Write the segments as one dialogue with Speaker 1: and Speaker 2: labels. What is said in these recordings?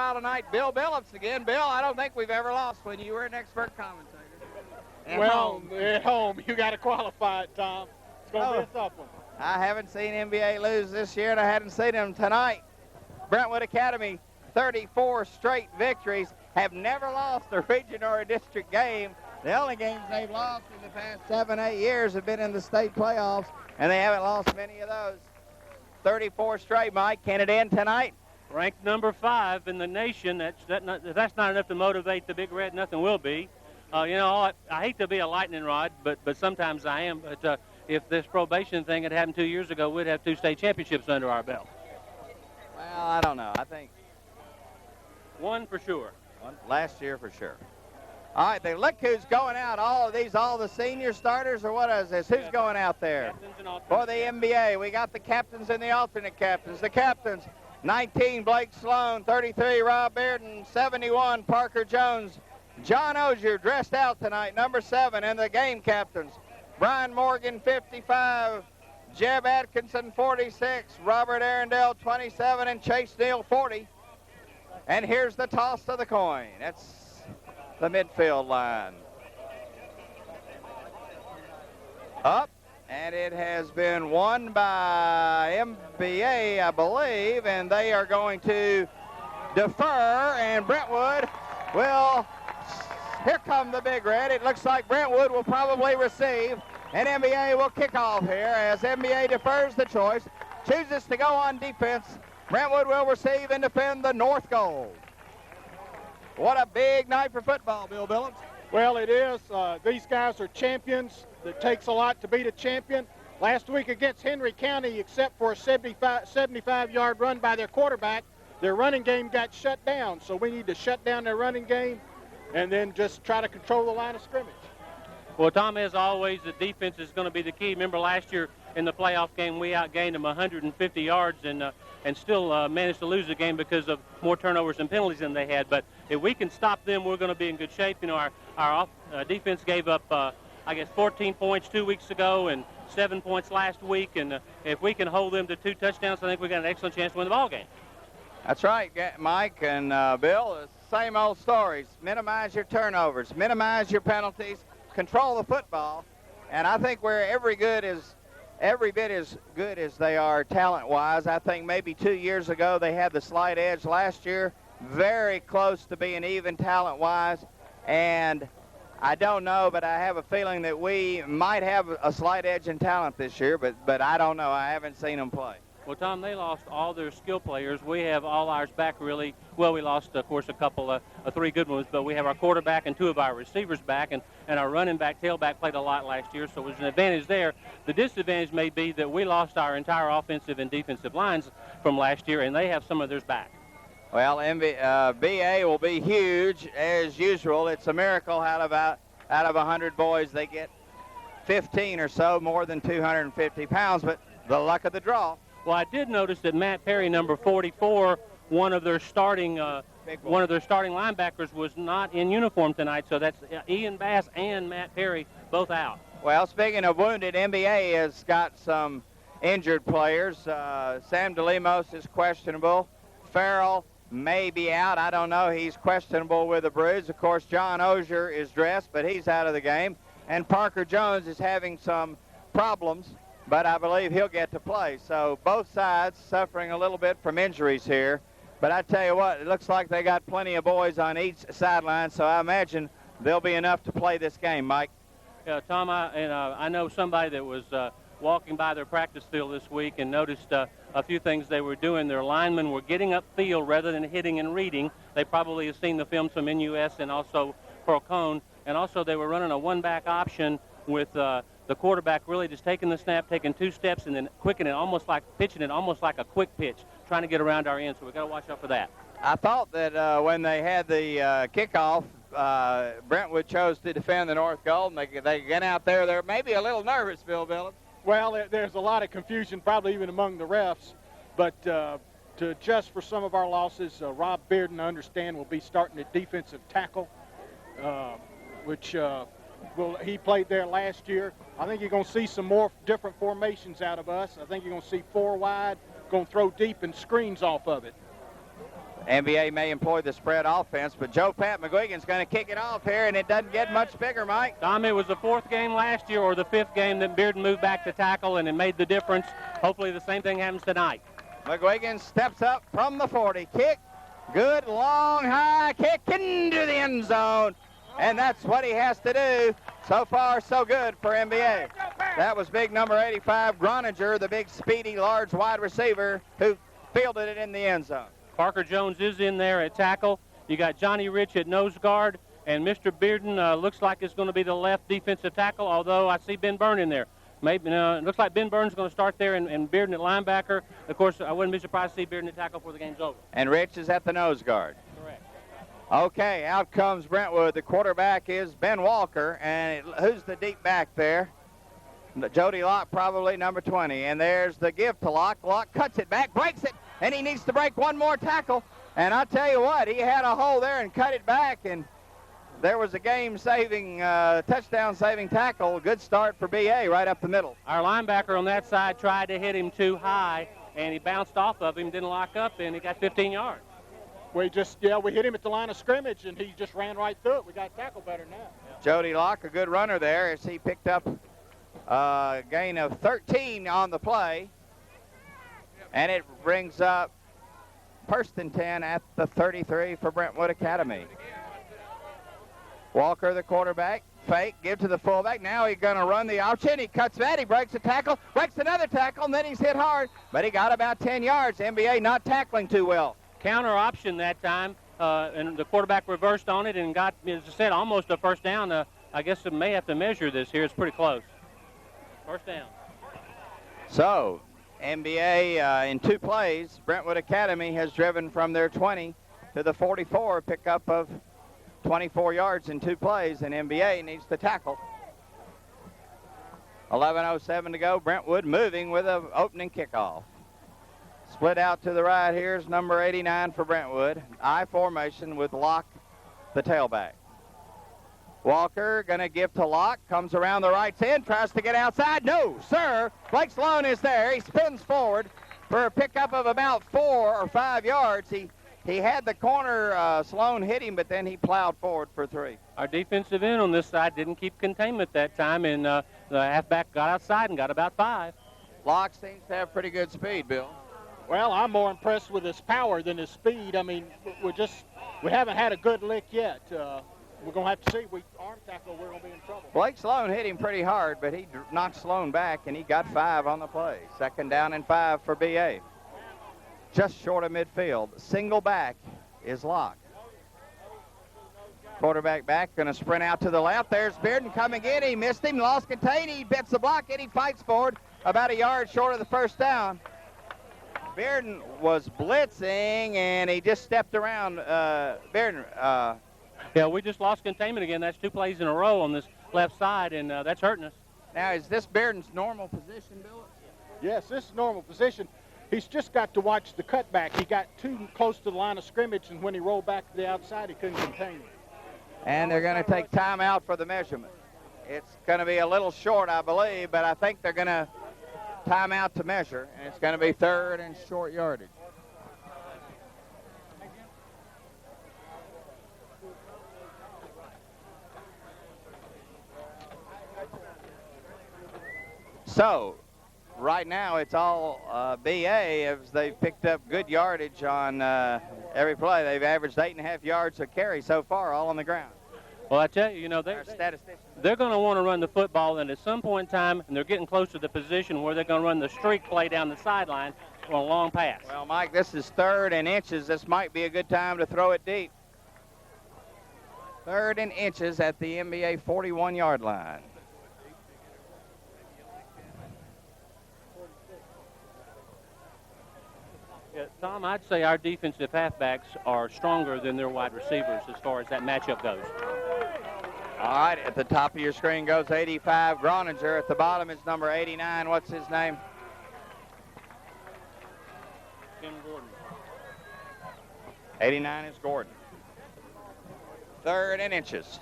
Speaker 1: while tonight. Bill Billups again. Bill, I don't think we've ever lost when you were an expert commentator.
Speaker 2: At home, you got to qualify it, Tom. It's going to be a tough one.
Speaker 1: I haven't seen MBA lose this year, and I hadn't seen them tonight. Brentwood Academy, 34 straight victories, have never lost a region or a district game. The only games they've lost in the past 7-8 years have been in the state playoffs, and they haven't lost many of those. 34 straight, Mike. Can it end tonight?
Speaker 3: Ranked number 5 in the nation. That's not enough to motivate the Big Red. Nothing will be. I hate to be a lightning rod, but sometimes I am. But if this probation thing had happened 2 years ago, we'd have 2 state championships under our belt.
Speaker 1: Well, I don't know. I think
Speaker 3: 1 for sure.
Speaker 1: Last year for sure. All right, then look who's going out. All the senior starters, or what is this? Who's going out there? For the MBA, we got the captains and the alternate captains. The captains, 19, Blake Sloan, 33, Rob Bearden, 71, Parker Jones. John Ozier dressed out tonight, number 7, and the game captains, Brian Morgan, 55, Jeb Atkinson, 46, Robert Arundel, 27, and Chase Neal, 40. And here's the toss of the coin. That's the midfield line. Up, and it has been won by MBA, I believe, and they are going to defer, and Brentwood will, here come the Big Red. It looks like Brentwood will probably receive, and MBA will kick off here as MBA defers the choice, chooses to go on defense. Brentwood will receive and defend the north goal. What a big night for football, Bill Billups.
Speaker 2: Well, it is. These guys are champions. It takes a lot to beat a champion. Last week against Henry County, except for a 75-yard run by their quarterback, their running game got shut down. So we need to shut down their running game and then just try to control the line of scrimmage.
Speaker 3: Well, Tom, as always, the defense is going to be the key. Remember last year in the playoff game, we outgained them 150 yards and still managed to lose the game because of more turnovers and penalties than they had. But if we can stop them, we're going to be in good shape. Our defense gave up, 14 points 2 weeks ago and 7 points last week. And if we can hold them to 2 touchdowns, I think we've got an excellent chance to win the ball game.
Speaker 1: That's right, Mike and Bill. It's the same old stories. Minimize your turnovers, minimize your penalties, control the football. And I think we're every bit as good as they are talent-wise. I think maybe 2 years ago they had the slight edge. Last year, very close to being even talent-wise. And I don't know, but I have a feeling that we might have a slight edge in talent this year, but I don't know. I haven't seen them play.
Speaker 3: Well, Tom, they lost all their skill players. We have all ours back, really. Well, we lost, of course, a couple of 3 good ones, but we have our quarterback and 2 of our receivers back, and our running back, tailback played a lot last year, so it was an advantage there. The disadvantage may be that we lost our entire offensive and defensive lines from last year, and they have some of theirs back.
Speaker 1: Well, BA will be huge, as usual. It's a miracle out of 100 boys, they get 15 or so, more than 250 pounds, but the luck of the draw.
Speaker 3: Well, I did notice that Matt Perry, number 44, one of their starting linebackers, was not in uniform tonight. So that's Ian Bass and Matt Perry both out.
Speaker 1: Well, speaking of wounded, MBA has got some injured players. Sam DeLemos is questionable. Farrell may be out. I don't know. He's questionable with a bruise. Of course, John Ozier is dressed, but he's out of the game. And Parker Jones is having some problems, but I believe he'll get to play. So both sides suffering a little bit from injuries here. But I tell you what, it looks like they got plenty of boys on each sideline, so I imagine there'll be enough to play this game, Mike.
Speaker 3: Yeah, Tom, I know somebody that was walking by their practice field this week and noticed a few things they were doing. Their linemen were getting upfield rather than hitting and reading. They probably have seen the films from NUS and also Procone. And also they were running a one-back option with the quarterback really just taking the snap, taking 2 steps, and then pitching it almost like a quick pitch, trying to get around our end. So we've got to watch out for that.
Speaker 1: I thought that when they had the kickoff, Brentwood chose to defend the north goal, and they get out there. They're maybe a little nervous, Bill Billups.
Speaker 2: Well, there's a lot of confusion, probably even among the refs. But to adjust for some of our losses, Rob Bearden, I understand, will be starting at defensive tackle, which he played there last year. I think you're going to see some more different formations out of us. I think you're going to see 4 wide, going to throw deep and screens off of it.
Speaker 1: MBA may employ the spread offense, but Joe Pat McGuigan's going to kick it off here, and it doesn't get much bigger, Mike.
Speaker 3: Tom, it was the 4th game last year or the 5th game that Bearden moved back to tackle, and it made the difference. Hopefully the same thing happens tonight.
Speaker 1: McGuigan steps up from the 40. Kick. Good, long, high kick into the end zone. And that's what he has to do. So far, so good for MBA. That was big number 85, Groninger, the big, speedy, large wide receiver who fielded it in the end zone.
Speaker 3: Parker Jones is in there at tackle. You got Johnny Rich at nose guard, and Mr. Bearden looks like it's going to be the left defensive tackle, although I see Ben Byrne in there. Maybe it looks like Ben Burns going to start there and Bearden at linebacker. Of course, I wouldn't be surprised to see Bearden at tackle before the game's over.
Speaker 1: And Rich is at the nose guard.
Speaker 3: Correct.
Speaker 1: Okay, out comes Brentwood. The quarterback is Ben Walker, and who's the deep back there? Jody Locke, probably number 20. And there's the give to Locke. Locke cuts it back, breaks it, and he needs to break one more tackle. And I'll tell you what, he had a hole there and cut it back, and there was a game-saving, touchdown-saving tackle. Good start for BA right up the middle.
Speaker 3: Our linebacker on that side tried to hit him too high, and he bounced off of him, didn't lock up, and he got 15 yards.
Speaker 2: We hit him at the line of scrimmage, and he just ran right through it. We got tackled better now.
Speaker 1: Jody Locke, a good runner there as he picked up a gain of 13 on the play. And it brings up first and 10 at the 33 for Brentwood Academy. Walker, the quarterback, fake, give to the fullback. Now he's going to run the option. He cuts that. He breaks a tackle, breaks another tackle, and then he's hit hard. But he got about 10 yards. MBA not tackling too well.
Speaker 3: Counter option that time, and the quarterback reversed on it and got, as I said, almost a first down. I guess it may have to measure this here. It's pretty close. First down.
Speaker 1: So, MBA in 2 plays, Brentwood Academy has driven from their 20 to the 44, pickup of 24 yards in 2 plays, and MBA needs to tackle. 11:07 to go. Brentwood moving with an opening kickoff. Split out to the right. Here's number 89 for Brentwood. I formation with Locke, the tailback. Walker going to give to Locke. Comes around the right end. Tries to get outside. No, sir. Blake Sloan is there. He spins forward for a pickup of about 4 or 5 yards. He had the corner. Sloan hit him, but then he plowed forward for 3.
Speaker 3: Our defensive end on this side didn't keep containment that time, and the halfback got outside and got about 5.
Speaker 1: Locke seems to have pretty good speed, Bill.
Speaker 2: Well, I'm more impressed with his power than his speed. I mean, we haven't had a good lick yet. We're going to have to see. We arm tackle, we're going to be in trouble.
Speaker 1: Blake Sloan hit him pretty hard, but he knocked Sloan back, and he got 5 on the play. 2nd down and 5 for BA. Just short of midfield. Single back is Locke. Quarterback back, going to sprint out to the left. There's Bearden coming in. He missed him, lost contain. He bits the block, and he fights forward about a yard short of the first down. Bearden was blitzing, and he just stepped around Bearden.
Speaker 3: Yeah, we just lost containment again. That's 2 plays in a row on this left side, and that's hurting us.
Speaker 1: Now, is this Bearden's normal position, Bill?
Speaker 2: Yes, this is normal position. He's just got to watch the cutback. He got too close to the line of scrimmage, and when he rolled back to the outside, he couldn't contain him.
Speaker 1: And they're going to take time out for the measurement. It's going to be a little short, I believe, but I think they're going to time out to measure, and it's going to be 3rd and short yardage. So, right now it's all BA as they've picked up good yardage on every play. They've averaged 8.5 yards a carry so far, all on the ground.
Speaker 3: Well, I tell you, they're going to want to run the football, and at some point in time, and they're getting close to the position where they're going to run the streak play down the sideline on a long pass.
Speaker 1: Well, Mike, this is 3rd and inches. This might be a good time to throw it deep. 3rd and inches at the MBA 41-yard line.
Speaker 3: Yeah, Tom, I'd say our defensive halfbacks are stronger than their wide receivers as far as that matchup goes.
Speaker 1: All right, at the top of your screen goes 85, Groninger. At the bottom is number 89. What's his name?
Speaker 3: Tim Gordon.
Speaker 1: 89 is Gordon. 3rd and inches.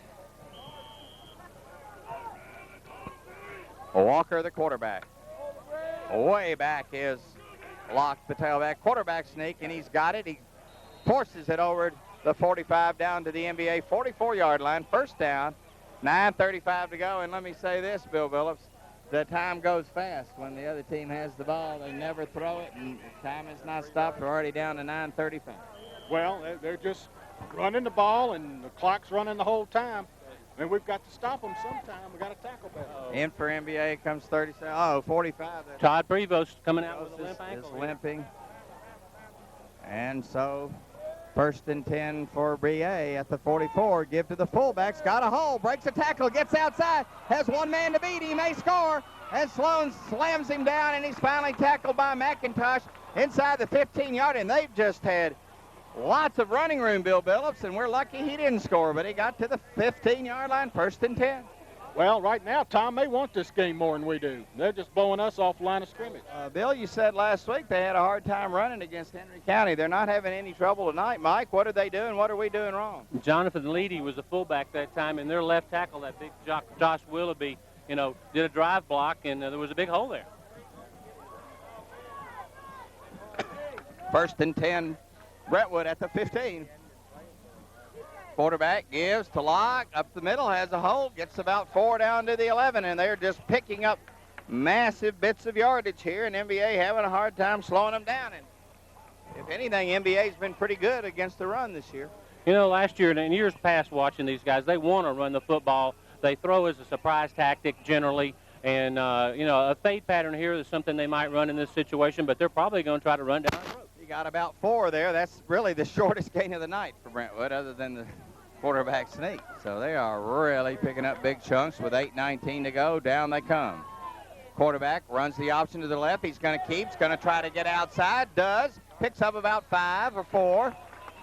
Speaker 1: Walker, the quarterback. Way back is Locke, the tailback. Quarterback sneak, and he's got it. He forces it over the 45 down to the NBA 44-yard line. First down, 9:35 to go. And let me say this, Bill Phillips, the time goes fast when the other team has the ball. They never throw it, and time is not stopped. We're already down to 9:35.
Speaker 2: Well, they're just running the ball, and the clock's running the whole time. And we've got to stop them sometime. We've got to tackle better.
Speaker 1: In for NBA comes 37. Oh, 45.
Speaker 3: Todd Prevost coming out with a limp ankle.
Speaker 1: Is limping. And so, 1st and 10 for BA at the 44. Give to the fullbacks. Got a hole. Breaks a tackle. Gets outside. Has one man to beat. He may score. And Sloan slams him down, and he's finally tackled by McIntosh inside the 15-yard. And they've just had lots of running room, Bill Phillips, and we're lucky he didn't score, but he got to the 15-yard line, 1st and 10.
Speaker 2: Well, right now, Tom, they want this game more than we do. They're just blowing us off the line of scrimmage.
Speaker 1: Bill, you said last week they had a hard time running against Henry County. They're not having any trouble tonight. Mike, what are they doing? What are we doing wrong?
Speaker 3: Jonathan Leedy was the fullback that time, and their left tackle, that big Josh Willoughby, did a drive block, and there was a big hole there.
Speaker 1: 1st and 10. Brentwood at the 15. Quarterback gives to Locke. Up the middle, has a hole. Gets about 4 down to the 11, and they're just picking up massive bits of yardage here, and NBA having a hard time slowing them down. And if anything, NBA's been pretty good against the run this year.
Speaker 3: Last year and in years past watching these guys, they want to run the football. They throw as a surprise tactic generally. And, a fade pattern here is something they might run in this situation, but they're probably going to try to run down the road.
Speaker 1: Got about 4 there. That's really the shortest gain of the night for Brentwood other than the quarterback sneak. So they are really picking up big chunks with 8:19 to go. Down they come. Quarterback runs the option to the left. He's going to keep. He's going to try to get outside. Does. Picks up about 5 or 4.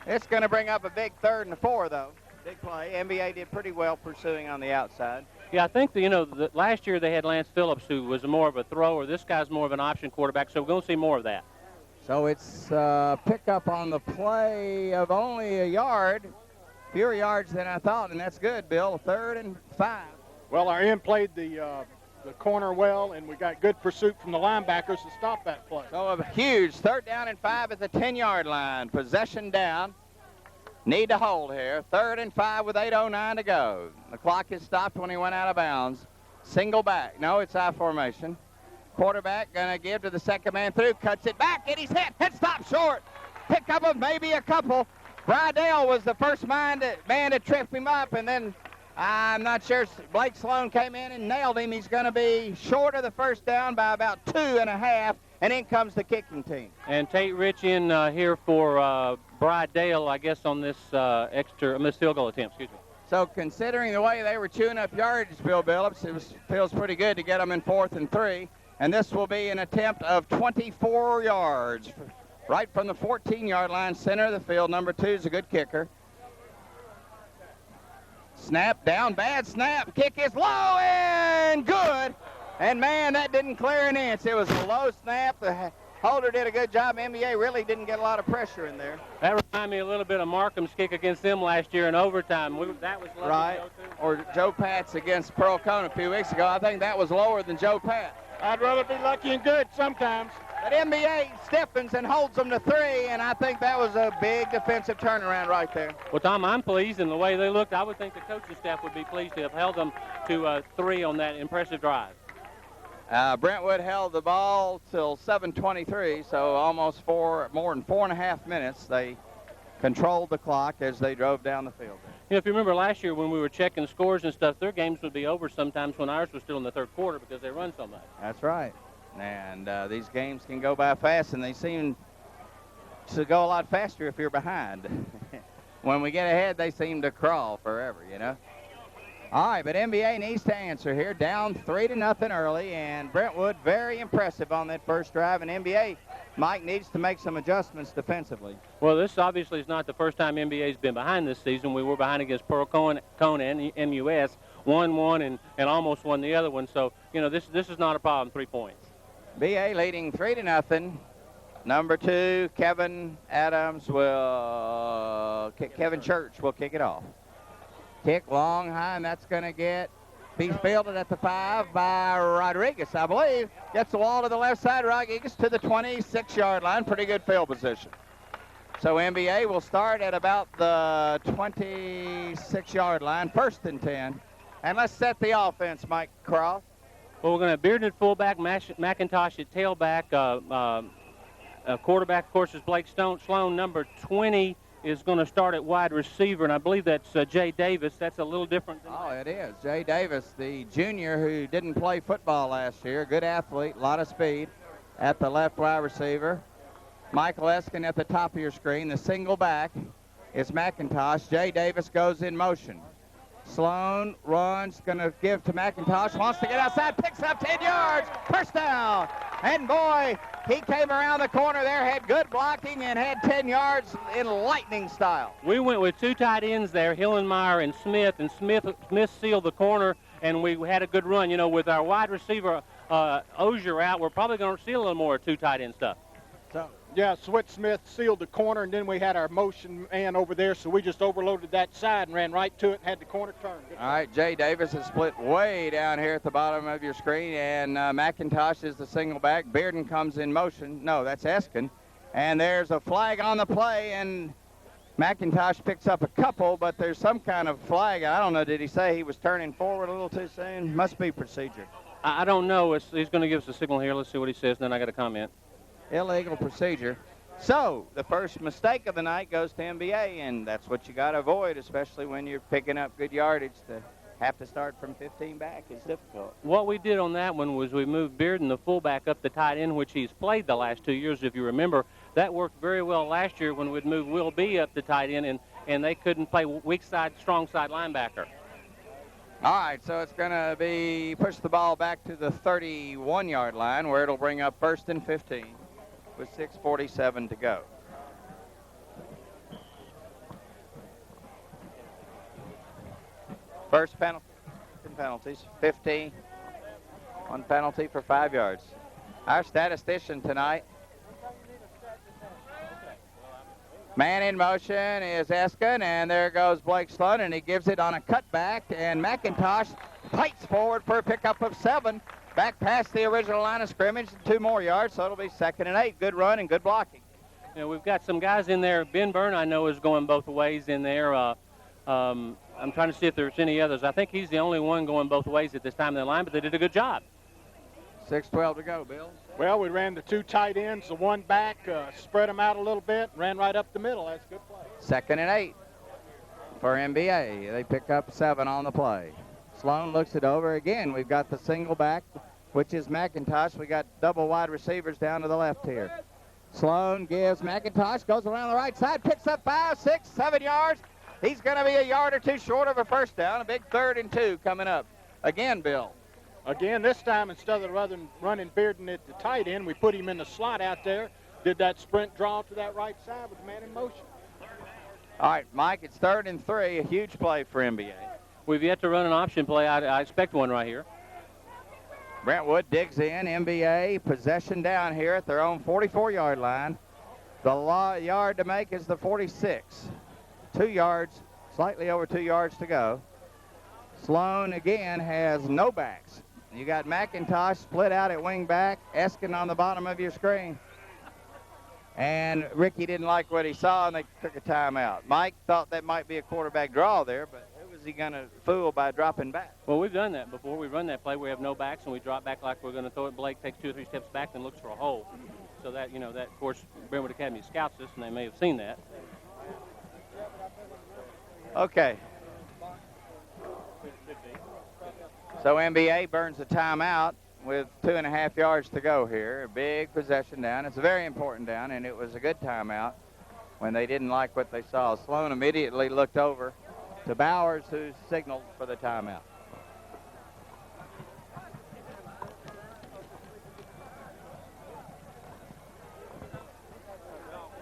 Speaker 1: It's going to bring up a big 3rd and 4, though. Big play. NBA did pretty well pursuing on the outside.
Speaker 3: Yeah, I think, last year they had Lance Phillips, who was more of a thrower. This guy's more of an option quarterback, so we're going to see more of that.
Speaker 1: So it's pickup on the play of only a yard, fewer yards than I thought, and that's good, Bill. 3rd and 5.
Speaker 2: Well, our end played the corner well, and we got good pursuit from the linebackers to stop that play.
Speaker 1: So a huge 3rd down and 5 at the 10-yard line. Possession down. Need to hold here. 3rd and 5 with 8:09 to go. The clock is stopped when he went out of bounds. Single back. No, it's I formation. Quarterback going to give to the second man through, cuts it back, and he's hit. Hit stop short. Pick up of maybe a couple. Brydale was the first man to trip him up, and then I'm not sure. Blake Sloan came in and nailed him. He's going to be short of the 1st down by about 2.5, and in comes the kicking team.
Speaker 3: And Tate Rich in here for Brydale, I guess, on this field goal attempt. Excuse me.
Speaker 1: So considering the way they were chewing up yardage, Bill Phillips, feels pretty good to get them in 4th and 3. And this will be an attempt of 24 yards. Right from the 14-yard line, center of the field. Number 2 is a good kicker. Snap down, bad snap. Kick is low and good. And, man, that didn't clear an inch. It was a low snap. The holder did a good job. NBA really didn't get a lot of pressure in there.
Speaker 3: That reminded me a little bit of Markham's kick against them last year in overtime. That was low.
Speaker 1: Right. Or Joe Pat's against Pearl Cone a few weeks ago. I think that was lower than Joe Pat.
Speaker 2: I'd rather be lucky and good sometimes.
Speaker 1: But NBA stiffens and holds them to 3, and I think that was a big defensive turnaround right there.
Speaker 3: Well, Tom, I'm pleased in the way they looked. I would think the coaching staff would be pleased to have held them to 3 on that impressive drive.
Speaker 1: Brentwood held the ball till 7:23, so almost more than 4.5 minutes. They controlled the clock as they drove down the field.
Speaker 3: If you remember last year when we were checking scores and stuff, their games would be over sometimes when ours was still in the 3rd quarter because they run so much.
Speaker 1: That's right. And these games can go by fast, and they seem to go a lot faster if you're behind. When we get ahead, they seem to crawl forever, All right, but NBA needs to answer here. Down 3-0 early, and Brentwood very impressive on that first drive, and NBA, Mike, needs to make some adjustments defensively.
Speaker 3: Well, this obviously is not the first time NBA's been behind this season. We were behind against Pearl Cone and MUS, won one and almost won the other one. So, this is not a problem, 3 points.
Speaker 1: BA leading 3-0. Number 2, Kevin Church will kick it off. Kick long, high, and that's going to be fielded at the 5 by Rodriguez, I believe. Gets the wall to the left side. Rodriguez to the 26-yard line. Pretty good field position. So MBA will start at about the 26-yard line, 1st and 10. And let's set the offense, Mike Croft.
Speaker 3: Well, we're going to have Bearden at fullback, McIntosh at tailback. Quarterback, of course, is Blake Sloan. Number 20 is going to start at wide receiver, and I believe that's Jay Davis. That's a little different than
Speaker 1: it is. Jay Davis, the junior who didn't play football last year. Good athlete, a lot of speed at the left wide receiver. Michael Eskin at the top of your screen. The single back is McIntosh. Jay Davis goes in motion. Sloan runs, going to give to McIntosh, wants to get outside, picks up 10 yards, first down. And boy, he came around the corner there, had good blocking, and had 10 yards in lightning style.
Speaker 3: We went with 2 tight ends there, Hillenmeyer and Smith Smith sealed the corner, and we had a good run. You know, with our wide receiver Ozier out, we're probably going to see a little more 2 tight end stuff.
Speaker 2: So, yeah, Switch Smith sealed the corner, and then we had our motion man over there, so we just overloaded that side and ran right to it and had the corner turned.
Speaker 1: All right, Jay Davis is split way down here at the bottom of your screen, and McIntosh is the single back. Bearden comes in motion. No, that's Eskin. And there's a flag on the play, and McIntosh picks up a couple, but there's some kind of flag. I don't know, did he say he was turning forward a little too soon? Must be procedure.
Speaker 3: I don't know. He's going to give us a signal here. Let's see what he says, and then I got a comment.
Speaker 1: Illegal procedure. So the first mistake of the night goes to MBA, and that's what you got to avoid, especially when you're picking up good yardage. To have to start from 15 back is difficult.
Speaker 3: What we did on that one was we moved Bearden, the fullback, up the tight end, which he's played the last 2 years, if you remember. That worked very well last year when we'd move Will B up the tight end, and they couldn't play weak side, strong side linebacker.
Speaker 1: All right, so it's going to be push the ball back to the 31-yard line, where it'll bring up 1st and 15. With 6:47 to go. First penalty, penalties, 15. 1 penalty for 5 yards. Our statistician tonight. Man in motion is Eskin, and there goes Blake Sloan, and he gives it on a cutback, and McIntosh fights forward for a pickup of 7. Back past the original line of scrimmage, 2 more yards, so it'll be 2nd and 8. Good run and good blocking.
Speaker 3: You know, we've got some guys in there. Ben Byrne, I know, is going both ways in there. I'm trying to see if there's any others. I think he's the only one going both ways at this time in the line, but they did a good job.
Speaker 1: 6:12 to go, Bill.
Speaker 2: Well, we ran the 2 tight ends, the 1 back, spread them out a little bit, ran right up the middle. That's a good play.
Speaker 1: 2nd and 8 for MBA. They pick up 7 on the play. Sloan looks it over again. We've got the single back, which is McIntosh. We got double wide receivers down to the left here. Sloan gives McIntosh, goes around the right side, picks up 5, 6, 7 yards. He's going to be a yard or 2 short of a first down. A big 3rd and 2 coming up. Again, Bill.
Speaker 2: Again, this time, instead of running Bearden at the tight end, we put him in the slot out there, did that sprint draw to that right side with the man in motion.
Speaker 1: All right, Mike, it's 3rd and 3, a huge play for MBA.
Speaker 3: We've yet to run an option play. I expect one right here.
Speaker 1: Brentwood digs in. MBA possession down here at their own 44-yard line. The yard to make is the 46. 2 yards, slightly over 2 yards to go. Sloan again has no backs. You got McIntosh split out at wing back, Eskin on the bottom of your screen. And Ricky didn't like what he saw, and they took a timeout. Mike thought that might be a quarterback draw there, but who was he going to fool by dropping back?
Speaker 3: Well, we've done that before. We run that play. We have no backs, and we drop back like we're going to throw it. Blake takes 2 or 3 steps back and looks for a hole. So that, you know, that, of course, Brentwood Academy scouts this, and they may have seen that.
Speaker 1: Okay. So MBA burns a timeout with 2.5 yards to go here. A big possession down. It's a very important down, and it was a good timeout when they didn't like what they saw. Sloan immediately looked over to Bowers, who signaled for the timeout.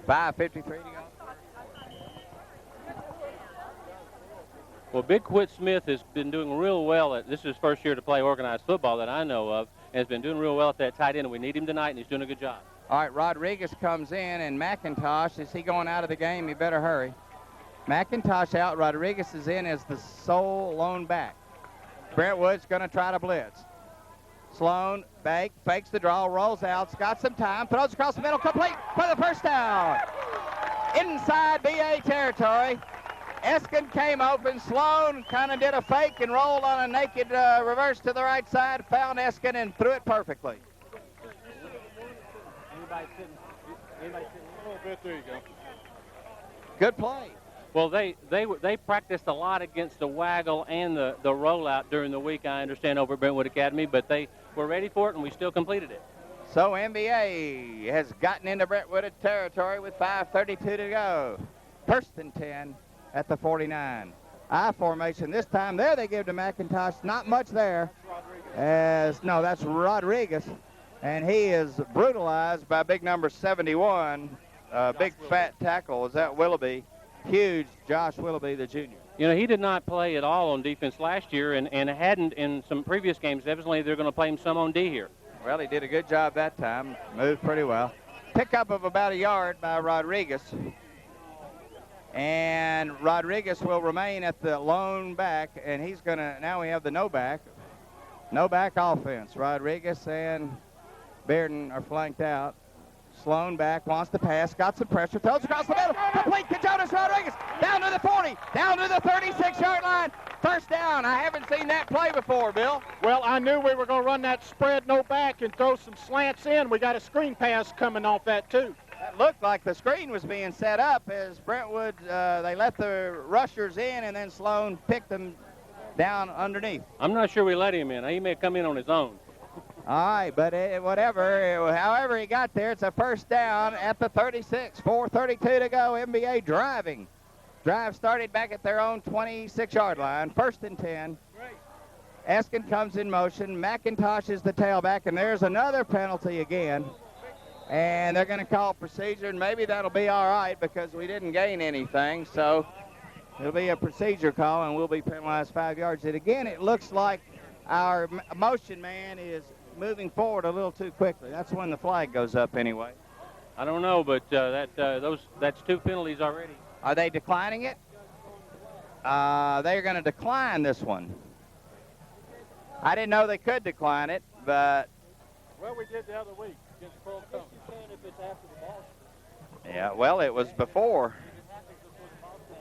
Speaker 1: $5:53 to go.
Speaker 3: Well, Big Quit Smith has been doing real well. This is his first year to play organized football that I know of, and has been doing real well at that tight end. We need him tonight, and he's doing a good job.
Speaker 1: All right, Rodriguez comes in, and McIntosh, is he going out of the game? You better hurry. McIntosh out. Rodriguez is in as the sole lone back. Brentwood's going to try to blitz. Sloan, fakes the draw, rolls out, got some time, throws across the middle, complete for the first down. inside BA territory. Eskin came open. Sloan kind of did a fake and rolled on a naked reverse to the right side, found Eskin and threw it perfectly.
Speaker 2: Anybody sitting a little bit? There you go.
Speaker 1: Good play.
Speaker 3: Well, they practiced a lot against the waggle and the rollout during the week, I understand, over at Brentwood Academy, but they were ready for it, and we still completed it.
Speaker 1: So MBA has gotten into Brentwood territory with 5:32 to go. First and 10 at the 49. I formation this time. There they give to McIntosh. Not much there. No, that's Rodriguez. And he is brutalized by big number 71. Big fat tackle. Is that Willoughby? Huge Josh Willoughby, the junior.
Speaker 3: You know, he did not play at all on defense last year and hadn't in some previous games. Evidently, they're going to play him some on D here.
Speaker 1: Well, he did a good job that time. Moved pretty well. Pickup of about a yard by Rodriguez. And Rodriguez will remain at the lone back, and he's going to, now we have the no back offense. Rodriguez and Bearden are flanked out. Sloan back, wants to pass, got some pressure, throws across the middle, complete to Jonas Rodriguez, down to the 40, down to the 36-yard line. First down. I haven't seen that play before, Bill.
Speaker 2: Well, I knew we were going to run that spread no back and throw some slants in. We got a screen pass coming off that, too.
Speaker 1: That looked like the screen was being set up as Brentwood, they let the rushers in, and then Sloan picked them down underneath.
Speaker 3: I'm not sure we let him in. He may have come in on his own.
Speaker 1: All right, but however he got there, it's a first down at the 36. 4:32 to go. MBA driving. Drive started back at their own 26-yard line. First and 10. Eskin comes in motion. McIntosh is the tailback, and there's another penalty again. And they're going to call procedure, and maybe that'll be all right because we didn't gain anything. So it'll be a procedure call, and we'll be penalized 5 yards. And again, it looks like our motion man is moving forward a little too quickly. That's when the flag goes up anyway.
Speaker 3: I don't know, but that's 2 penalties already.
Speaker 1: Are they declining it? They're going to decline this one. I didn't know they could decline it, but...
Speaker 2: Well, we did the other week against Pearl Company. If it's after the ball.
Speaker 1: Yeah, well, it was before.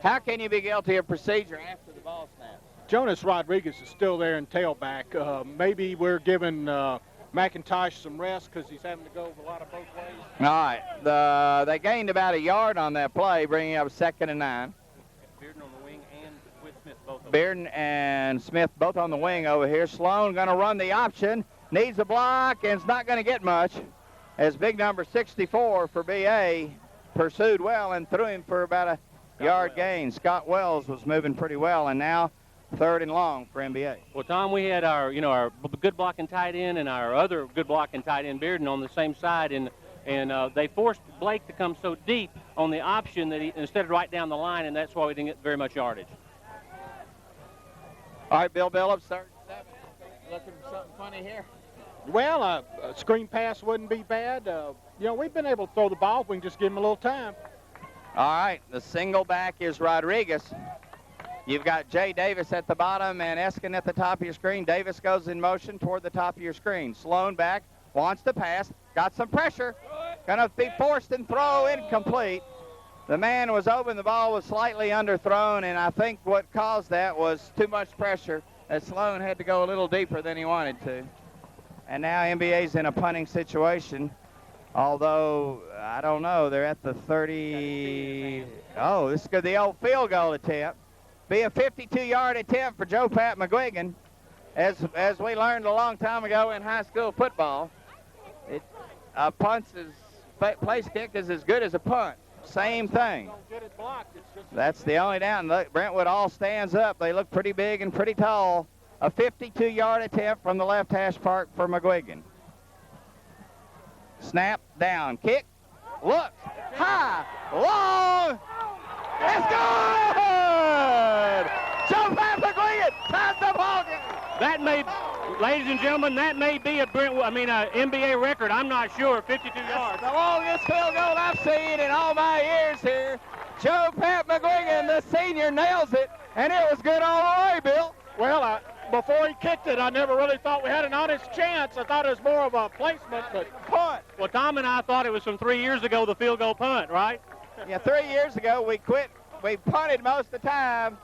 Speaker 1: How can you be guilty of procedure after the ball snaps?
Speaker 2: Jonas Rodriguez is still there in tailback. Maybe we're giving McIntosh some rest because he's having to go a lot of both ways.
Speaker 1: All right. They gained about a yard on that play, bringing up 2nd and 9.
Speaker 3: Bearden on the wing and Smith both.
Speaker 1: Bearden and Smith both on the wing over here. Sloan going to run the option. Needs a block and it's not going to get much as big number 64 for BA pursued well and threw him for about a yard gain. Scott Wells was moving pretty well, and now 3rd and long for MBA.
Speaker 3: Well, Tom, we had our good blocking tight end and our other good blocking tight end, Bearden, on the same side, and they forced Blake to come so deep on the option that he instead of right down the line, and that's why we didn't get very much yardage.
Speaker 1: All right, Bill Billups, 3rd and 7. Looking for something funny here.
Speaker 2: Well, a screen pass wouldn't be bad. We've been able to throw the ball if we can just give him a little time.
Speaker 1: All right, the single back is Rodriguez. You've got Jay Davis at the bottom and Eskin at the top of your screen. Davis goes in motion toward the top of your screen. Sloan back, wants to pass, got some pressure. Going to be forced and throw incomplete. The man was open, the ball was slightly underthrown, and I think what caused that was too much pressure as Sloan had to go a little deeper than he wanted to. And now NBA's in a punting situation, although, I don't know, they're at the 30. Oh, this is good, the old field goal attempt. Be a 52-yard attempt for Joe Pat McGuigan. As we learned a long time ago in high school football, a place kick is as good as a punt. Same thing. That's the only down. Look, Brentwood all stands up. They look pretty big and pretty tall. A 52-yard attempt from the left hash mark for McGuigan. Snap, down, kick, look, high, long, it's good! Joe Pat McGuigan ties the ball game.
Speaker 3: That may, ladies and gentlemen, that may be a NBA record. I'm not sure, 52 yards.
Speaker 1: The longest field goal I've seen in all my years here. Joe Pat McGuigan, the senior, nails it, and it was good all the way, Bill.
Speaker 2: Well, before he kicked it, I never really thought we had an honest chance. I thought it was more of a placement, but
Speaker 1: punt.
Speaker 3: Well, Tom and I thought it was from 3 years ago, the field goal punt, right?
Speaker 1: Yeah, 3 years ago we quit. We punted most of the time.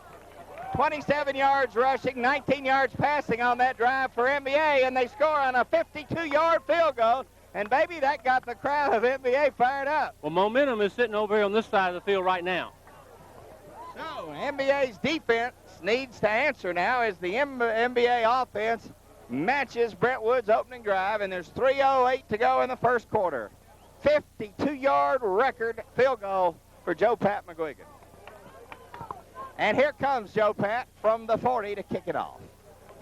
Speaker 1: 27 yards rushing, 19 yards passing on that drive for MBA, and they score on a 52-yard field goal. And, baby, that got the crowd of MBA fired up.
Speaker 3: Well, momentum is sitting over here on this side of the field right now.
Speaker 1: So, MBA's defense needs to answer now as the MBA offense matches Brentwood's opening drive, and there's 3:08 to go in the first quarter. 52-yard record field goal for Joe Pat McGuigan. And here comes Joe Pat from the 40 to kick it off.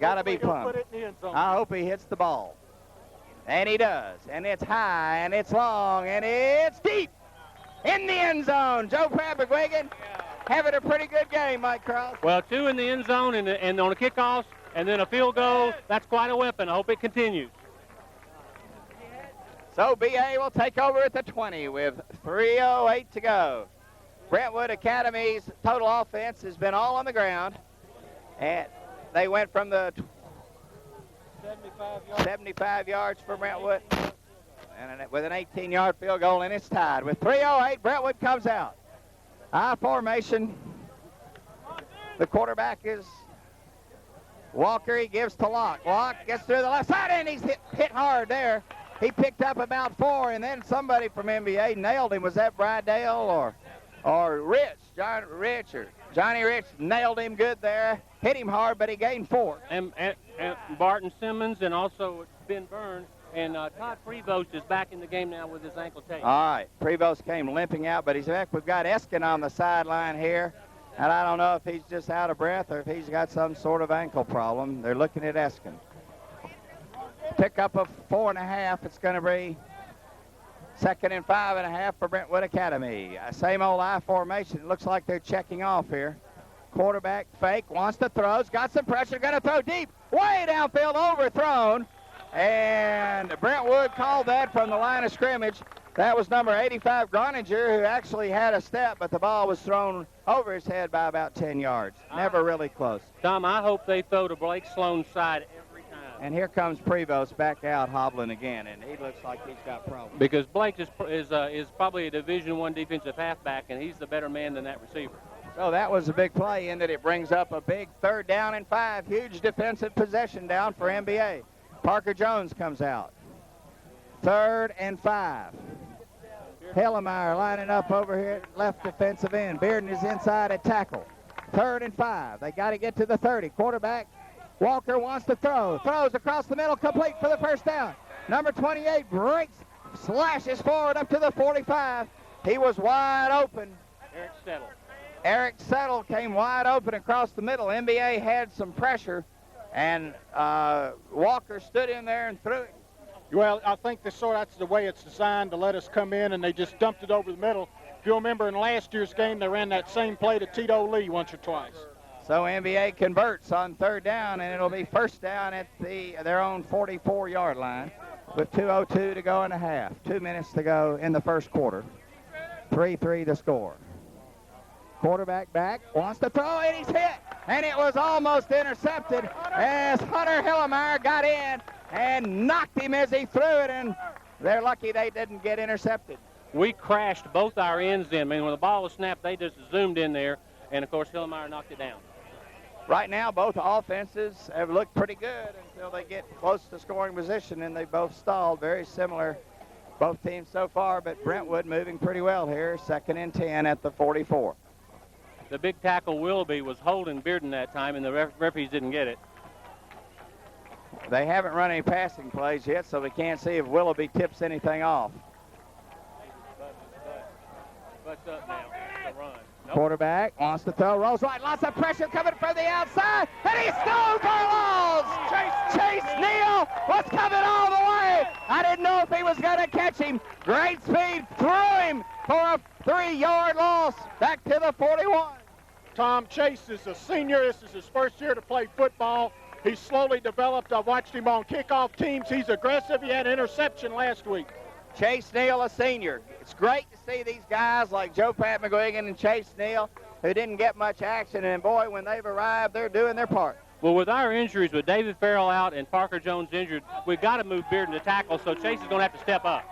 Speaker 1: Got to be pumped. I hope he hits the ball. And he does. And it's high, and it's long, and it's deep in the end zone. Joe Pat McGuigan having a pretty good game, Mike Cross.
Speaker 3: Well, 2 in the end zone and on a kickoff, and then a field goal. That's quite a weapon. I hope it continues.
Speaker 1: So BA will take over at the 20 with 3:08 to go. Brentwood Academy's total offense has been all on the ground. And they went from the 75 yards for Brentwood. And with an 18-yard field goal, and it's tied. With 3:08, Brentwood comes out. I formation. The quarterback is Walker. He gives to Locke. Locke gets through the left side, and he's hit hard there. He picked up about 4, and then somebody from MBA nailed him. Was that Brydale or Rich? Johnny Rich nailed him good there. Hit him hard, but he gained 4.
Speaker 3: And Barton Simmons and also Ben Byrne. And Todd Prevost is back in the game now with his ankle tape.
Speaker 1: All right. Prevost came limping out, but he's back. We've got Eskin on the sideline here. And I don't know if he's just out of breath or if he's got some sort of ankle problem. They're looking at Eskin. Pick up of 4.5. It's going to be 2nd and 5.5 for Brentwood Academy. Same old I formation. It looks like they're checking off here. Quarterback fake, wants to throw, got some pressure, going to throw deep, way downfield, overthrown. And Brentwood called that from the line of scrimmage. That was number 85, Groninger, who actually had a step, but the ball was thrown over his head by about 10 yards. Never really close.
Speaker 3: Tom, I hope they throw to Blake Sloan's side every time.
Speaker 1: And here comes Prevost back out hobbling again, and he looks like he's got problems.
Speaker 3: Because Blake is probably a Division I defensive halfback, and he's the better man than that receiver.
Speaker 1: So that was a big play in that it brings up a big 3rd down and 5. Huge defensive possession down for MBA. Parker Jones comes out. 3rd and 5. Hellemeyer lining up over here at left defensive end. Bearden is inside at tackle. 3rd and 5. They got to get to the 30. Quarterback Walker wants to throw. Throws across the middle, complete for the first down. Number 28 breaks, slashes forward up to the 45. He was wide open. Eric Settle came wide open across the middle. MBA had some pressure, and Walker stood in there and threw it.
Speaker 2: Well, I think that's the way it's designed, to let us come in, and they just dumped it over the middle. If you remember in last year's game, they ran that same play to Tito Lee once or twice.
Speaker 1: So MBA converts on 3rd down, and it'll be 1st down at their own 44-yard line with 2:02 to go in the half. 2 minutes to go in the first quarter. 3-3 the score. Quarterback back, wants to throw, and he's hit. And it was almost intercepted as Hunter Hellemeyer got in and knocked him as he threw it, and they're lucky they didn't get intercepted.
Speaker 3: We crashed both our ends in. I mean, when the ball was snapped, they just zoomed in there, and, of course, Hellemeyer knocked it down.
Speaker 1: Right now, both offenses have looked pretty good until they get close to scoring position, and they both stalled. Very similar, both teams so far, but Brentwood moving pretty well here. 2nd and 10 at the 44.
Speaker 3: The big tackle, Willoughby, was holding Bearden that time, and the referees didn't get it.
Speaker 1: They haven't run any passing plays yet, so we can't see if Willoughby tips anything off.
Speaker 3: Butts up now. It's a run. Nope.
Speaker 1: Quarterback wants to throw, rolls right, lots of pressure coming from the outside, and he stole Carlos! Chase Neal was coming all the way. I didn't know if he was going to catch him. Great speed, threw him for a 3-yard loss back to the 41.
Speaker 2: Tom Chase is a senior. This is his first year to play football. He's slowly developed. I've watched him on kickoff teams. He's aggressive. He had an interception last week.
Speaker 1: Chase Neal, a senior. It's great to see these guys like Joe Pat McGuigan and Chase Neal who didn't get much action, and boy, when they've arrived, they're doing their part.
Speaker 3: Well, with our injuries, with David Farrell out and Parker Jones injured, we've got to move Bearden to tackle, so Chase is going to have to step up.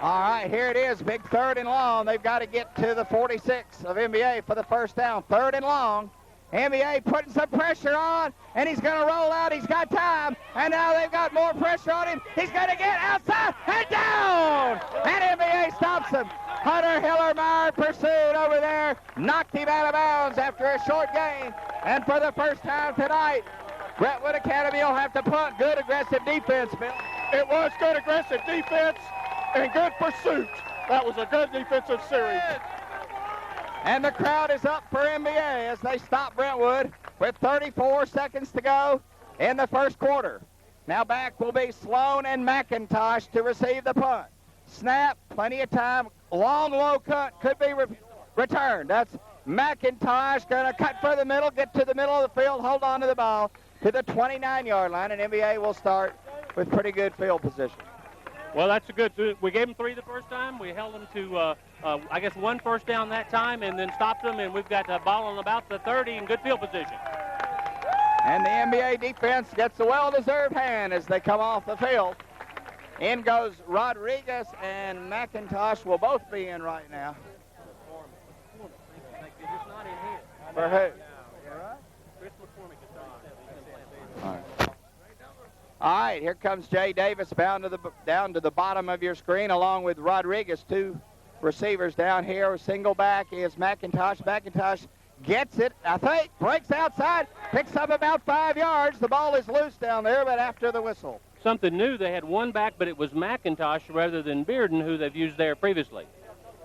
Speaker 1: All right, here it is, big 3rd and long. They've got to get to the 46 of MBA for the first down. 3rd and long. MBA putting some pressure on, and he's going to roll out. He's got time, and now they've got more pressure on him. He's going to get outside and down, and MBA stops him. Hunter Hillermeyer pursued over there, knocked him out of bounds after a short gain, and for the first time tonight, Brentwood Academy will have to punt. Good aggressive defense, Bill.
Speaker 2: It was good aggressive defense and good pursuit. That was a good defensive series.
Speaker 1: And the crowd is up for MBA as they stop Brentwood with 34 seconds to go in the first quarter. Now back will be Sloan and McIntosh to receive the punt. Snap, plenty of time, long low cut could be returned. That's McIntosh going to cut for the middle, get to the middle of the field, hold on to the ball to the 29-yard line, and MBA will start with pretty good field position.
Speaker 3: Well, that's a good. We gave them 3 the first time. We held them to, I guess, 1 first down that time, and then stopped them. And we've got the ball on about the 30 in good field position.
Speaker 1: And the MBA defense gets a well-deserved hand as they come off the field. In goes Rodriguez and McIntosh will both be in right now. For who? All right, here comes Jay Davis down to the bottom of your screen along with Rodriguez. 2 receivers down here. Single back is McIntosh. McIntosh gets it, I think, breaks outside, picks up about 5 yards. The ball is loose down there, but after the whistle.
Speaker 3: Something new, they had 1 back, but it was McIntosh rather than Bearden, who they've used there previously.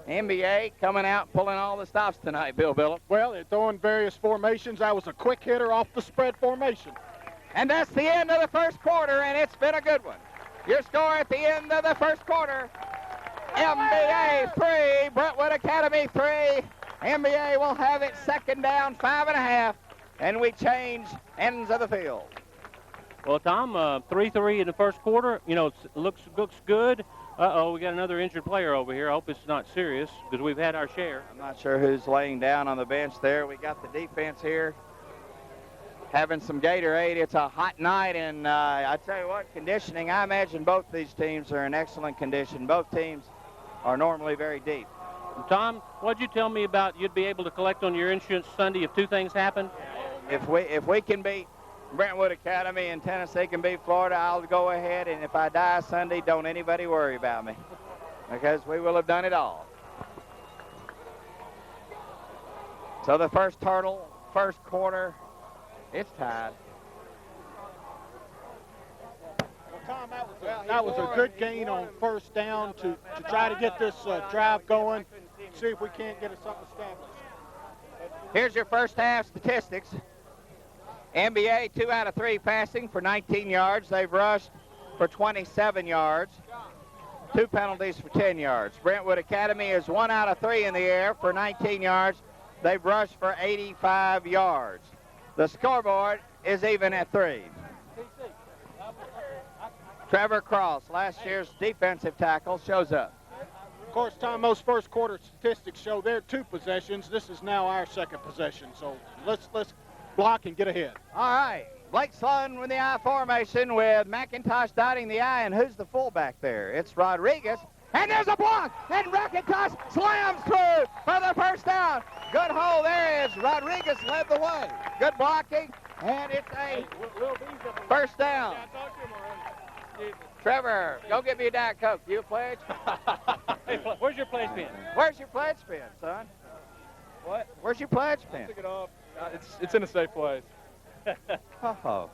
Speaker 1: MBA coming out, pulling all the stops tonight, Bill Billop.
Speaker 2: Well, they're throwing various formations. That was a quick hitter off the spread formation.
Speaker 1: And that's the end of the first quarter, and it's been a good one. Your score at the end of the first quarter, MBA 3, Brentwood Academy 3. MBA will have it 2nd down, 5.5, and we change ends of the field.
Speaker 3: Well, Tom, 3-3 in the first quarter. You know, it looks good. Uh-oh, we got another injured player over here. I hope it's not serious because we've had our share.
Speaker 1: I'm not sure who's laying down on the bench there. We got the defense here having some Gatorade. It's a hot night, and I tell you what, conditioning, I imagine both these teams are in excellent condition. Both teams are normally very deep.
Speaker 3: Tom, what'd you tell me about you'd be able to collect on your insurance Sunday if 2 things happen?
Speaker 1: If we can beat Brentwood Academy and Tennessee can beat Florida, I'll go ahead, and if I die Sunday, don't anybody worry about me, because we will have done it all. So the first quarter, it's tied.
Speaker 2: Well, Tom, that was a good gain on first down to try to get this drive going, see if we can't get something established.
Speaker 1: Here's your first half statistics. MBA 2 out of 3 passing for 19 yards. They've rushed for 27 yards. 2 penalties for 10 yards. Brentwood Academy is 1 out of 3 in the air for 19 yards. They've rushed for 85 yards. The scoreboard is even at 3. Trevor Cross, last year's defensive tackle, shows up.
Speaker 2: Of course, Tom, those first quarter statistics show their 2 possessions. This is now our 2nd possession. So let's block and get ahead.
Speaker 1: All right. Blake Sloan with the I formation with McIntosh dotting the I, and who's the fullback there? It's Rodriguez. And there's a block, and McIntosh slams through for the first down. Good hole there as Rodriguez led the way. Good blocking, and it's a first down. Trevor, go get me a Diet Coke. You a pledge?
Speaker 3: Where's your pledge pin?
Speaker 1: Where's your pledge pin, son?
Speaker 4: What?
Speaker 1: Where's your pledge pin?
Speaker 4: I took it off. It's in a safe place.
Speaker 1: Oh.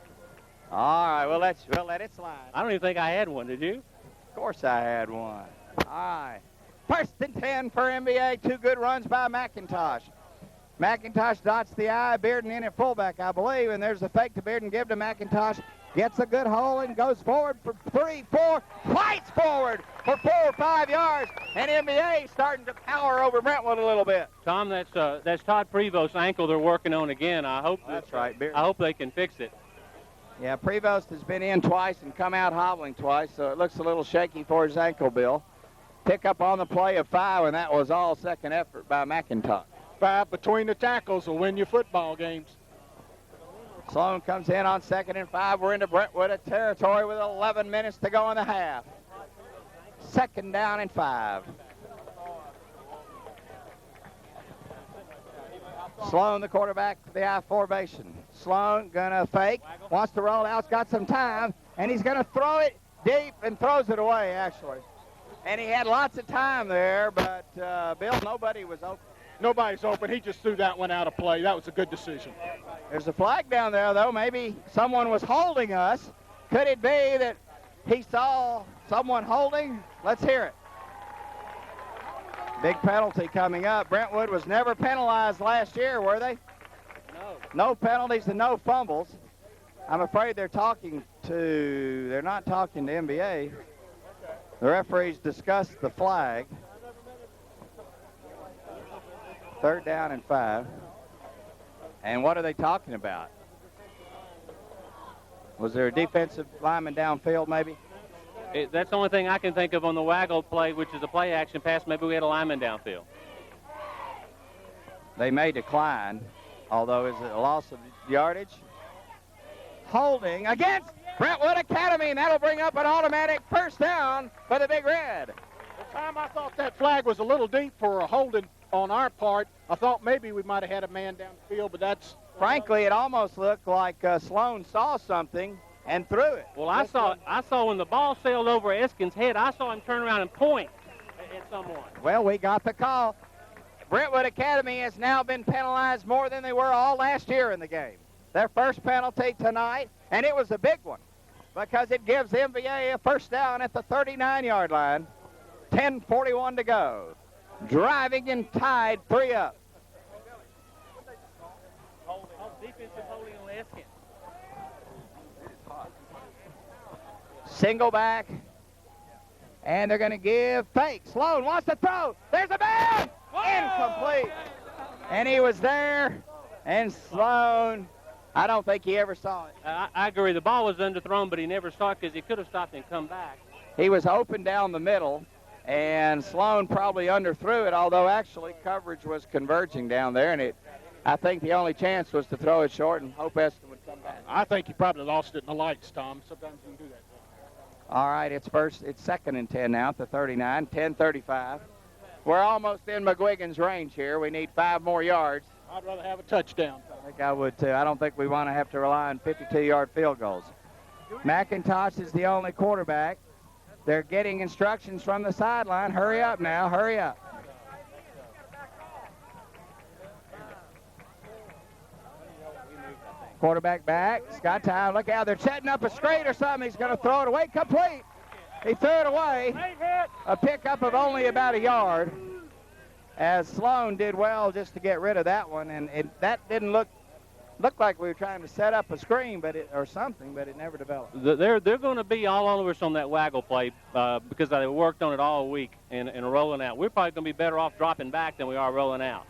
Speaker 1: All right, we'll let it slide.
Speaker 3: I don't even think I had one, did you?
Speaker 1: Of course I had one. All right. 1st and 10 for MBA. 2 good runs by McIntosh. McIntosh dots the I. Bearden in at fullback, I believe, and there's the fake to Bearden, give to McIntosh. Gets a good hole and goes forward for 3, 4, fights forward for 4 or 5 yards, and MBA starting to power over Brentwood a little bit.
Speaker 3: Tom, that's Todd Prevost's ankle they're working on again. I hope
Speaker 1: that's right. Bearden.
Speaker 3: I hope they can fix it.
Speaker 1: Yeah, Prevost has been in twice and come out hobbling twice, so it looks a little shaky for his ankle, Bill. Pick up on the play of 5, and that was all second effort by McIntosh.
Speaker 2: 5 between the tackles will win you football games.
Speaker 1: Sloan comes in on 2nd and 5. We're into Brentwood territory with 11 minutes to go in the half. 2nd down and 5. Sloan, the quarterback for the I formation. Sloan gonna fake, wants to roll out, got some time, and he's gonna throw it deep and throws it away, actually. And he had lots of time there, but Bill, nobody was open.
Speaker 2: Nobody's open. He just threw that one out of play. That was a good decision.
Speaker 1: There's a flag down there, though. Maybe someone was holding us. Could it be that he saw someone holding? Let's hear it. Big penalty coming up. Brentwood was never penalized last year, were they?
Speaker 3: No.
Speaker 1: No penalties and no fumbles. I'm afraid they're not talking to MBA. The referees discussed the flag. 3rd down and 5. And what are they talking about? Was there a defensive lineman downfield, maybe?
Speaker 3: That's the only thing I can think of on the waggle play, which is a play action pass. Maybe we had a lineman downfield.
Speaker 1: They may decline, although is it a loss of yardage? Holding against Brentwood Academy, and that'll bring up an automatic 1st down for the Big Red.
Speaker 2: The time I thought that flag was a little deep for a holding on our part. I thought maybe we might have had a man downfield, but that's...
Speaker 1: Frankly, it almost looked like Sloan saw something and threw it.
Speaker 3: Well, I saw when the ball sailed over Eskin's head, I saw him turn around and point at someone.
Speaker 1: Well, we got the call. Brentwood Academy has now been penalized more than they were all last year in the game. Their first penalty tonight, and it was a big one because it gives MBA a 1st down at the 39-yard line. 10:41 to go. Driving and tied 3 up.
Speaker 3: Defensive holding on Eskin.
Speaker 1: Single back, and they're going to give fake. Sloan wants to throw. There's a man. Incomplete. And he was there, and Sloan, I don't think he ever saw it.
Speaker 3: I agree. The ball was underthrown, but he never saw it because he could have stopped and come back.
Speaker 1: He was open down the middle, and Sloan probably underthrew it, although actually coverage was converging down there, and I think the only chance was to throw it short and hope Eston would come back.
Speaker 2: I think he probably lost it in the lights, Tom. Sometimes you can do that.
Speaker 1: All right, it's 2nd and 10 now at the 39, 10:35. We're almost in McGuigan's range here. We need 5 more yards.
Speaker 2: I'd rather have a touchdown.
Speaker 1: I think I would, too. I don't think we want to have to rely on 52-yard field goals. McIntosh is the only quarterback. They're getting instructions from the sideline. Hurry up now, hurry up. Quarterback back. He's got time. Look out. They're setting up a screen or something. He's going to throw it away. Complete. He threw it away. A pickup of only about a yard. As Sloan did well just to get rid of that one. And that didn't look like we were trying to set up a screen or something, but it never developed.
Speaker 3: They're going to be all over us on that waggle play because they worked on it all week and rolling out. We're probably going to be better off dropping back than we are rolling out.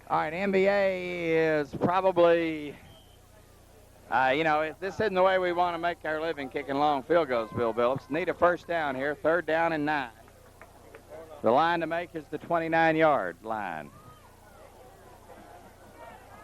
Speaker 1: All right, MBA is probably... this isn't the way we want to make our living kicking long field goals, Bill Billups. Need a 1st down here, 3rd down and 9. The line to make is the 29-yard line.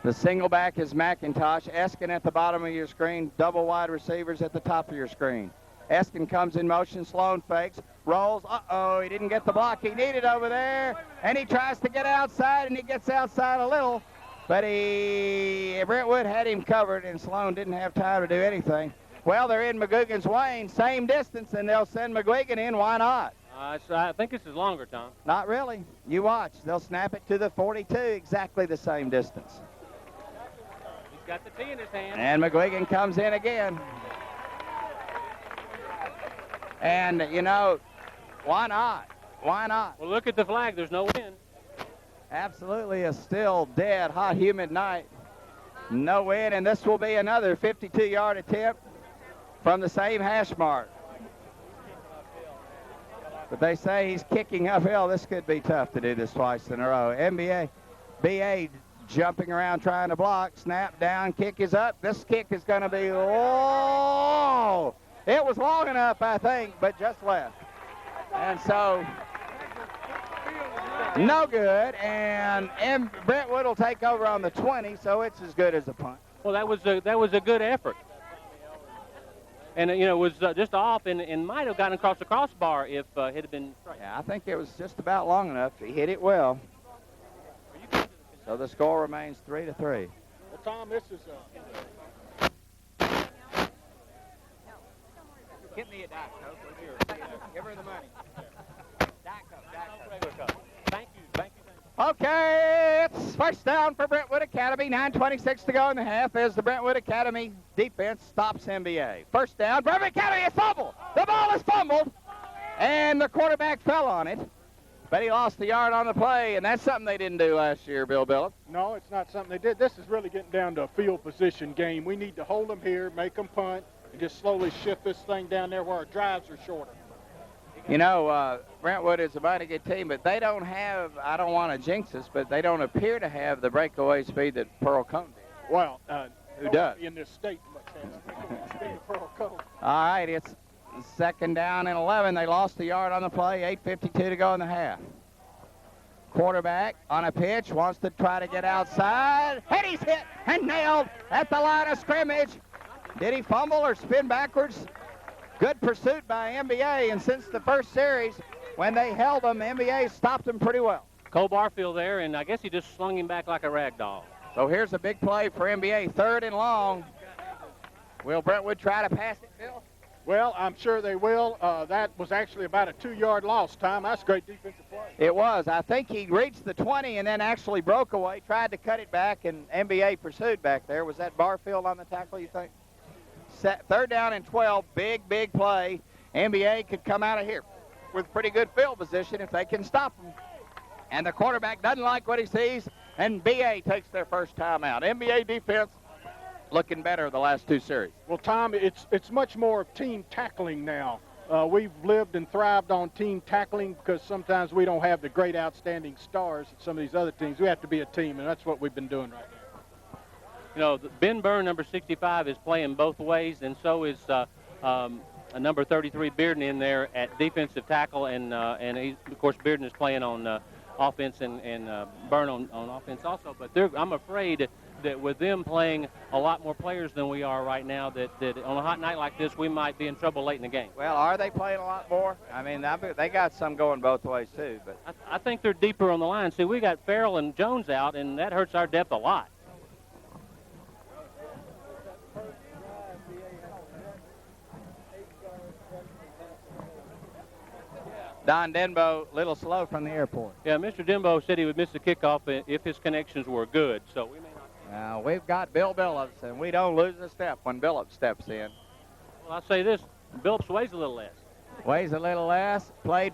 Speaker 1: The single back is McIntosh. Eskin at the bottom of your screen, double wide receivers at the top of your screen. Eskin comes in motion, Sloan fakes, rolls. Uh-oh, he didn't get the block he needed over there, and he tries to get outside, and he gets outside a little. But Brentwood had him covered, and Sloan didn't have time to do anything. Well, they're in McGuigan's lane, same distance, and they'll send McGuigan in. Why not?
Speaker 3: I think this is longer, Tom.
Speaker 1: Not really. You watch. They'll snap it to the 42, exactly the same distance.
Speaker 3: He's got the tee in his hand.
Speaker 1: And McGuigan comes in again. And, why not? Why not?
Speaker 3: Well, look at the flag. There's no wind.
Speaker 1: Absolutely a still dead, hot, humid night. No wind, and this will be another 52-yard attempt from the same hash mark. But they say he's kicking uphill. This could be tough to do this twice in a row. BA jumping around trying to block. Snap down, kick is up. This kick is going to be, oh! It was long enough, I think, but just left. And so... no good, and Brentwood will take over on the 20, so it's as good as a punt.
Speaker 3: Well, that was a good effort. And, you know, it was just off and might have gotten across the crossbar if it had been straight.
Speaker 1: Yeah, I think it was just about long enough. He hit it well. So the score remains 3-3.
Speaker 2: Well, Tom, this is
Speaker 1: Get me a Diet Coke. Give her the money. Diet Coke.
Speaker 3: Thank you.
Speaker 1: Okay, it's first down for Brentwood Academy. 9:26 to go in the half as the Brentwood Academy defense stops MBA. First down, Brentwood Academy, a fumble. The ball is fumbled, and the quarterback fell on it. But he lost the yard on the play, and that's something they didn't do last year, Bill Billup.
Speaker 2: No, it's not something they did. This is really getting down to a field position game. We need to hold them here, make them punt, and just slowly shift this thing down there where our drives are shorter.
Speaker 1: You know, Brentwood is a mighty good team, but they don't have, I don't want to jinx us, but they don't appear to have the breakaway speed that Pearl Cone did.
Speaker 2: Well,
Speaker 1: who does?
Speaker 2: In this state much has the speed of Pearl Cone.
Speaker 1: All right, it's second down and 11. They lost the yard on the play, 8:52 to go in the half. Quarterback on a pitch, wants to try to get outside, and he's hit and nailed at the line of scrimmage. Did he fumble or spin backwards? Good pursuit by MBA, and since the first series, when they held him, MBA stopped him pretty well.
Speaker 3: Cole Barfield there, and I guess he just slung him back like a rag doll.
Speaker 1: So here's a big play for MBA, third and long. Will Brentwood try to pass it, Bill?
Speaker 2: Well, I'm sure they will. That was actually about a 2-yard loss, Tom. That's great defensive play.
Speaker 1: It was. I think he reached the 20 and then actually broke away, tried to cut it back, and MBA pursued back there. Was that Barfield on the tackle, you think? Third down and 12, big play. NBA could come out of here with pretty good field position if they can stop them. And the quarterback doesn't like what he sees, and BA takes their first time out. NBA defense looking better the last two series.
Speaker 2: Well, Tom, it's much more of team tackling now. We've lived and thrived on team tackling because sometimes we don't have the great outstanding stars at some of these other teams. We have to be a team, and that's what we've been doing right now.
Speaker 3: You know, Ben Byrne, number 65, is playing both ways, and so is number 33, Bearden, in there at defensive tackle, and he, of course, Bearden is playing on offense and Byrne on offense also. But I'm afraid that with them playing a lot more players than we are right now, that on a hot night like this, we might be in trouble late in the game.
Speaker 1: Well, are they playing a lot more? I mean, they got some going both ways, too. But
Speaker 3: I think they're deeper on the line. See, we got Farrell and Jones out, and that hurts our depth a lot.
Speaker 1: Don Denbo, a little slow from the airport.
Speaker 3: Yeah, Mr. Denbo said he would miss the kickoff if his connections were good, so we may not.
Speaker 1: Now, we've got Bill Billups, and we don't lose a step when Billups steps in.
Speaker 3: Well, I'll say this, Billups weighs a little less.
Speaker 1: Weighs a little less, played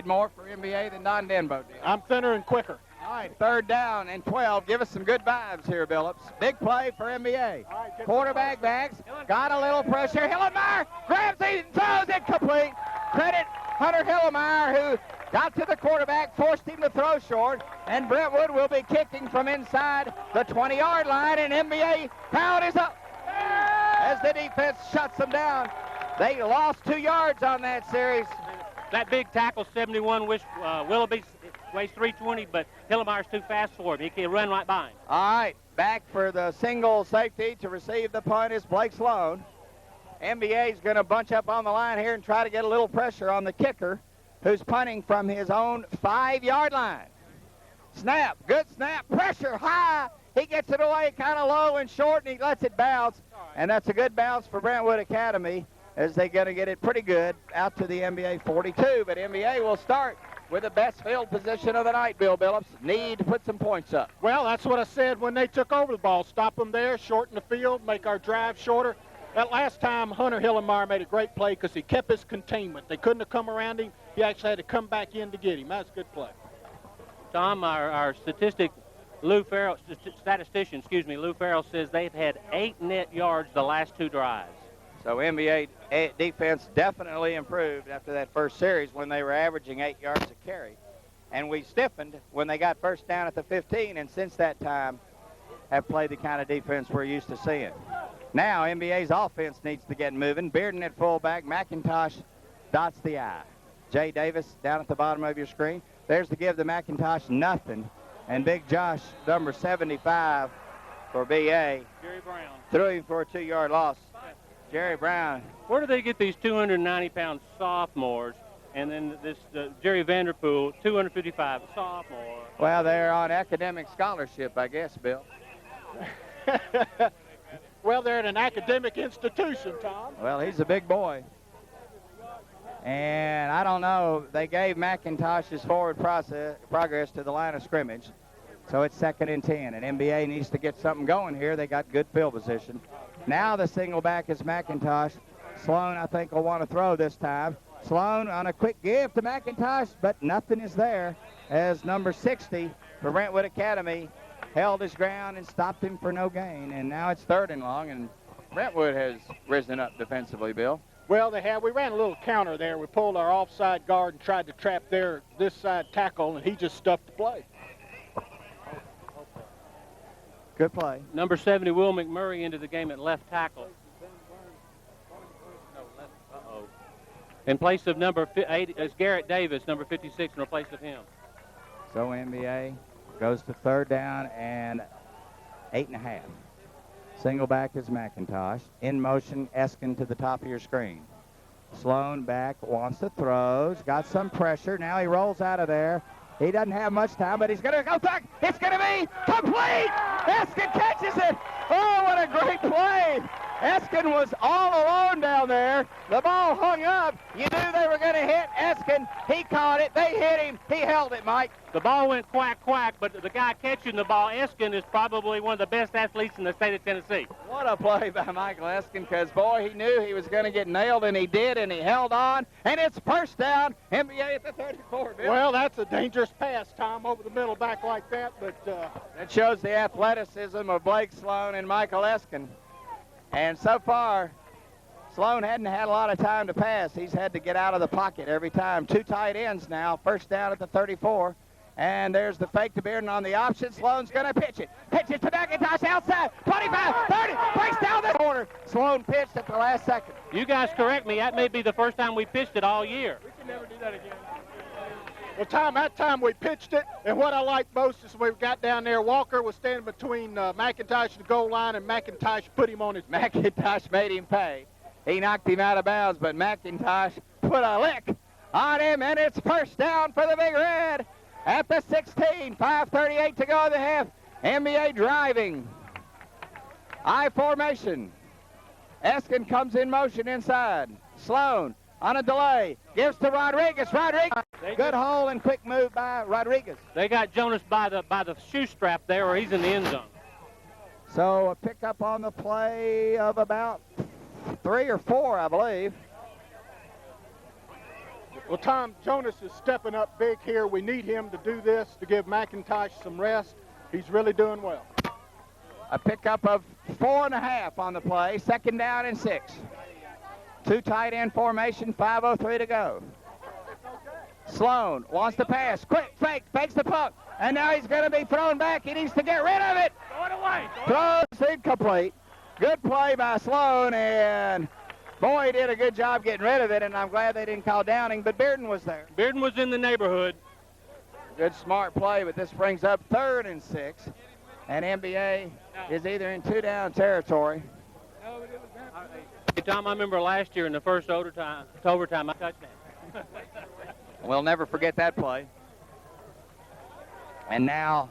Speaker 1: more for NBA than Don Denbo did.
Speaker 2: I'm thinner and quicker.
Speaker 1: All right, third down and 12. Give us some good vibes here, Billups. Big play for NBA. Quarterback backs, got a little pressure. Hillemeyer grabs it and throws it complete. Credit Hunter Hillemeyer, who got to the quarterback, forced him to throw short, and Brentwood will be kicking from inside the 20-yard line, and NBA crowd is up as the defense shuts them down. They lost 2 yards on that series.
Speaker 3: That big tackle, 71, Willoughby weighs 320, but Hillemeyer's too fast for him. He can run right by him.
Speaker 1: All right, back for the single safety to receive the punt is Blake Sloan. NBA is going to bunch up on the line here and try to get a little pressure on the kicker, who's punting from his own 5-yard line. Snap, good snap, pressure high. He gets it away kind of low and short, and he lets it bounce. And that's a good bounce for Brentwood Academy, as they're going to get it pretty good out to the NBA 42. But NBA will start with the best field position of the night, Bill Billups. Need to put some points up.
Speaker 2: Well, that's what I said when they took over the ball. Stop them there, shorten the field, make our drive shorter. That last time, Hunter Hillemeyer made a great play because he kept his containment. They couldn't have come around him. He actually had to come back in to get him. That's a good play.
Speaker 3: Tom, our statistician, Lou Farrell says they've had 8 net yards the last 2 drives.
Speaker 1: So NBA defense definitely improved after that first series when they were averaging 8 yards a carry. And we stiffened when they got first down at the 15, and since that time have played the kind of defense we're used to seeing. Now NBA's offense needs to get moving. Bearden at fullback, McIntosh dots the I. Jay Davis down at the bottom of your screen. There's the give to McIntosh, nothing. And Big Josh, number 75 for BA,
Speaker 3: Gary Brown
Speaker 1: threw him for a 2-yard loss. Jerry Brown.
Speaker 3: Where do they get these 290-pound sophomores? And then this Jerry Vanderpool, 255 sophomore.
Speaker 1: Well, they're on academic scholarship, I guess, Bill.
Speaker 2: Well, they're at an academic institution, Tom.
Speaker 1: Well, he's a big boy. And I don't know, they gave McIntosh's forward progress to the line of scrimmage. So it's 2nd and 10, and MBA needs to get something going here. They got good field position. Now the single back is McIntosh. Sloan, I think, will want to throw this time. Sloan on a quick give to McIntosh, but nothing is there as number 60 for Brentwood Academy held his ground and stopped him for no gain. And now it's 3rd and long, and Brentwood has risen up defensively, Bill.
Speaker 2: Well, they have. We ran a little counter there. We pulled our offside guard and tried to trap this side tackle, and he just stuffed the play.
Speaker 1: Good play.
Speaker 3: Number 70, Will McMurray, into the game at left tackle. In place of number 80 is Garrett Davis, number 56, in place of him.
Speaker 1: So NBA goes to 3rd down and 8.5. Single back is McIntosh. In motion, Eskin to the top of your screen. Sloan back, wants to throw. He's got some pressure. Now he rolls out of there. He doesn't have much time, but he's going to go back. It's going to be complete. Eskin catches it. Oh, what a great play. Eskin was all alone down there. The ball hung up. You knew they were going to hit Eskin. He caught it. They hit him. He held it, Mike.
Speaker 3: The ball went quack, quack, but the guy catching the ball, Eskin, is probably one of the best athletes in the state of Tennessee.
Speaker 1: What a play by Michael Eskin, because, boy, he knew he was going to get nailed, and he did, and he held on. And it's 1st down, NBA at the 34, Bill.
Speaker 2: Well, that's a dangerous pass, Tom, over the middle back like that. But
Speaker 1: that shows the athleticism of Blake Sloan and Michael Eskin. And so far, Sloan hadn't had a lot of time to pass. He's had to get out of the pocket every time. 2 tight ends now. 1st down at the 34. And there's the fake to Bearden on the option. Sloan's going to pitch it. Pitches to McIntosh outside. 25, 30, breaks down the corner. Sloan pitched at the last second.
Speaker 3: You guys correct me. That may be the first time we pitched it all year.
Speaker 2: we can never do that again. Well, Tom, that time we pitched it, and what I liked most is when we got down there, Walker was standing between McIntosh and the goal line, and McIntosh put him on his back.
Speaker 1: McIntosh made him pay. He knocked him out of bounds, but McIntosh put a lick on him, and it's 1st down for the Big Red at the 16. 5:38 to go in the half. NBA driving. I formation. Eskin comes in motion inside. Sloan on a delay. Gives to Rodriguez. Rodriguez. Good hole and quick move by Rodriguez.
Speaker 3: They got Jonas by the shoe strap there, or he's in the end zone.
Speaker 1: So a pickup on the play of about 3 or 4, I believe.
Speaker 2: Well, Tom, Jonas is stepping up big here. We need him to do this to give McIntosh some rest. He's really doing well.
Speaker 1: A pickup of 4.5 on the play. 2nd down and 6. 2 tight end formation, 5:03 to go. Sloan wants to pass. Quick fake, fakes the puck. And now he's going to be thrown back. He needs to get rid of it.
Speaker 3: Throw it away.
Speaker 1: Throws incomplete. Good play by Sloan, and boy, he did a good job getting rid of it, and I'm glad they didn't call Downing, but Bearden was there.
Speaker 3: Bearden was in the neighborhood. Good,
Speaker 1: smart play, but this brings up 3rd and 6, and NBA is either in 2-down territory.
Speaker 3: Hey, Tom, I remember last year in the first overtime I touched that.
Speaker 1: We'll never forget that play. And now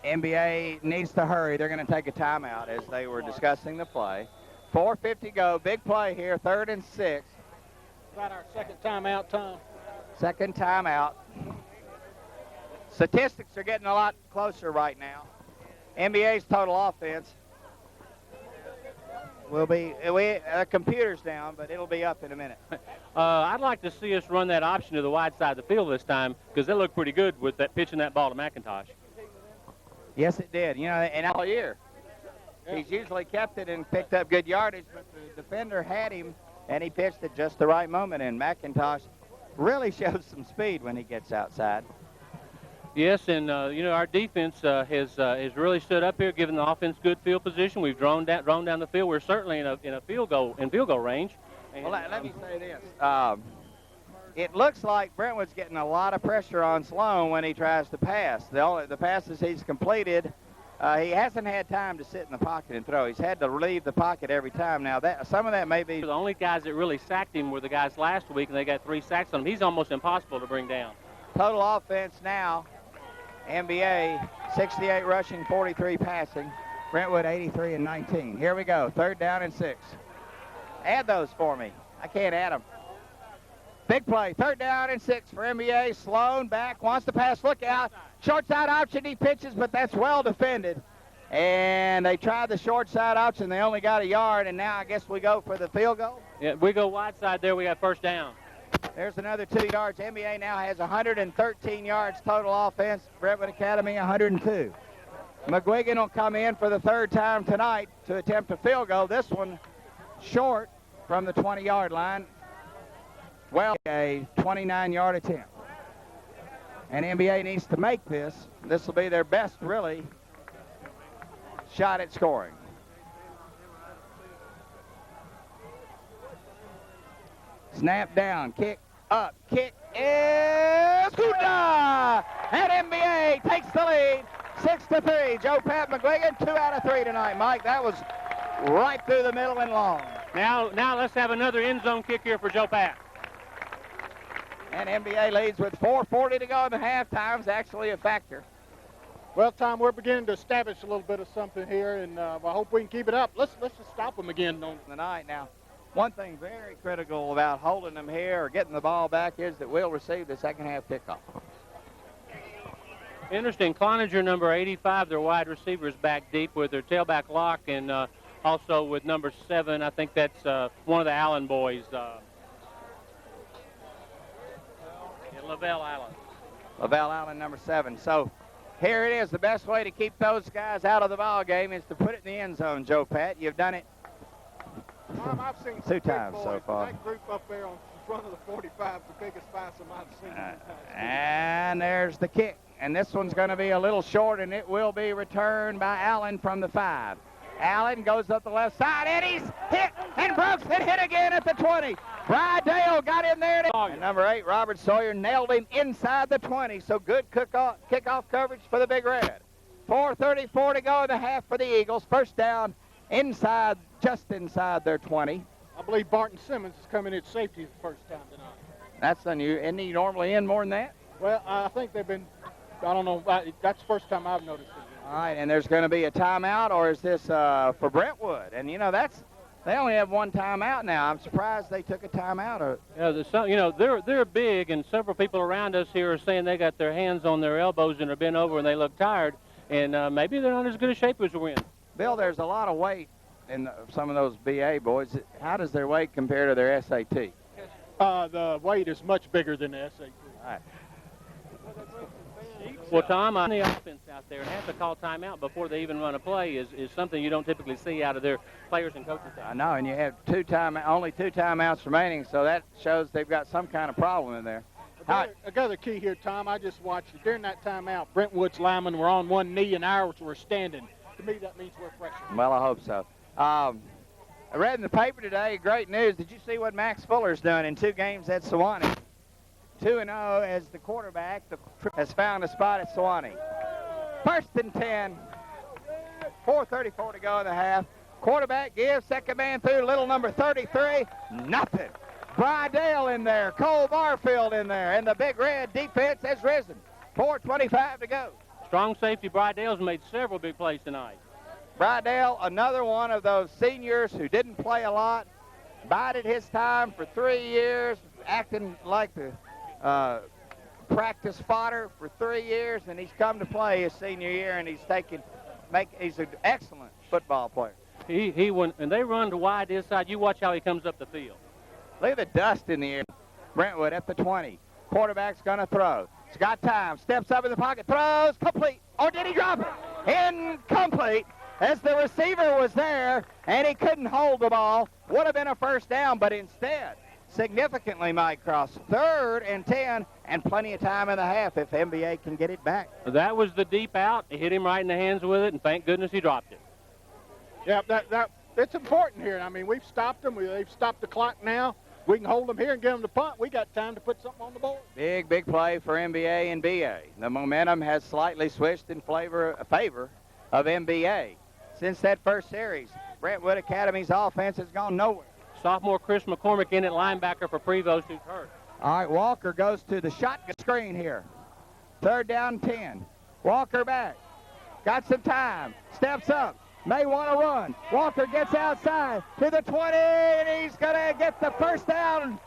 Speaker 1: NBA needs to hurry. They're going to take a timeout as they were discussing the play. 4:50 go. Big play here, 3rd and 6.
Speaker 2: About our 2nd timeout, Tom.
Speaker 1: 2nd timeout. Statistics are getting a lot closer right now. NBA's total offense will be, computer's down, but it'll be up in a minute.
Speaker 3: I'd like to see us run that option to the wide side of the field this time, because they look pretty good with that pitching that ball to McIntosh.
Speaker 1: Yes, it did. You know, and all year. Yeah. He's usually kept it and picked up good yardage, but the defender had him, and he pitched at just the right moment, and McIntosh really shows some speed when he gets outside.
Speaker 3: Yes, and our defense has really stood up here, giving the offense good field position. We've drawn down the field. We're certainly in a field goal range. And,
Speaker 1: well, let me say this: it looks like Brentwood's getting a lot of pressure on Sloan when he tries to pass. The passes he's completed He hasn't had time to sit in the pocket and throw. He's had to leave the pocket every time. Now, some of that may be...
Speaker 3: The only guys that really sacked him were the guys last week, and they got 3 sacks on him. He's almost impossible to bring down.
Speaker 1: Total offense now, MBA, 68 rushing, 43 passing. Brentwood, 83 and 19. Here we go, 3rd down and 6. Add those for me. I can't add them. Big play, 3rd down and 6 for MBA. Sloan back, wants to pass, look out. Short side option, he pitches, but that's well defended. And they tried the short side option. They only got a yard, and now I guess we go for the field goal.
Speaker 3: Yeah, we go wide side there. We got 1st down.
Speaker 1: There's another 2 yards. MBA now has 113 yards total offense. Brentwood Academy, 102. McGuigan will come in for the 3rd time tonight to attempt a field goal. This one short from the 20-yard line. Well, a 29-yard attempt. And NBA needs to make this. This will be their best, really, shot at scoring. Snap down, kick up, kick is good. And NBA takes the lead, 6-3. Joe Pat McGuigan, 2 out of 3 tonight. Mike, that was right through the middle and long.
Speaker 3: Now let's have another end zone kick here for Joe Pat.
Speaker 1: And NBA leads with 4:40 to go in the half. Time's actually a factor.
Speaker 2: Well, Tom, we're beginning to establish a little bit of something here, and I hope we can keep it up. Let's just stop them again on
Speaker 1: tonight. Now, one thing very critical about holding them here or getting the ball back is that we'll receive the second half kickoff.
Speaker 3: Interesting. Cloninger, number 85, their wide receivers back deep with their tailback lock, and also with number 7, I think that's one of the Allen boys. Lavelle Allen.
Speaker 1: Lavelle Allen, number 7. So here it is. The best way to keep those guys out of the ball game is to put it in the end zone, Joe Pat. You've done it
Speaker 2: I've seen
Speaker 1: 2 times so far.
Speaker 2: That group up there on front of the 45 is the biggest foursome I've seen.
Speaker 1: And there's the kick. And this one's going to be a little short, and it will be returned by Allen from the 5. Allen goes up the left side, and he's hit, and Brooks hit again at the 20. Brydale got in there. And number 8, Robert Sawyer, nailed him inside the 20. So good kickoff coverage for the Big Red. 4:34 to go in the half for the Eagles. 1st down inside, just inside their 20.
Speaker 2: I believe Barton Simmons is coming in safety the 1st time tonight.
Speaker 1: That's unusual. Isn't he normally in more than that?
Speaker 2: Well, I think they've been, I don't know, that's the 1st time I've noticed it.
Speaker 1: All right, and there's going to be a timeout, or is this for Brentwood? And, you know, they only have 1 timeout now. I'm surprised they took a timeout.
Speaker 3: Yeah, they're big, and several people around us here are saying they got their hands on their elbows and are bent over and they look tired, and maybe they're not as good a shape as we're in.
Speaker 1: Bill, there's a lot of weight in some of those BA boys. How does their weight compare to their SAT?
Speaker 2: The weight is much bigger than the SAT.
Speaker 1: All right.
Speaker 3: Well, Tom, on the offense out there, and have to call timeout before they even run a play is something you don't typically see out of their players and coaches.
Speaker 1: I know, and you have only 2 timeouts remaining, so that shows they've got some kind of problem in there.
Speaker 2: Another key here, Tom, I just watched it. During that timeout, Brentwood's linemen were on 1 knee and ours were standing. To me, that means we're freshmen.
Speaker 1: Well, I hope so. I read in the paper today, great news. Did you see what Max Fuller's done in 2 games at Sewanee? 2-0 as the quarterback has found a spot at Sewanee. 1st and 10. 4:34 to go in the half. Quarterback gives, second man through, little number 33. Nothing. Brydale in there, Cole Barfield in there, and the Big Red defense has risen. 4:25 to go.
Speaker 3: Strong safety Brydale's made several big plays tonight.
Speaker 1: Brydale, another one of those seniors who didn't play a lot, bided his time for 3 years, acting like the practice fodder for 3 years, and he's come to play his senior year, and he's an excellent football player.
Speaker 3: And they run to wide inside. You watch how he comes up the field.
Speaker 1: Look at the dust in the air. Brentwood at the 20. Quarterback's going to throw. He's got time. Steps up in the pocket. Throws. Complete. Or did he drop it? Incomplete. As the receiver was there, and he couldn't hold the ball. Would have been a 1st down, but instead, significantly, Mike Cross, 3rd and 10, and plenty of time in the half if MBA can get it back.
Speaker 3: That was the deep out. He hit him right in the hands with it, and thank goodness he dropped it.
Speaker 2: Yeah, it's important here. I mean, we've stopped them. They've stopped the clock now. We can hold them here and get them to punt. We got time to put something on the board.
Speaker 1: Big play for MBA and BA. The momentum has slightly switched in favor of MBA. Since that first series, Brentwood Academy's offense has gone nowhere.
Speaker 3: Sophomore Chris McCormick in at linebacker for Prevost, who's hurt.
Speaker 1: All right, Walker goes to the shotgun screen here. 3rd down 10. Walker back. Got some time. Steps up. May want to run. Walker gets outside to the 20, and he's going to get the first down.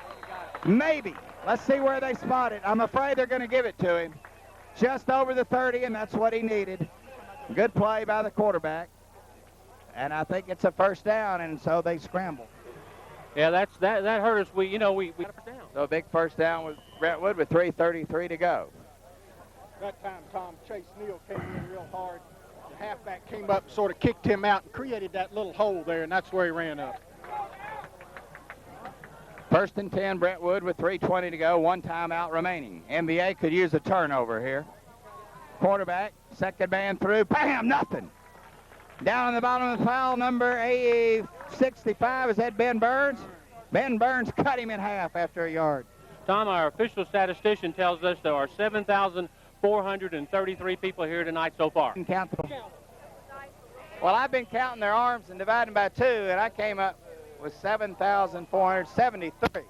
Speaker 1: Maybe. Let's see where they spot it. I'm afraid they're going to give it to him. Just over the 30, and that's what he needed. Good play by the quarterback. And I think it's a first down, and so they scramble.
Speaker 3: Yeah, that hurt us. We got a first down.
Speaker 1: So a big first down with Brentwood with 3:33 to go.
Speaker 2: That time, Tom, Chase Neal came in real hard. The halfback came up, sort of kicked him out and created that little hole there, and that's where he ran up.
Speaker 1: 1st and 10, Brentwood with 3:20 to go, 1 timeout remaining. MBA could use a turnover here. Quarterback, second man through, bam, nothing. Down on the bottom of the foul, number 65, is that Ben Burns? Ben Burns cut him in half after a yard.
Speaker 3: Tom, our official statistician tells us there are 7,433 people here tonight so far.
Speaker 1: Count them. Well, I've been counting their arms and dividing by 2, and I came up with 7,473.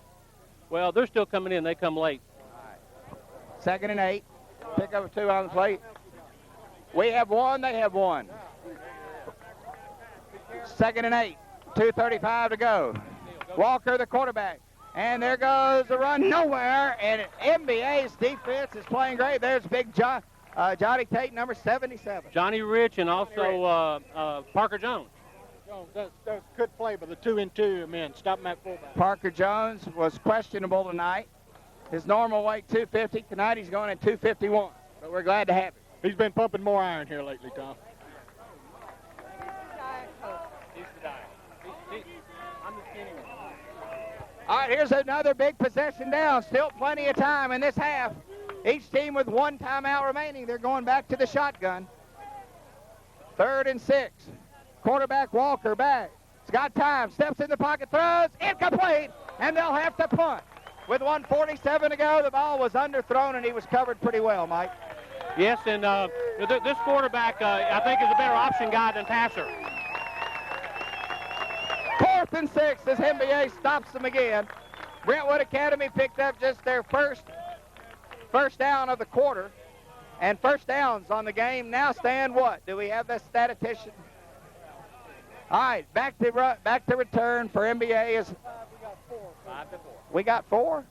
Speaker 3: Well, they're still coming in. They come late.
Speaker 1: All right. 2nd and 8. Pick up a 2 on the plate. We have 1. They have 1. 2nd and 8. 2:35 to go. Walker, the quarterback. And there goes the run nowhere. And MBA's defense is playing great. There's big Johnny Tate, number 77.
Speaker 3: Johnny Rich and also Parker Jones.
Speaker 2: That was a good play by the 2-2 men. Stop him at fullback.
Speaker 1: Parker Jones was questionable tonight. His normal weight, 250. Tonight he's going at 251. But we're glad to have him.
Speaker 2: He's been pumping more iron here lately, Tom.
Speaker 1: All right, here's another big possession down. Still plenty of time in this half. Each team with 1 timeout remaining. They're going back to the shotgun. 3rd and 6. Quarterback Walker back. He's got time. Steps in the pocket, throws. Incomplete. And they'll have to punt. With 1:47 to go, the ball was underthrown, and he was covered pretty well, Mike.
Speaker 3: Yes, and this quarterback, I think, is a better option guy than passer.
Speaker 1: 4th and 6 as MBA stops them again. Brentwood Academy picked up just their first down of the quarter. And first downs on the game now stand what? Do we have the statistician? All right, back to return for MBA is
Speaker 3: 5 to 4.
Speaker 1: We got 4?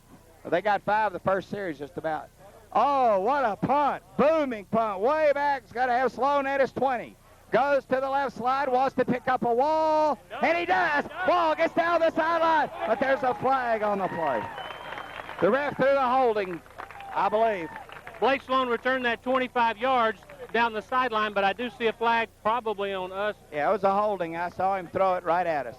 Speaker 1: Well, they got 5 the first series just about. Oh, what a punt. Booming punt. Way back. It's got to have Sloan at his 20. Goes to the left slide, wants to pick up a wall, and he does. Ball gets down the sideline, but there's a flag on the play. The ref threw the holding, I believe.
Speaker 3: Blake Sloan returned that 25 yards down the sideline, but I do see a flag probably on us.
Speaker 1: Yeah, it was a holding. I saw him throw it right at us.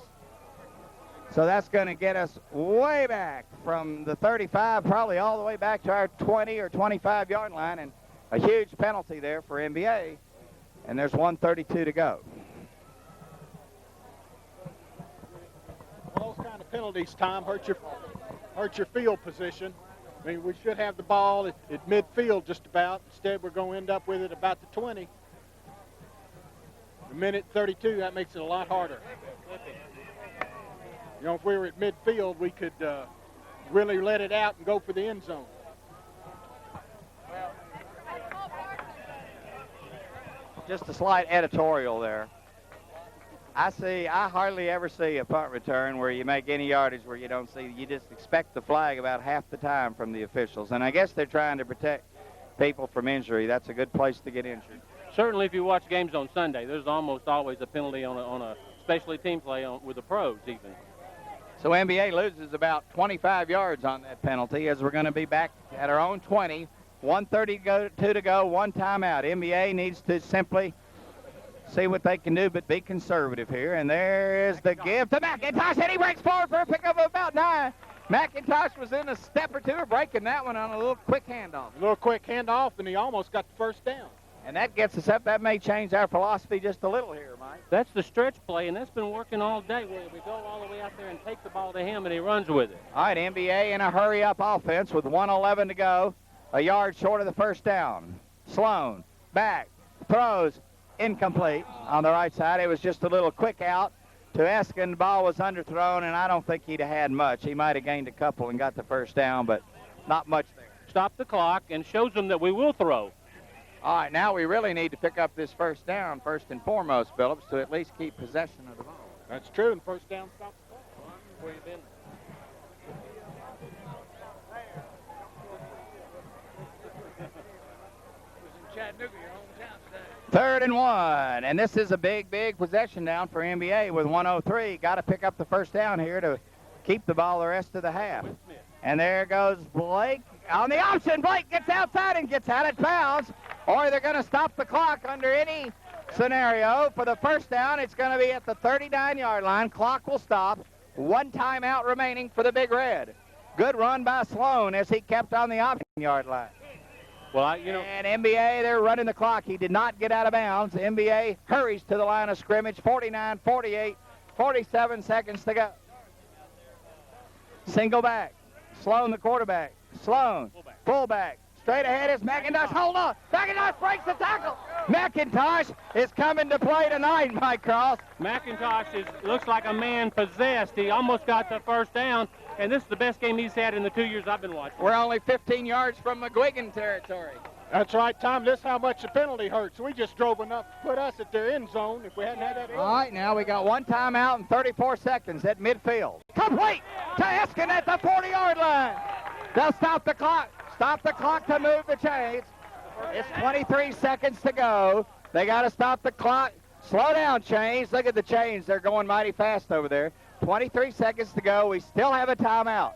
Speaker 1: So that's going to get us way back from the 35, probably all the way back to our 20 or 25-yard line, and a huge penalty there for MBA. And there's 1:32 to go.
Speaker 2: Well, those kind of penalties, Tom, hurt your field position. I mean, we should have the ball at midfield just about. Instead, we're going to end up with it about the 20. A minute 32, that makes it a lot harder. You know, if we were at midfield, we could really let it out and go for the end zone.
Speaker 1: Just a slight editorial there. I hardly ever see a punt return where you make any yardage where you don't see, you just expect the flag about half the time from the officials. And I guess they're trying to protect people from injury. That's a good place to get injured.
Speaker 3: Certainly if you watch games on Sunday, there's almost always a penalty on a especially team play with the pros even.
Speaker 1: So NBA loses about 25 yards on that penalty as we're going to be back at our own 20. 1:32 to go, 1 timeout. NBA needs to simply see what they can do, but be conservative here. And there is the give to McIntosh, and he breaks forward for a pickup of about 9. McIntosh was in a step or two of breaking that one on a little quick handoff.
Speaker 2: A little quick handoff, and he almost got the first down.
Speaker 1: And that gets us up. That may change our philosophy just a little here, Mike.
Speaker 3: That's the stretch play, and that's been working all day where we go all the way out there and take the ball to him, and he runs with it.
Speaker 1: All right, NBA in a hurry-up offense with 1:11 to go. A yard short of the first down. Sloan back, throws, incomplete on the right side. It was just a little quick out to Eskin. The ball was underthrown, and I don't think he'd have had much. He might have gained a couple and got the first down, but not much there.
Speaker 3: Stop the clock and shows them that we will throw.
Speaker 1: All right, now we really need to pick up this first down first and foremost, Phillips, to at least keep possession of the ball.
Speaker 2: That's true, and first down stops the clock.
Speaker 3: Where you been?
Speaker 5: Chattanooga, your hometown today.
Speaker 1: 3rd and 1, and this is a big, big possession down for MBA with 1:03. Got to pick up the first down here to keep the ball the rest of the half. And there goes Blake on the option. Blake gets outside and gets out of bounds, or they're going to stop the clock under any scenario. For the first down, it's going to be at the 39-yard line. Clock will stop. 1 timeout remaining for the Big Red. Good run by Sloan as he kept on the option yard line.
Speaker 3: Well,
Speaker 1: And MBA, they're running the clock. He did not get out of bounds. MBA hurries to the line of scrimmage. 49, 48, 47 seconds to go. Single back. Sloan, the quarterback. Sloan, fullback. Straight ahead is McIntosh. Hold on. McIntosh breaks the tackle. McIntosh is coming to play tonight, Mike Cross.
Speaker 3: McIntosh looks like a man possessed. He almost got the first down, and this is the best game he's had in the 2 years I've been watching.
Speaker 1: We're only 15 yards from McGuigan territory.
Speaker 2: That's right, Tom. This is how much the penalty hurts. We just drove enough to put us at their end zone if we hadn't had that.
Speaker 1: All right, now we got 1 timeout and 34 seconds at midfield. Complete to Eskin at the 40-yard line. They'll stop the clock. Stop the clock to move the chains. It's 23 seconds to go. They got to stop the clock. Slow down, chains. Look at the chains. They're going mighty fast over there. 23 seconds to go. We still have a timeout.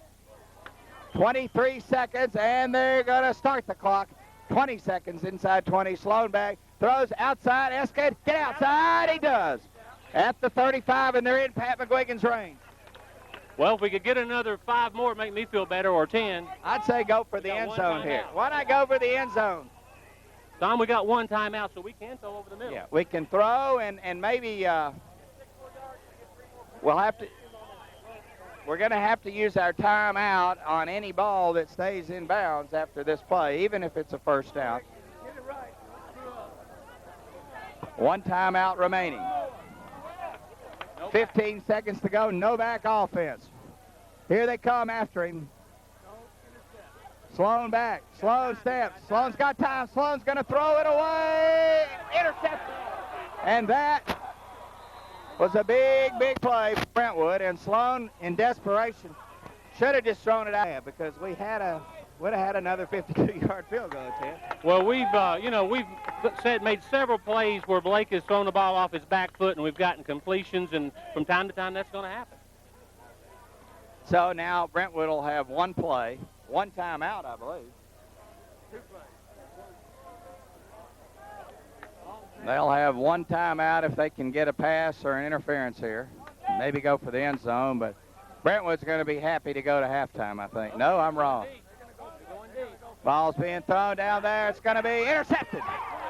Speaker 1: 23 seconds, and they're going to start the clock. 20 seconds inside 20. Sloan back. Throws outside. Eskin, get outside. He does. At the 35, and they're in Pat McGuigan's range.
Speaker 3: Well, if we could get another 5 more, it'd make me feel better, or 10.
Speaker 1: I'd say go for the end zone here. Why not go for the end zone?
Speaker 3: Tom, we got 1 timeout, so we can throw over the middle.
Speaker 1: Yeah, we can throw, and maybe we'll have to. We're going to have to use our timeout on any ball that stays in bounds after this play, even if it's a first down. 1 timeout remaining. 15 seconds to go. Novak offense. Here they come after him. Sloan back. Sloan steps. Sloan's got time. Sloan's going to throw it away. Intercepted. And that was a big, big play for Brentwood. And Sloan, in desperation, should have just thrown it out because we would have had another 52-yard field goal, Ted.
Speaker 3: Well, we've made several plays where Blake has thrown the ball off his back foot, and we've gotten completions, and from time to time that's going to happen.
Speaker 1: So now Brentwood will have 1 play, 1 timeout, I believe.
Speaker 5: 2 plays.
Speaker 1: They'll have 1 timeout if they can get a pass or an interference here. Maybe go for the end zone, but Brentwood's going to be happy to go to halftime, I think. No, I'm wrong. Ball's being thrown down there. It's going to be intercepted.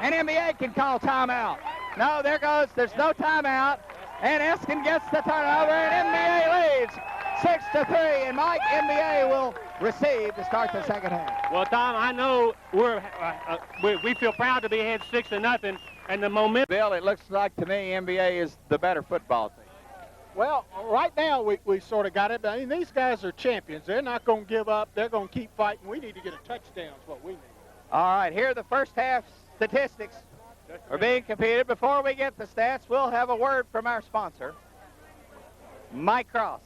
Speaker 1: And NBA can call timeout. No, there goes. There's no timeout. And Eskin gets the turnover, and NBA leads 6-3. And Mike, NBA will receive to start the second half.
Speaker 3: Well, Tom, I know we feel proud to be ahead 6-0, and the momentum.
Speaker 1: Bill, it looks like to me NBA is the better football team.
Speaker 2: Well, right now we sort of got it. I mean, these guys are champions. They're not going to give up. They're going to keep fighting. We need to get a touchdown is what we need.
Speaker 1: All right, here are the first half statistics are being computed. Before we get the stats, we'll have a word from our sponsor, Mike Cross.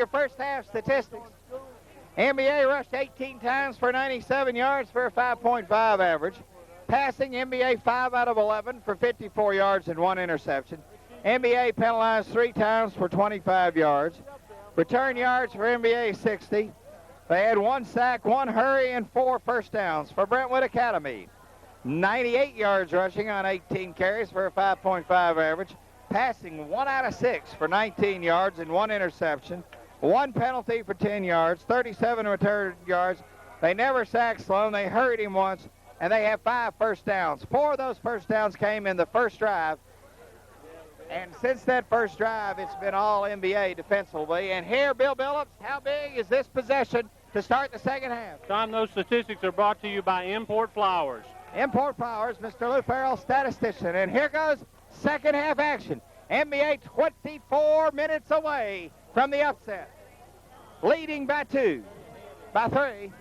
Speaker 1: your first half statistics. MBA rushed 18 times for 97 yards for a 5.5 average. Passing, MBA 5 out of 11 for 54 yards and 1 interception. MBA penalized 3 times for 25 yards. Return yards for MBA 60. They had 1 sack, 1 hurry, and 4 first downs for Brentwood Academy. 98 yards rushing on 18 carries for a 5.5 average. Passing 1 out of 6 for 19 yards and 1 interception. 1 penalty for 10 yards, 37 return yards. They never sacked Sloan. They hurried him once, and they have 5 first downs. 4 of those first downs came in the first drive. And since that first drive, it's been all MBA defensively. And here, Bill Billups, how big is this possession to start the second half?
Speaker 3: Tom, those statistics are brought to you by Import Flowers.
Speaker 1: Import Flowers, Mr. Lou Farrell, statistician. And here goes second half action. NBA 24 minutes away from the upset. Leading by 2, by 3.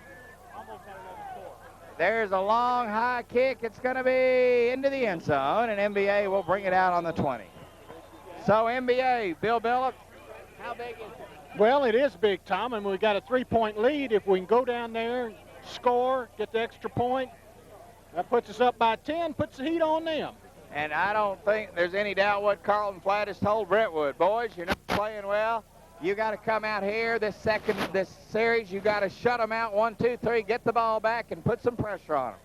Speaker 1: There's a long high kick. It's going to be into the end zone, and NBA will bring it out on the 20. So NBA, Bill Billups, how big is it?
Speaker 2: Well, it is big, Tom, and we got a 3-point lead. If we can go down there, score, get the extra point, that puts us up by 10, puts the heat on them.
Speaker 1: And I don't think there's any doubt what Carlton Flatt has told Brentwood. Boys, you're not playing well. You got to come out here this series. You got to shut them out 1, 2, 3, get the ball back and put some pressure on them.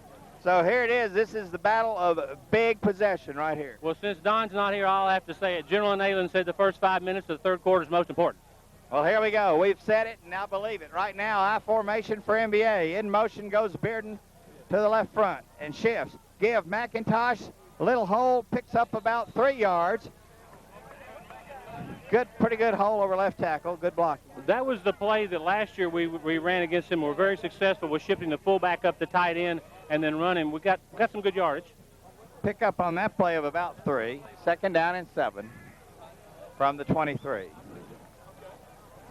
Speaker 1: So here it is. This is the battle of big possession right here.
Speaker 3: Well, since Don's not here, I'll have to say it. General Nayland said the first 5 minutes of the third quarter is most important.
Speaker 1: Well, here we go. We've said it, and now believe it. Right now, I formation for NBA. In motion goes Bearden to the left front and shifts. Give McIntosh a little hole, picks up about 3 yards. Pretty good hole over left tackle. Good blocking.
Speaker 3: That was the play that last year we ran against him. We're very successful with shifting the fullback up the tight end and then running. We got some good yardage.
Speaker 1: Pick up on that play of about 3. Second down and 7 from the 23.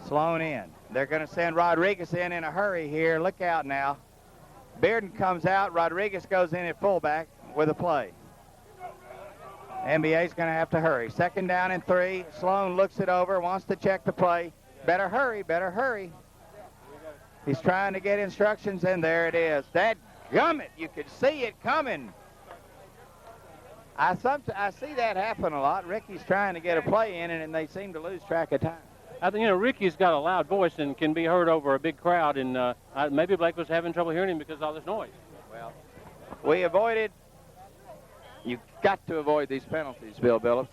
Speaker 1: Sloan in. They're going to send Rodriguez in a hurry here. Look out now. Bearden comes out. Rodriguez goes in at fullback with a play. NBA's going to have to hurry. Second down and 3. Sloan looks it over, wants to check the play. Better hurry, better hurry. He's trying to get instructions, and there it is. That gummit, you could see it coming. I see that happen a lot. Ricky's trying to get a play in, and they seem to lose track of time.
Speaker 3: I think, Ricky's got a loud voice and can be heard over a big crowd, and maybe Blake was having trouble hearing him because of all this noise.
Speaker 1: Well, we avoided. You've got to avoid these penalties, Bill Billups.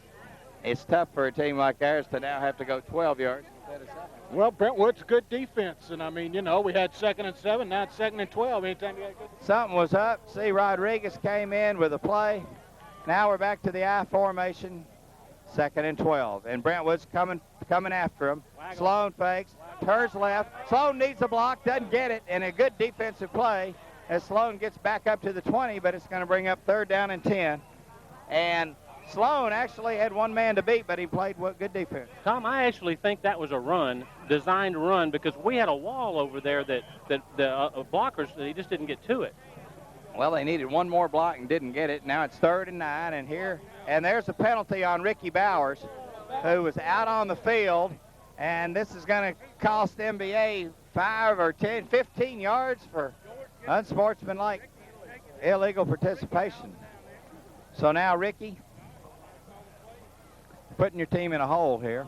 Speaker 1: It's tough for a team like ours to now have to go 12 yards instead of 7.
Speaker 2: Well, Brentwood's good defense, and I mean, we had 2nd and 7, now it's 2nd and 12. Anytime you got good defense.
Speaker 1: Something was up. See, Rodriguez came in with a play. Now we're back to the I formation, 2nd and 12. And Brentwood's coming after him. Sloan fakes, turns left. Sloan needs a block, doesn't get it, and a good defensive play as Sloan gets back up to the 20, but it's going to bring up 3rd down and 10. And Sloan actually had one man to beat, but he played good defense.
Speaker 3: Tom, I actually think that was a run, designed run, because we had a wall over there that the blockers, he just didn't get to it.
Speaker 1: Well, they needed one more block and didn't get it. Now it's 3rd and 9, and there's a penalty on Ricky Bowers, who was out on the field, and this is going to cost NBA 5 or 10, 15 yards for unsportsmanlike illegal participation. So now, Ricky, putting your team in a hole here.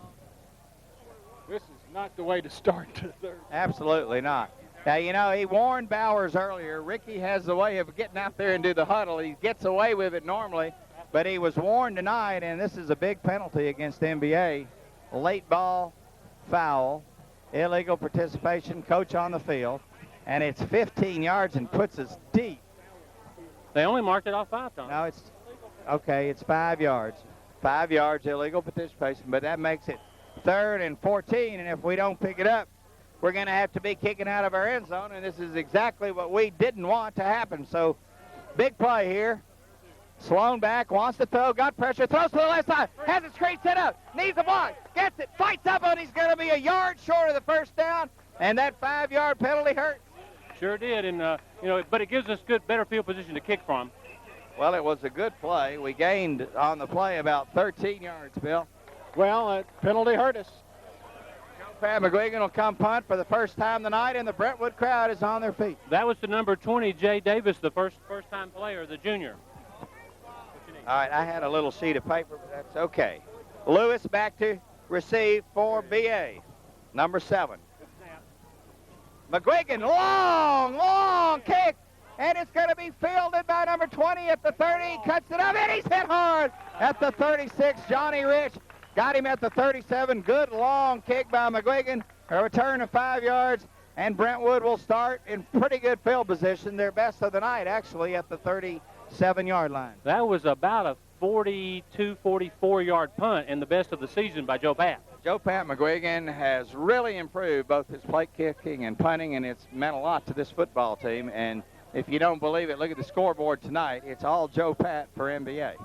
Speaker 2: This is not the way to start the third.
Speaker 1: Absolutely not. Now, he warned Bowers earlier. Ricky has the way of getting out there and do the huddle. He gets away with it normally, but he was warned tonight, and this is a big penalty against NBA. Late ball, foul, illegal participation, coach on the field, and it's 15 yards and puts us deep.
Speaker 3: They only marked it off 5 times.
Speaker 1: No, it's 5 yards. 5 yards illegal participation, but that makes it 3rd and 14, and if we don't pick it up, we're going to have to be kicking out of our end zone, and this is exactly what we didn't want to happen. So, big play here. Sloan back, wants to throw, got pressure, throws to the left side, has a screen set up, needs a block, gets it, fights up, and he's going to be a yard short of the first down, and that 5-yard penalty hurt.
Speaker 3: Sure did, and but it gives us better field position to kick from.
Speaker 1: Well, it was a good play. We gained on the play about 13 yards, Bill.
Speaker 2: Well, penalty hurt us.
Speaker 1: Pat McGuigan will come punt for the first time tonight, and the Brentwood crowd is on their feet.
Speaker 3: That was the number 20, Jay Davis, the first-time player, the junior.
Speaker 1: All right, I had a little sheet of paper, but that's okay. Lewis back to receive for BA, number 7. McGuigan, long kick, and it's going to be fielded by number 20 at the 30. Cuts it up, and he's hit hard at the 36. Johnny Rich got him at the 37. Good long kick by McGuigan. A return of 5 yards, and Brentwood will start in pretty good field position. Their best of the night, actually, at the 37-yard line.
Speaker 3: That was about a 42, 44-yard punt and the best of the season by Joe Pat.
Speaker 1: Joe Pat McGuigan has really improved both his plate kicking and punting, and it's meant a lot to this football team. And if you don't believe it, look at the scoreboard tonight. It's all Joe Pat for MBA.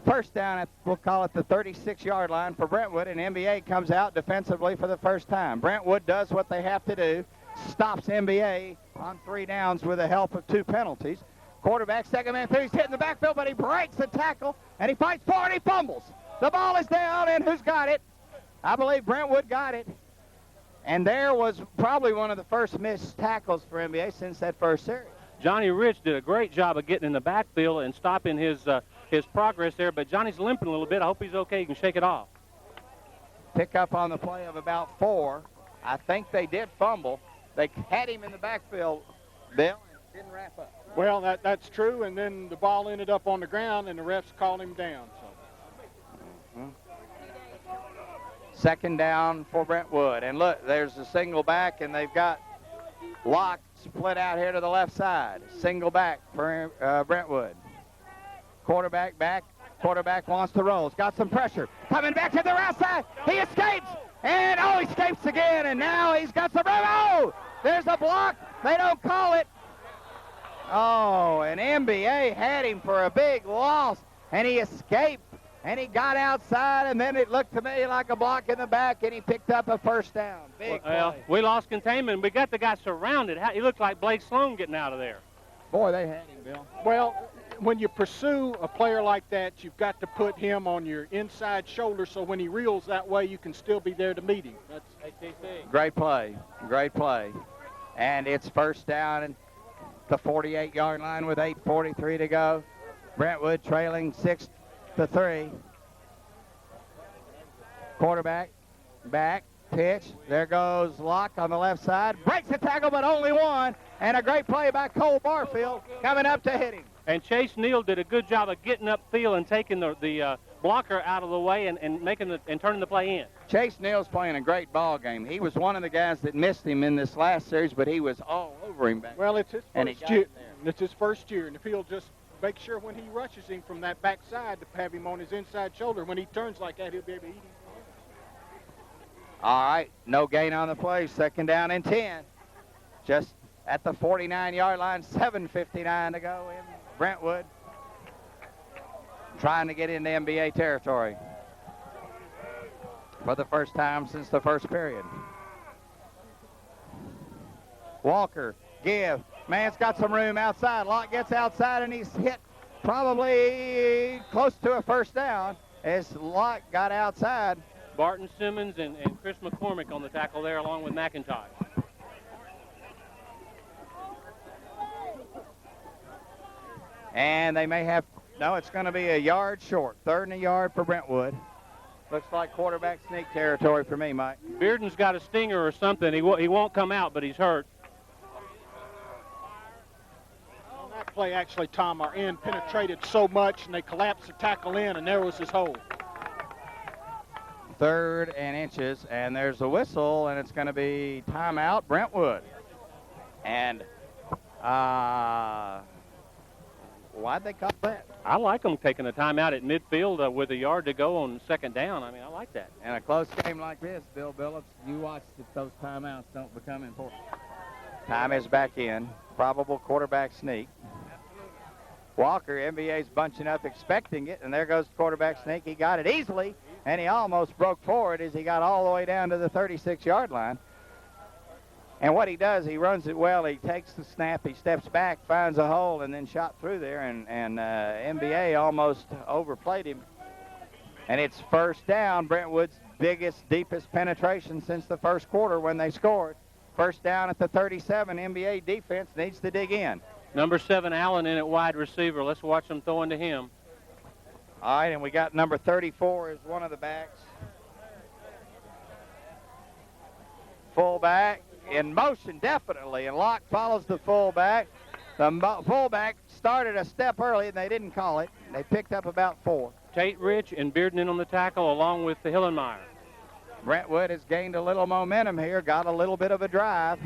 Speaker 1: First down, we'll call it the 36-yard line for Brentwood, and MBA comes out defensively for the first time. Brentwood does what they have to do, stops MBA on 3 downs with the help of 2 penalties. Quarterback, second man through, he's hitting the backfield, but he breaks the tackle, and he fights for it, he fumbles. The ball is down, and who's got it? I believe Brentwood got it. And there was probably one of the first missed tackles for NBA since that first series.
Speaker 3: Johnny Rich did a great job of getting in the backfield and stopping his progress there, but Johnny's limping a little bit. I hope he's okay. He can shake it off.
Speaker 1: Pick up on the play of about 4. I think they did fumble. They had him in the backfield, Bill, and didn't wrap up.
Speaker 2: Well, that's true, and then the ball ended up on the ground, and the refs called him down. So.
Speaker 1: Second down for Brentwood. And look, there's a single back, and they've got Locke split out here to the left side. Single back for Brentwood. Quarterback back. Quarterback wants to roll. He's got some pressure. Coming back to the right side. He escapes. And, he escapes again. And now he's got some room. Oh, there's a block. They don't call it. Oh, and MBA had him for a big loss, and he escaped. And he got outside, and then it looked to me like a block in the back, and he picked up a first down. Big play.
Speaker 3: We lost containment. We got the guy surrounded. He looked like Blake Sloan getting out of there.
Speaker 1: Boy, they had him, Bill.
Speaker 2: Well, when you pursue a player like that, you've got to put him on your inside shoulder so when he reels that way, you can still be there to meet him. That's ATC.
Speaker 1: Great play. Great play. And it's first down at the 48-yard line with 8:43 to go. Brentwood trailing 6-3. Quarterback, back, pitch. There goes Locke on the left side. Breaks the tackle, but only one. And a great play by Cole Barfield coming up to hit him.
Speaker 3: And Chase Neal did a good job of getting upfield and taking the blocker out of the way and making and turning the play in.
Speaker 1: Chase Neal's playing a great ball game. He was one of the guys that missed him in this last series, but he was all over him back.
Speaker 2: Well, it's his first year. It's his first year, and if he'll just make sure when he rushes him from that backside to have him on his inside shoulder, when he turns like that, he'll be able to eat him.
Speaker 1: All right, no gain on the play. Second down and 10. Just at the 49-yard line, 7:59 to go in Brentwood. Trying to get into NBA territory for the first time since the first period. Walker, give. Man's got some room outside. Locke gets outside, and he's hit probably close to a first down as Locke got outside.
Speaker 3: Barton Simmons and Chris McCormick on the tackle there along with McIntosh.
Speaker 1: And they may have, no, it's going to be a yard short. 3rd and a yard for Brentwood. Looks like quarterback sneak territory for me, Mike.
Speaker 3: Bearden's got a stinger or something. He won't come out, but he's hurt.
Speaker 2: On that play, actually, Tom, our end penetrated so much, and they collapsed the tackle in, and there was his hole.
Speaker 1: 3rd and inches, and there's a whistle, and it's going to be timeout, Brentwood. And why'd they call that?
Speaker 3: I like them taking a timeout at midfield with a yard to go on second down. I mean, I like that.
Speaker 1: In a close game like this, Bill Billups, you watch if those timeouts don't become important. Time is back in. Probable quarterback sneak. Walker, NBA's bunching up expecting it, and there goes the quarterback sneak. He got it easily, and he almost broke forward as he got all the way down to the 36-yard line. And what he does, he runs it well. He takes the snap, he steps back, finds a hole, and then shot through there, and NBA almost overplayed him. And it's first down. Brentwood's biggest, deepest penetration since the first quarter when they scored. First down at the 37. NBA defense needs to dig in.
Speaker 3: Number 7, Allen, in at wide receiver. Let's watch them throw into him.
Speaker 1: All right, and we got number 34 as one of the backs. Fullback in motion, definitely, and Locke follows the fullback. The fullback started a step early, and they didn't call it. They picked up about 4.
Speaker 3: Tate Rich and Bearden in on the tackle, along with the Hillenmeyer.
Speaker 1: Brentwood has gained a little momentum here, got a little bit of a drive.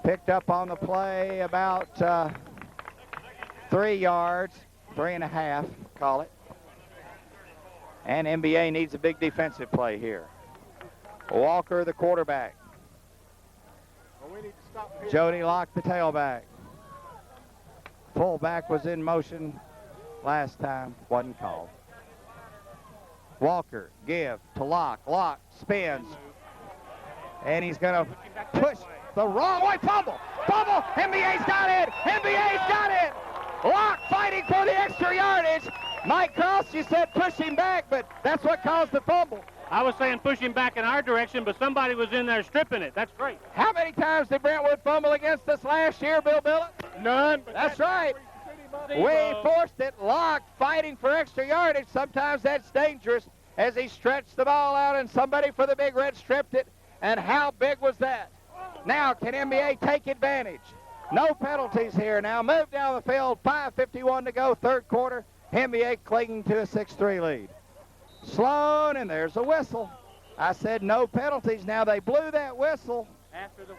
Speaker 1: Picked up on the play about 3 yards, 3.5, call it. And MBA needs a big defensive play here. Walker, the quarterback.
Speaker 2: Well, we need to stop here.
Speaker 1: Jody Locke, the tailback. Fullback was in motion last time, wasn't called. Walker, give to Locke. Locke spins. And he's going to push the wrong way. Fumble. Fumble. NBA's got it. NBA's got it. Locke fighting for the extra yardage. Mike Cross, you said push him back, but that's what caused the fumble.
Speaker 3: I was saying push him back in our direction, but somebody was in there stripping it. That's great.
Speaker 1: How many times did Brentwood fumble against us last year, Bill Billett?
Speaker 2: None. But
Speaker 1: That's right. We forced it. Locke fighting for extra yardage. Sometimes that's dangerous as he stretched the ball out and somebody for the Big Red stripped it. And how big was that? Now, can NBA take advantage? No penalties here now. Move down the field. 5:51 to go, third quarter. NBA clinging to a 6-3 lead. Sloan, and there's a whistle. I said no penalties. Now they blew that whistle.
Speaker 3: After the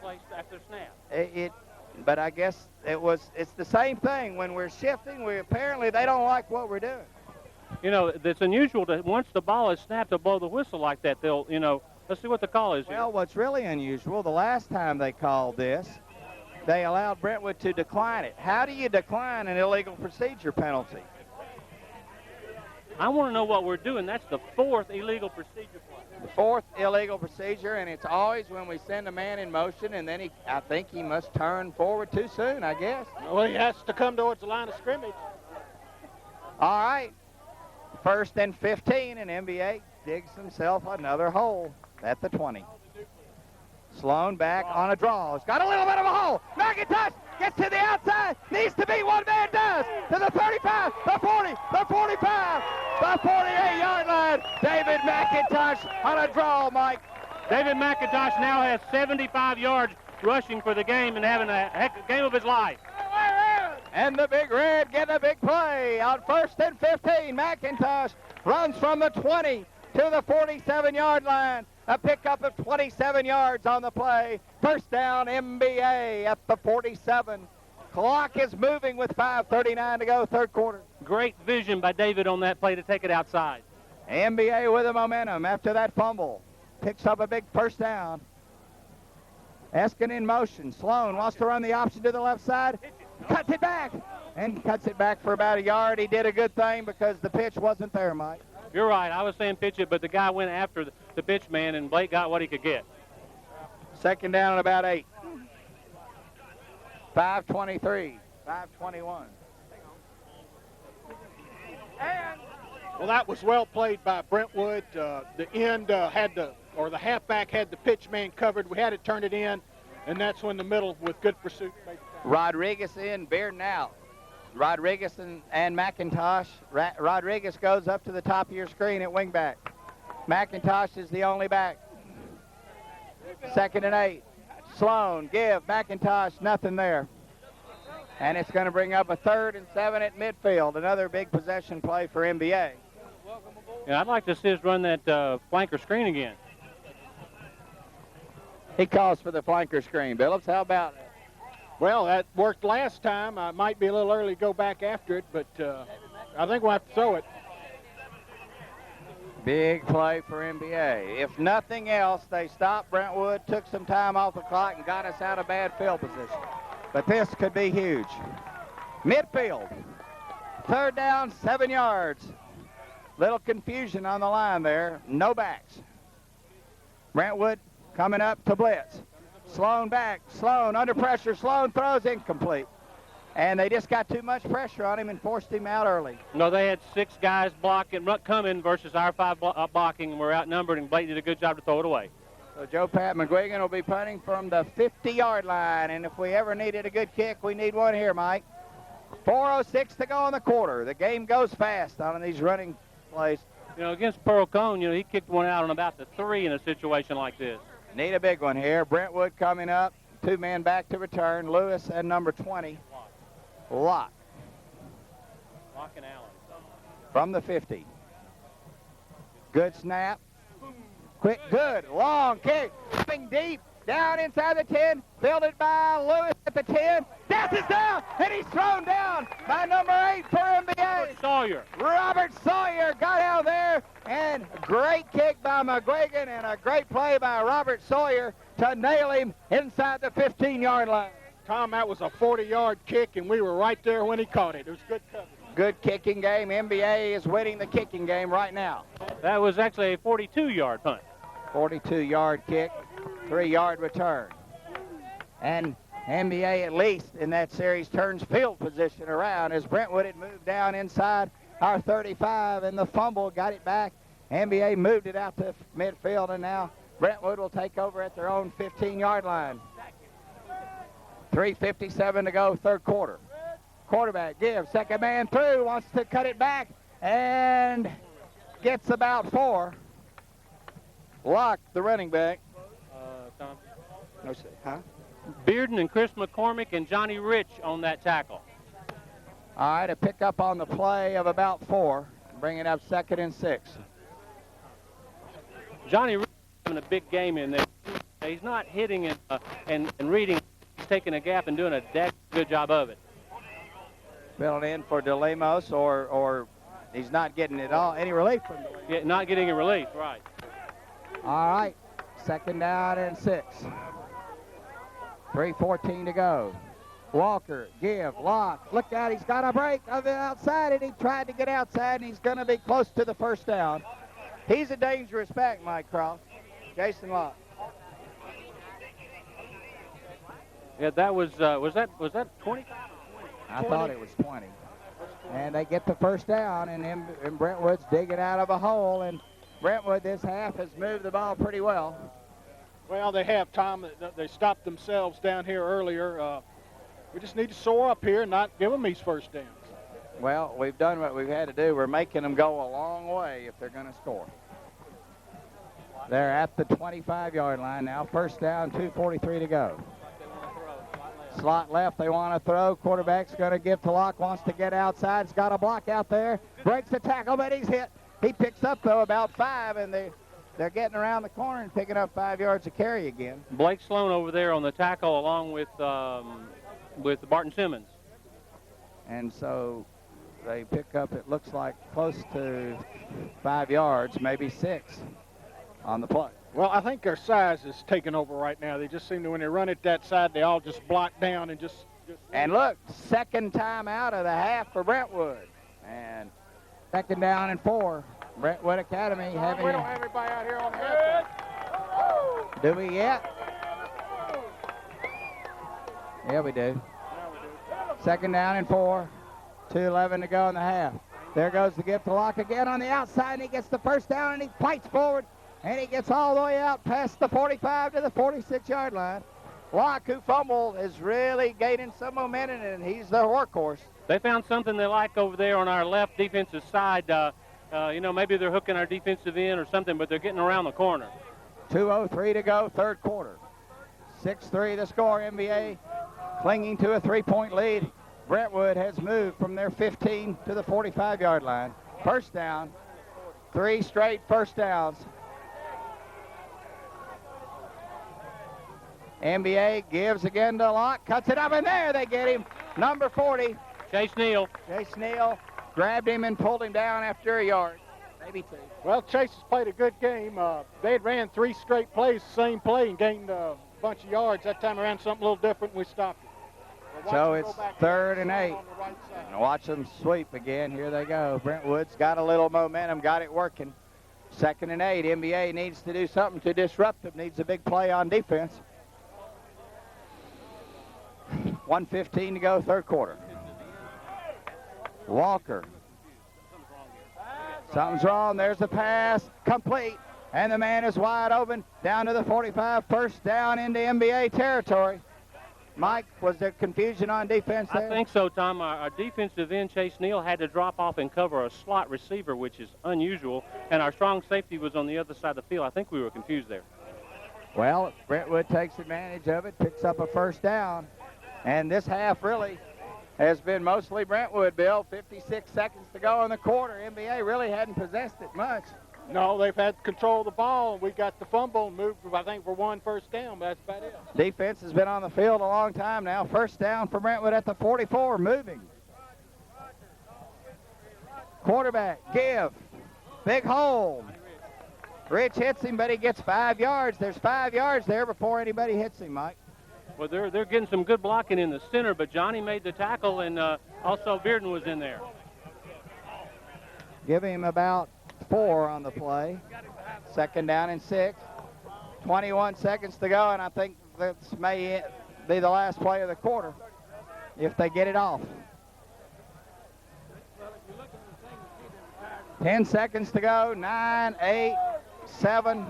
Speaker 3: play, after the snap.
Speaker 1: But I guess it's the same thing. When we're shifting, apparently they don't like what we're doing.
Speaker 3: You know, it's unusual that once the ball is snapped to blow the whistle like that, they'll, let's see what the call is here.
Speaker 1: Well, what's really unusual, the last time they called this, they allowed Brentwood to decline it. How do you decline an illegal procedure penalty?
Speaker 3: I want to know what we're doing. That's the 4th illegal procedure play.
Speaker 1: The 4th illegal procedure, and it's always when we send a man in motion, and then I think he must turn forward too soon, I guess.
Speaker 2: Well, he has to come towards the line of scrimmage.
Speaker 1: All right. 1st and 15, and NBA digs himself another hole at the 20. Sloan back on a draw. He's got a little bit of a hole. McIntosh gets to the outside. Needs to be one man does. To the 35, the 40, the 45, the 48-yard line. David McIntosh on a draw, Mike.
Speaker 3: David McIntosh now has 75 yards rushing for the game and having a heck of a game of his life.
Speaker 1: And the Big Red getting a big play on 1st and 15. McIntosh runs from the 20 to the 47-yard line. A pickup of 27 yards on the play. First down, MBA at the 47. Clock is moving with 5:39 to go, third quarter.
Speaker 3: Great vision by David on that play to take it outside.
Speaker 1: MBA with the momentum after that fumble. Picks up a big first down. Eskin in motion. Sloan wants to run the option to the left side. Cuts it back. And cuts it back for about a yard. He did a good thing because the pitch wasn't there, Mike.
Speaker 3: You're right. I was saying pitch it, but the guy went after the pitch man, and Blake got what he could get.
Speaker 1: Second down at about 8. 5:23. 5:21.
Speaker 2: Well, that was well played by Brentwood. The end the halfback had the pitch man covered. We had to turn it in, and that's when the middle with good pursuit.
Speaker 1: Rodriguez in, Bearden out. Rodriguez and McIntosh. Rodriguez goes up to the top of your screen at wingback. McIntosh is the only back. 2nd and 8. Sloan, give. McIntosh, nothing there. And it's going to bring up a 3rd and 7 at midfield. Another big possession play for NBA.
Speaker 3: Yeah, I'd like to see us run that flanker screen again.
Speaker 1: He calls for the flanker screen. Billups, how about it?
Speaker 2: Well, that worked last time. I might be a little early to go back after it, but I think we'll have to throw it.
Speaker 1: Big play for NBA. If nothing else, they stopped Brentwood, took some time off the clock, and got us out of bad field position. But this could be huge. Midfield. 3rd down, 7 yards. Little confusion on the line there. No backs. Brentwood coming up to blitz. Sloan back. Sloan under pressure. Sloan throws incomplete. And they just got too much pressure on him and forced him out early.
Speaker 3: No, they had 6 guys blocking, coming versus our 5 blocking, and we're outnumbered, and Blake did a good job to throw it away.
Speaker 1: So Joe Pat McGuigan will be punting from the 50-yard line, and if we ever needed a good kick, we need one here, Mike. 4:06 to go in the quarter. The game goes fast on these running plays.
Speaker 3: You know, against Pearl Cone, he kicked one out on about the 3 in a situation like this.
Speaker 1: Need a big one here. Brentwood coming up. 2 men back to return. Lewis and number 20. Locke.
Speaker 3: Locke and Allen.
Speaker 1: From the 50. Good snap. Quick, good, long kick. Coming deep, down inside the 10. Fielded by Lewis at the 10. Dances down, and he's thrown down by number 8 for MBA.
Speaker 3: Sawyer.
Speaker 1: Robert Sawyer got out there, and a great kick by McGuigan and a great play by Robert Sawyer to nail him inside the 15-yard line.
Speaker 2: Tom, that was a 40-yard kick, and we were right there when he caught it. It was good coverage.
Speaker 1: Good kicking game. MBA is winning the kicking game right now.
Speaker 3: That was actually a 42-yard punt.
Speaker 1: 42-yard kick, 3-yard return. And MBA, at least in that series, turns field position around as Brentwood had moved down inside our 35, and the fumble got it back. MBA moved it out to midfield, and now Brentwood will take over at their own 15-yard line. 3:57 to go, third quarter. Quarterback gives, second man through, wants to cut it back, and gets about 4. Locke, the running back.
Speaker 3: Tom.
Speaker 1: No, say, huh?
Speaker 3: Bearden and Chris McCormick and Johnny Rich on that tackle.
Speaker 1: All right, a pickup on the play of about 4, bringing up 2nd and 6.
Speaker 3: Johnny Rich is having a big game in there. He's not hitting and reading. He's taking a gap and doing a good job of it.
Speaker 1: Filling in for DeLemos, or he's not getting it all. Any relief from DeLemos?
Speaker 3: Yeah, not getting a relief, right.
Speaker 1: All right, 2nd down and 6. 3:14 to go. Walker, give, Locke, look out, he's got a break of the outside, and he tried to get outside, and he's going to be close to the first down. He's a dangerous back, Mike Cross. Jason Locke.
Speaker 3: Yeah, that was that 20?
Speaker 1: I thought it was 20. And they get the first down, and Brentwood's digging out of a hole, and Brentwood this half has moved the ball pretty well.
Speaker 2: Well, they have, Tom. They stopped themselves down here earlier. We just need to soar up here and not give them these first downs.
Speaker 1: Well, we've done what we've had to do. We're making them go a long way if they're going to score. They're at the 25-yard line now. First down, 2:43 to go. Slot left, they want to throw. Quarterback's going to give to Locke, wants to get outside. He's got a block out there. Breaks the tackle, but he's hit. He picks up, though, about 5, and they're getting around the corner and picking up 5 yards of carry again.
Speaker 3: Blake Sloan over there on the tackle along with Barton Simmons.
Speaker 1: And so they pick up, it looks like, close to 5 yards, maybe 6 on the play.
Speaker 2: Well, I think their size is taking over right now. They just seem to, when they run it that side, they all just block down and just
Speaker 1: And look, 2nd time out of the half for Brentwood. And 2nd down and 4. Brentwood Academy having...
Speaker 2: We don't have anybody out here on the half.
Speaker 1: Do we yet? Yeah, we do. 2nd down and 4. 2:11 to go in the half. There goes the gift to Locke again on the outside, and he gets the first down, and he fights forward, and he gets all the way out past the 45 to the 46-yard line. Locke, who fumbled, is really gaining some momentum, and he's the workhorse.
Speaker 3: They found something they like over there on our left defensive side. Maybe they're hooking our defensive end or something, but they're getting around the corner.
Speaker 1: 2:03 to go, third quarter. 6-3 the score. MBA clinging to a 3-point lead. Brentwood has moved from their 15 to the 45-yard line. First down, 3 straight first downs. MBA gives again to Locke, cuts it up, and there they get him. Number 40.
Speaker 3: Chase Neal.
Speaker 1: Chase Neal grabbed him and pulled him down after a yard, maybe 2.
Speaker 2: Well, Chase has played a good game. They had ran 3 straight plays, same play, and gained a bunch of yards. That time around, something a little different, we stopped it.
Speaker 1: So it's 3rd and 8. And watch them sweep again. Here they go. Brentwood's got a little momentum, got it working. 2nd and 8. MBA needs to do something to disrupt them. Needs a big play on defense. 1:15 to go, third quarter. Walker. Something's wrong. There's the pass. Complete. And the man is wide open down to the 45. First down into MBA territory. Mike, was there confusion on defense there?
Speaker 3: I think so, Tom. Our defensive end, Chase Neal, had to drop off and cover a slot receiver, which is unusual, and our strong safety was on the other side of the field. I think we were confused there.
Speaker 1: Well, Brentwood takes advantage of it, picks up a first down, and this half really has been mostly Brentwood, Bill. 56 seconds to go in the quarter. NBA really hadn't possessed it much.
Speaker 2: No, they've had control of the ball, and we got the fumble and moved, I think, for one first down, but that's about it.
Speaker 1: Defense has been on the field a long time now. First down for Brentwood at the 44, moving. Quarterback, give. Big hole. Rich hits him, but he gets 5 yards. There's 5 yards there before anybody hits him, Mike.
Speaker 3: Well, they're getting some good blocking in the center, but Johnny made the tackle, and also Bearden was in there.
Speaker 1: Give him about 4 on the play. Second down and 6. 21 seconds to go, and I think this may be the last play of the quarter if they get it off. 10 seconds to go. 9, 8, 7,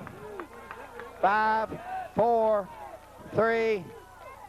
Speaker 1: 5, 4, 3,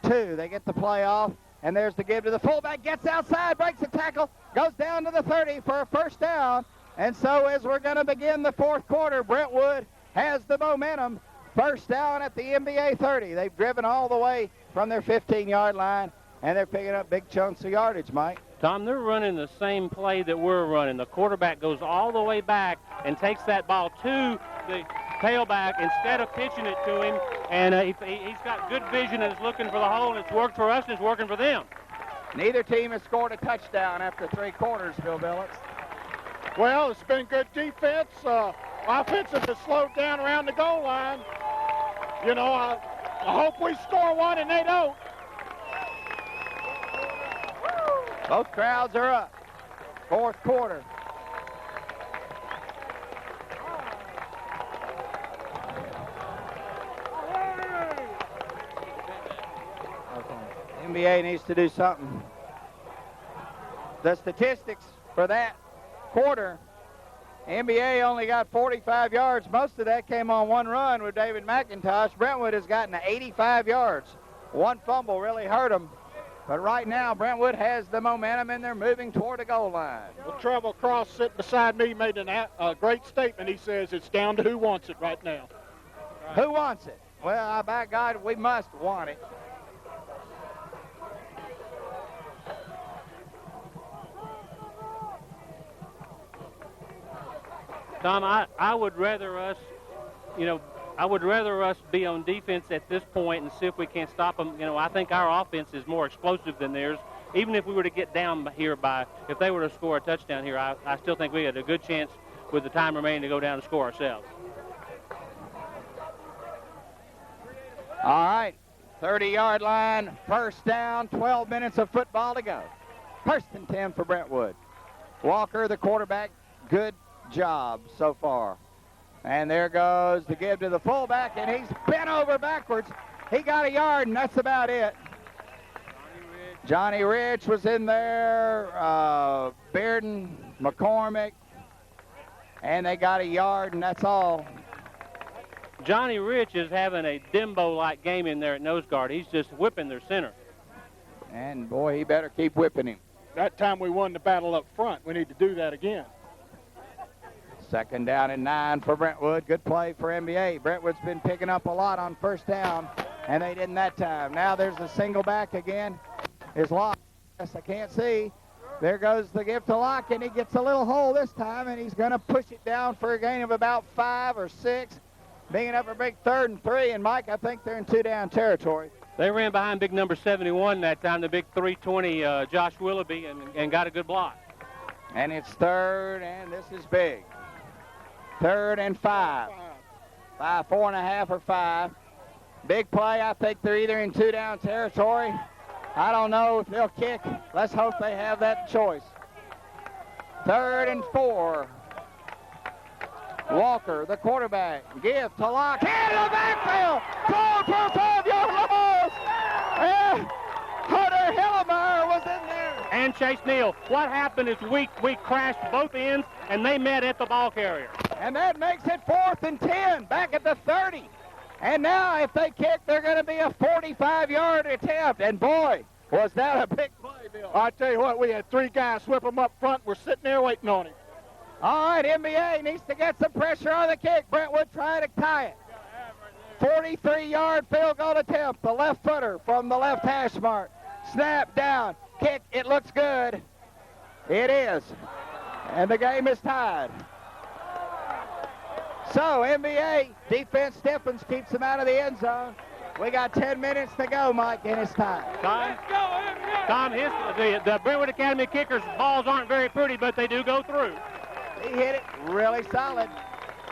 Speaker 1: 2. They get the play off, and there's the give to the fullback. Gets outside, breaks the tackle, goes down to the 30 for a first down. And so as we're going to begin the fourth quarter, Brentwood has the momentum. First down at the NBA 30. They've driven all the way from their 15-yard line, and they're picking up big chunks of yardage, Mike.
Speaker 3: Tom, they're running the same play that we're running. The quarterback goes all the way back and takes that ball to the tailback instead of pitching it to him. And he's got good vision and is looking for the hole, and it's worked for us and it's working for them.
Speaker 1: Neither team has scored a touchdown after 3 quarters, Bill Billets.
Speaker 2: Well, it's been good defense. Offensive has slowed down around the goal line. You know, I hope we score one and they don't.
Speaker 1: Both crowds are up. Fourth quarter. NBA needs to do something. The statistics for that quarter, NBA only got 45 yards. Most of that came on one run with David McIntosh. Brentwood has gotten to 85 yards. One fumble really hurt them. But right now, Brentwood has the momentum, and they're moving toward the goal line.
Speaker 2: Well, Trevor Cross sitting beside me made a great statement. He says it's down to who wants it right now.
Speaker 1: Who wants it? Well, by God, we must want it.
Speaker 3: Tom, I would rather us, I would rather us be on defense at this point and see if we can't stop them. I think our offense is more explosive than theirs. Even if we were to get down here if they were to score a touchdown here, I still think we had a good chance with the time remaining to go down and score ourselves.
Speaker 1: All right, 30-yard line, first down, 12 minutes of football to go. First and 10 for Brentwood. Walker, the quarterback, good job so far. And there goes the give to the fullback, and he's bent over backwards. He got a yard, and that's about it. Johnny Rich was in there, Bearden, McCormick, and they got a yard, and that's all.
Speaker 3: Johnny Rich is having a Dimbo-like game in there at nose guard. He's just whipping their center.
Speaker 1: And, boy, he better keep whipping him.
Speaker 2: That time we won the battle up front. We need to do that again.
Speaker 1: Second down and 9 for Brentwood. Good play for NBA. Brentwood's been picking up a lot on first down, and they didn't that time. Now there's a single back again. Is Locke. Yes, I can't see. There goes the give to Locke, and he gets a little hole this time, and he's going to push it down for a gain of about 5 or 6. Bringing up a big 3rd and 3, and Mike, I think they're in 2-down territory.
Speaker 3: They ran behind big number 71 that time, the big 320 Josh Willoughby, and got a good block.
Speaker 1: And it's 3rd, and this is big. 3rd and 5. 4.5 or 5. Big play. I think they're either in 2-down territory. I don't know if they'll kick. Let's hope they have that choice. 3rd and 4. Walker, the quarterback, give to Locke. Hit in the backfield. Goal for a 5-yard loss. And Hunter Hillemeyer was in there.
Speaker 3: And Chase Neal. What happened is we crashed both ends, and they met at the ball carrier.
Speaker 1: And that makes it 4th and 10, back at the 30. And now if they kick, they're going to be a 45-yard attempt. And boy, was that a big play, Bill.
Speaker 2: I tell you what, we had 3 guys whip him up front. We're sitting there waiting on him.
Speaker 1: All right, MBA needs to get some pressure on the kick. Brentwood trying to tie it. 43-yard field goal attempt. The left footer from the left hash mark. Snap down. Kick. It looks good. It is. And the game is tied. So MBA defense stiffens, keeps them out of the end zone. We got 10 minutes to go, Mike, and it's time.
Speaker 3: Tom, the Brentwood Academy kickers' balls aren't very pretty, but they do go through.
Speaker 1: He hit it really solid.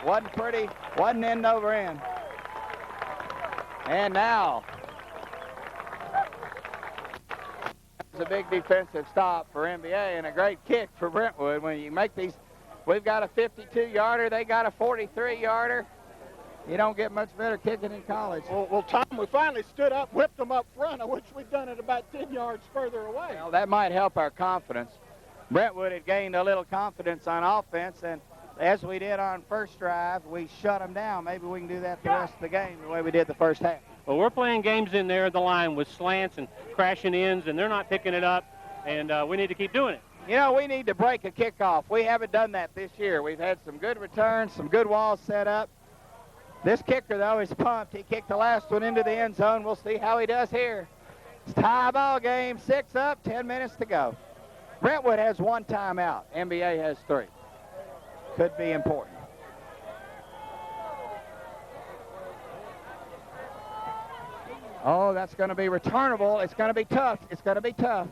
Speaker 1: Wasn't pretty, wasn't end over end. And now, it's a big defensive stop for MBA and a great kick for Brentwood. When you make these, we've got a 52-yarder, they got a 43-yarder. You don't get much better kicking in college.
Speaker 2: Well, Tom, we finally stood up, whipped them up front. I wish we'd done it about 10 yards further away.
Speaker 1: Well, that might help our confidence. Brentwood had gained a little confidence on offense, and as we did on first drive, we shut them down. Maybe we can do that the rest of the game the way we did the first half.
Speaker 3: Well, we're playing games in there at the line with slants and crashing ends, and they're not picking it up, and we need to keep doing it.
Speaker 1: You know, we need to break a kickoff. We haven't done that this year. We've had some good returns, some good walls set up. This kicker, though, is pumped. He kicked the last one into the end zone. We'll see how he does here. It's tie ball game, 6 up, 10 minutes to go. Brentwood has 1 timeout. MBA has 3. Could be important. Oh, that's going to be returnable. It's going to be tough. It's going to be tough.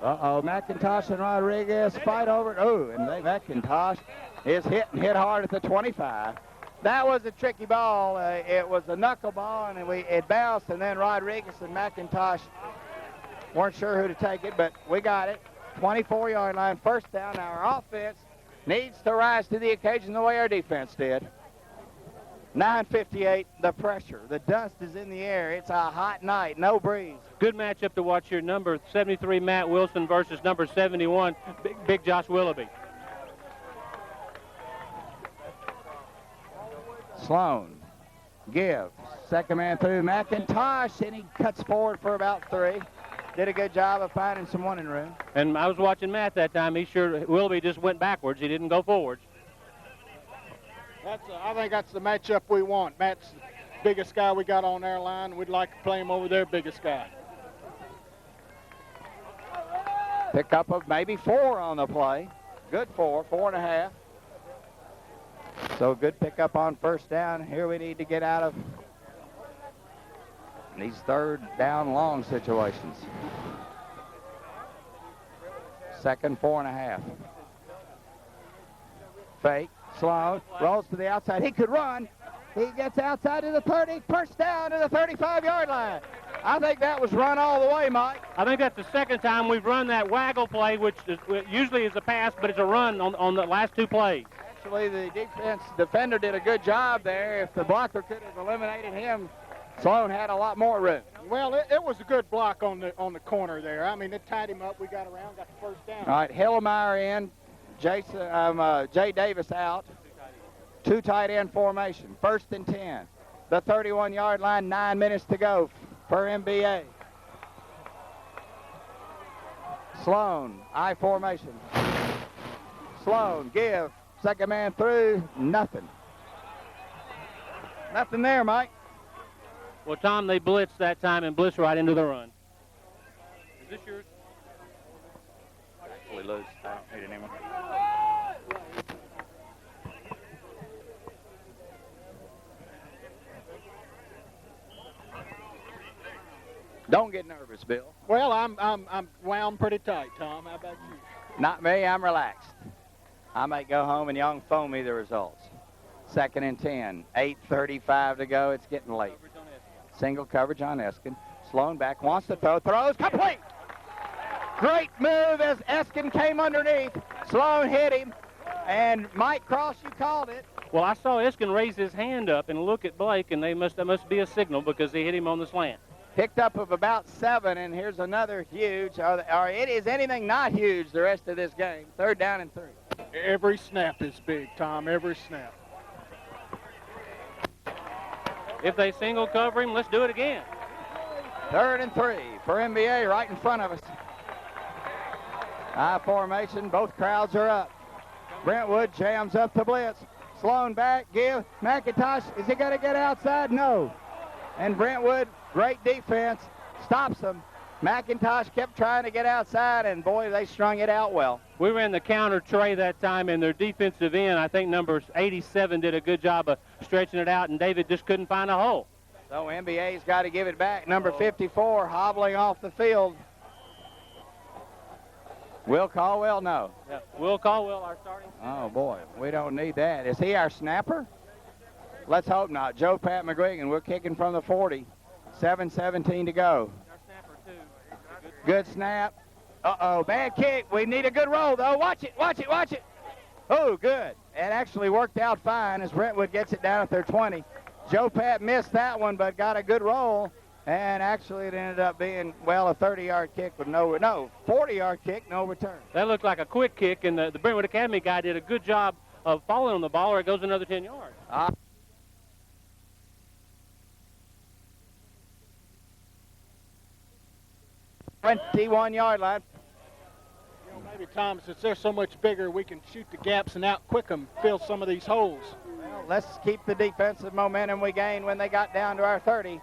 Speaker 1: Uh-oh, McIntosh and Rodriguez fight over it. Oh, and McIntosh is hit hard at the 25. That was a tricky ball. It was a knuckle ball, and it bounced, and then Rodriguez and McIntosh weren't sure who to take it, but we got it. 24-yard line, first down. Now our offense needs to rise to the occasion the way our defense did. 9:58, the pressure. The dust is in the air. It's a hot night, no breeze.
Speaker 3: Good matchup to watch here. Number 73, Matt Wilson, versus number 71, Big Josh Willoughby.
Speaker 1: Sloan, give, second man through, McIntosh, and he cuts forward for about 3. Did a good job of finding some running room.
Speaker 3: And I was watching Matt that time. Willoughby just went backwards. He didn't go forwards.
Speaker 2: I think that's the matchup we want. Matt's the biggest guy we got on our line. We'd like to play him over their biggest guy.
Speaker 1: Pick up of maybe 4 on the play. Good 4.5. So good pickup on first down. Here we need to get out of these third down long situations. Second 4.5. Fake. Sloan rolls to the outside. He could run. He gets outside to the 30. First down to the 35-yard line. I think that was run all the way, Mike.
Speaker 3: I think that's the second time we've run that waggle play, which usually is a pass, but it's a run on the last 2 plays.
Speaker 1: Actually, the defender did a good job there. If the blocker could have eliminated him, Sloan had a lot more room.
Speaker 2: Well, it was a good block on the corner there. I mean, it tied him up. We got around, got the first down.
Speaker 1: All right, Hillemeyer in. Jay Davis out. 2 tight end formation. First and 10. The 31-yard line, 9 minutes to go for MBA. Sloan, I formation. Sloan, give. Second man through, nothing. Nothing there, Mike.
Speaker 3: Well, Tom, they blitzed that time and blitzed right into the run. Is this yours?
Speaker 1: Actually loose. I don't need it anymore. Don't get nervous, Bill.
Speaker 2: Well, I'm wound pretty tight, Tom. How about you?
Speaker 1: Not me. I'm relaxed. I might go home and y'all can phone me the results. Second and 10. 8:35 to go. It's getting late. Single coverage on Eskin. Sloan back. Wants to throw. Throws. Complete. Great move as Eskin came underneath. Sloan hit him. And Mike Cross, you called it.
Speaker 3: Well, I saw Eskin raise his hand up and look at Blake, and that must be a signal because he hit him on the slant.
Speaker 1: picked up of about 7, and here's another huge, or it is anything not huge the rest of this game. 3rd down and 3.
Speaker 2: Every snap is big, Tom, every snap.
Speaker 3: If they single cover him, let's do it again.
Speaker 1: 3rd and 3 for MBA right in front of us. High formation, both crowds are up. Brentwood jams up the blitz. Sloan back, give. McIntosh, is he going to get outside? No. And Brentwood, great defense, stops them. McIntosh kept trying to get outside, and boy, they strung it out well.
Speaker 3: We ran the counter tray that time, and their defensive end, I think number 87, did a good job of stretching it out, and David just couldn't find a hole.
Speaker 1: So NBA's got to give it back. Number 54 hobbling off the field. Will Caldwell? No.
Speaker 3: Yeah. Will Caldwell, our starting.
Speaker 1: Oh, boy, we don't need that. Is he our snapper? Let's hope not. Joe Pat McGuigan, we're kicking from the 40. 7:17 to go.
Speaker 3: Our snapper, too.
Speaker 1: Good snap. Uh-oh, bad kick. We need a good roll, though. Watch it, watch it, watch it. Oh, good. It actually worked out fine as Brentwood gets it down at their 20. Joe Pat missed that one, but got a good roll. And actually, it ended up being, well, a 30-yard kick with no 40-yard kick, no return.
Speaker 3: That looked like a quick kick, and the Brentwood Academy guy did a good job of falling on the ball, or it goes another 10 yards.
Speaker 1: 21-yard line.
Speaker 2: You know, maybe, Tom, since they're so much bigger, we can shoot the gaps and out-quick them, fill some of these holes.
Speaker 1: Well, let's keep the defensive momentum we gained when they got down to our 30.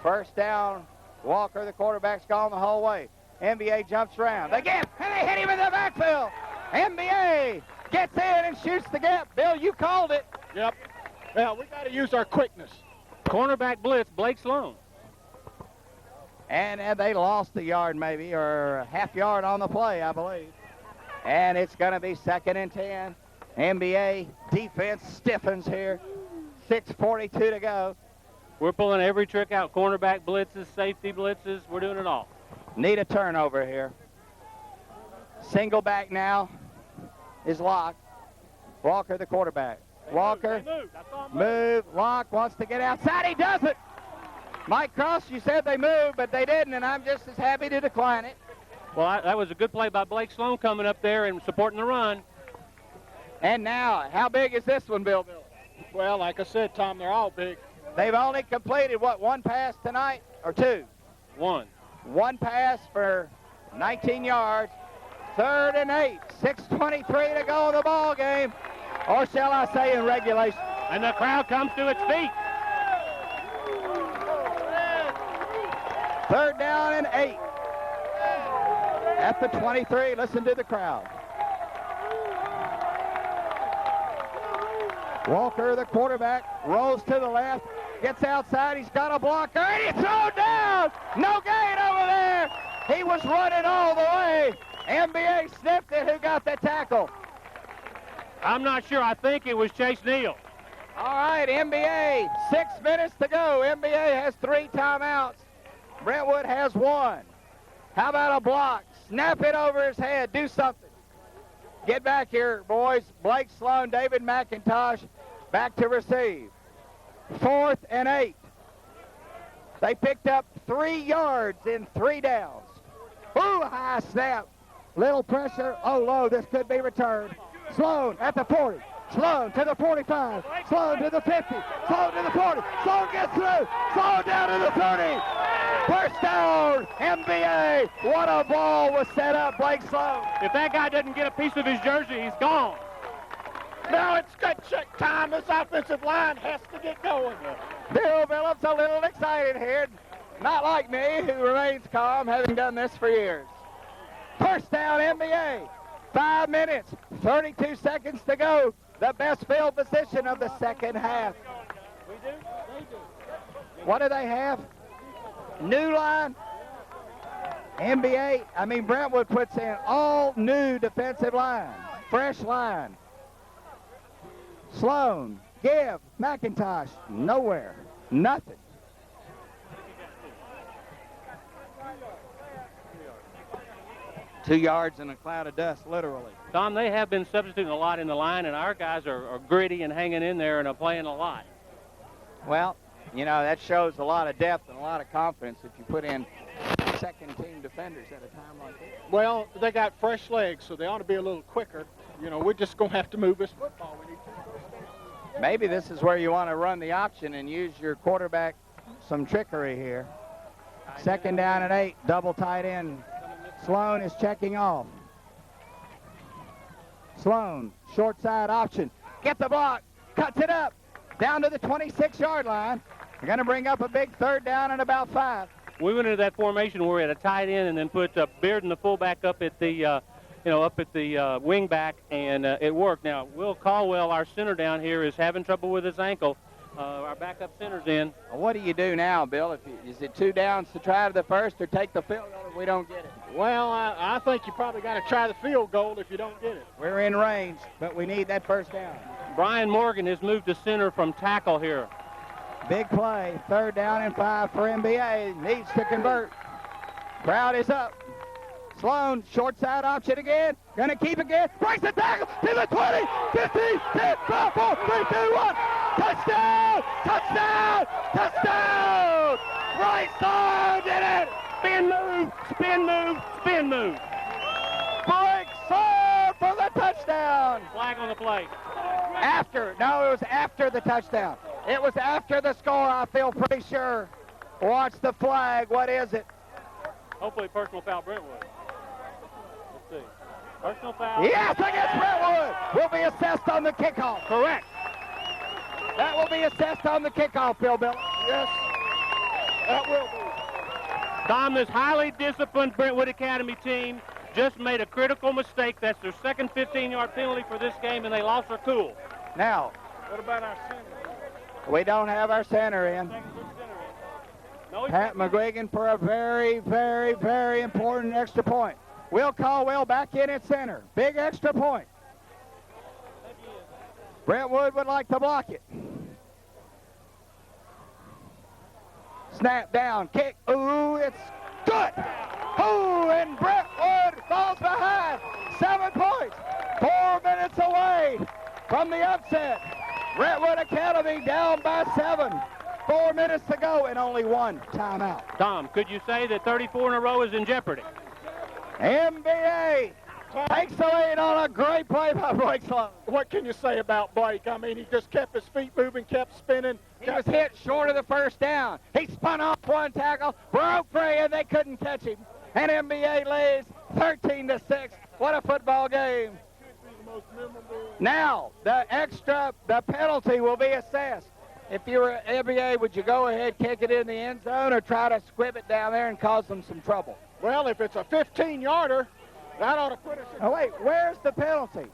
Speaker 1: 1st down, Walker, the quarterback's gone the whole way. NBA jumps around. They get, and they hit him in the backfield. NBA gets in and shoots the gap. Bill, you called it.
Speaker 2: Yep. Well, we got to use our quickness.
Speaker 3: Cornerback blitz, Blake Sloan.
Speaker 1: And they lost a yard maybe, or a half yard on the play, I believe. And it's going to be 2nd and 10. NBA defense stiffens here. 6:42 to go.
Speaker 3: We're pulling every trick out. Cornerback blitzes, safety blitzes. We're doing it all.
Speaker 1: Need a turnover here. Single back now is Locke. Walker, the quarterback. Walker, move. Locke wants to get outside. He doesn't. Mike Cross, you said they moved, but they didn't, and I'm just as happy to decline it.
Speaker 3: Well, that was a good play by Blake Sloan coming up there and supporting the run.
Speaker 1: And now, how big is this one, Bill?
Speaker 2: Well, like I said, Tom, they're all big.
Speaker 1: They've only completed, what, 1 pass tonight, or 2?
Speaker 3: 1.
Speaker 1: 1 pass for 19 yards. 3rd and 8. 6:23 to go in the ball game, or shall I say in regulation.
Speaker 3: And the crowd comes to its feet.
Speaker 1: 3rd down and 8. At the 23, listen to the crowd. Walker, the quarterback, rolls to the left, gets outside, he's got a blocker, and he's thrown down! No gain over there! He was running all the way. MBA sniffed it. Who got the tackle?
Speaker 3: I'm not sure. I think it was Chase Neal.
Speaker 1: All right, MBA, 6 minutes to go. MBA has 3 timeouts. Brentwood has 1. How about a block? Snap it over his head. Do something. Get back here, boys. Blake Sloan, David McIntosh, back to receive. 4th and 8. They picked up 3 yards in 3 downs. Ooh, high snap. Little pressure. Oh, low. This could be returned. Sloan at the 40. Sloan to the 45. Sloan to the 50. Sloan to the 40. Sloan gets through. Sloan down to the 30. First down, MBA. What a ball was set up, Blake Sloan.
Speaker 3: If that guy doesn't get a piece of his jersey, he's gone.
Speaker 2: Now it's good check time. This offensive line has to get going.
Speaker 1: Bill Phillips a little excited here. Not like me, who remains calm, having done this for years. First down, MBA. 5 minutes, 32 seconds to go. The best field position of the second half.
Speaker 2: We do? They do.
Speaker 1: What do they have? New line. Brentwood puts in all new defensive line. Fresh line. Sloan, give, McIntosh, nowhere, nothing. Two yards in a cloud of dust, literally.
Speaker 3: Tom, they have been substituting a lot in the line, and our guys are gritty and hanging in there and are playing a lot.
Speaker 1: Well, You know, that shows a lot of depth and a lot of confidence if you put in second-team defenders at a time like this.
Speaker 2: Well, they got fresh legs, so they ought to be a little quicker. You know, we're just going to have to move this football. We need 2 first downs.
Speaker 1: Maybe this is where you want to run the option and use your quarterback some trickery here. 2nd down and 8, double tight end. Sloan is checking off. Sloan, short side option. Get the block, cuts it up, down to the 26-yard line. They're going to bring up a big 3rd down and about 5.
Speaker 3: We went into that formation where we had a tight end and then put Bearden, the fullback, up at the wing back, and it worked. Now, Will Caldwell, our center down here, is having trouble with his ankle. Our backup center's in.
Speaker 1: What do you do now, Bill? Is it 2 downs to try to the first or take the field goal if we don't get it?
Speaker 2: Well, I think you probably got to try the field goal if you don't get it.
Speaker 1: We're in range, but we need that 1st down.
Speaker 3: Brian Morgan has moved to center from tackle here.
Speaker 1: Big play, 3rd down and 5 for MBA. Needs to convert. Crowd is up. Sloan, short side option again. Gonna keep again. Breaks the tackle to the 20, 15, 10, 5, 4, 3, 2, 1. Touchdown! Touchdown! Touchdown! Bryce Sloan did it!
Speaker 3: Spin move, spin move, spin move.
Speaker 1: Bryce Sloan for the touchdown!
Speaker 3: Flag on the play.
Speaker 1: It was after the touchdown. It was after the score, I feel pretty sure. Watch the flag. What is it?
Speaker 3: Hopefully personal foul Brentwood. Let's see. Personal foul.
Speaker 1: Yes, against Brentwood. Will be assessed on the kickoff.
Speaker 3: Correct.
Speaker 1: That will be assessed on the kickoff, Bill.
Speaker 2: Yes, that will be.
Speaker 3: Tom, this highly disciplined Brentwood Academy team just made a critical mistake. That's their 2nd 15-yard penalty for this game, and they lost their cool.
Speaker 1: Now,
Speaker 2: What about our center?
Speaker 1: we don't have our center in.
Speaker 3: No,
Speaker 1: Pat McGuigan for a very, very, very important extra point. Will Caldwell back in at center. Big extra point. Brentwood would like to block it. Snap down, kick. Ooh, it's good. Ooh, and Brentwood falls behind. 7 points. 4 minutes away from the upset. Brentwood Academy down by 7. 4 minutes to go and only 1 timeout.
Speaker 3: Tom, could you say that 34 in a row is in jeopardy?
Speaker 1: MBA takes the lead on a great play by Blake Sloan.
Speaker 2: What can you say about Blake? I mean, he just kept his feet moving, kept spinning.
Speaker 1: He was hit short of the 1st down. He spun off 1 tackle, broke free, and they couldn't catch him. And MBA leads 13-6. What a football game. Now, the penalty will be assessed. If you were MBA, would you go ahead, kick it in the end zone, or try to squib it down there and cause them some trouble?
Speaker 2: Well, if it's a 15-yarder, that ought to put us in.
Speaker 1: Oh, wait, where's the penalty?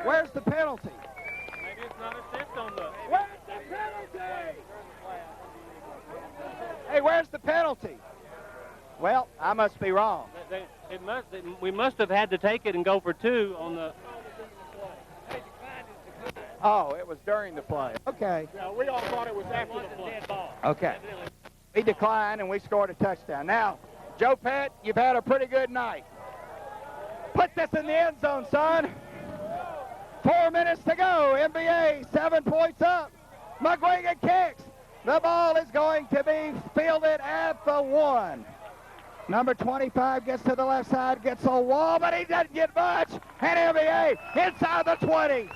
Speaker 1: Where's the penalty?
Speaker 3: Maybe it's not assessed on the...
Speaker 1: Where's the penalty? Hey, where's the penalty? Well, I must be wrong.
Speaker 3: We must have had to take it and go for 2 on the...
Speaker 1: Oh, it was during the play. Okay.
Speaker 2: Yeah, we all thought it was after the play.
Speaker 1: Okay. We declined, and we scored a touchdown. Now, Joe Pett, you've had a pretty good night. Put this in the end zone, son. 4 minutes to go. NBA 7 points up. McGuigan kicks. The ball is going to be fielded at the 1. Number 25 gets to the left side, gets a wall, but he doesn't get much. And NBA inside the 20.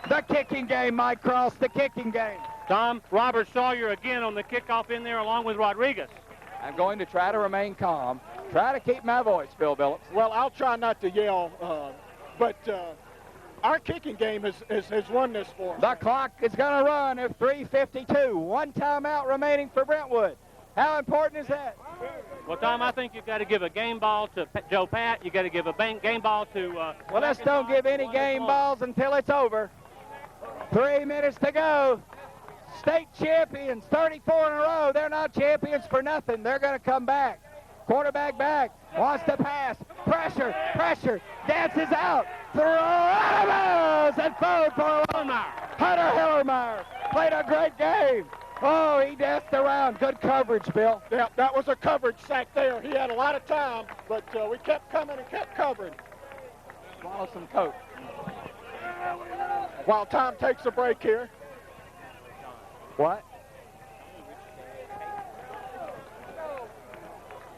Speaker 1: The kicking game, Mike Cross, the kicking game.
Speaker 3: Tom, Robert Sawyer again on the kickoff in there along with Rodriguez.
Speaker 1: I'm going to try to remain calm. Try to keep my voice, Bill Billups.
Speaker 2: Well, I'll try not to yell, but our kicking game has won this for us.
Speaker 1: The clock is going to run at 3:52. 1 timeout remaining for Brentwood. How important is that?
Speaker 3: Well, Tom, I think you've got to give a game ball to Joe Pat. You've got to give a game ball to...
Speaker 1: Well, let's don't give any game balls until it's over. 3 minutes to go. State champions, 34 in a row. They're not champions for nothing. They're going to come back. Quarterback back, wants to pass. Pressure, dances out. Throw out of bounds and throw for Hunter Hillermeyer. Played a great game. Oh, he danced around. Good coverage, Bill.
Speaker 2: Yeah, that was a coverage sack there. He had a lot of time, but we kept coming and kept covering.
Speaker 1: Swallow some Coke.
Speaker 2: While Tom takes a break here.
Speaker 1: What?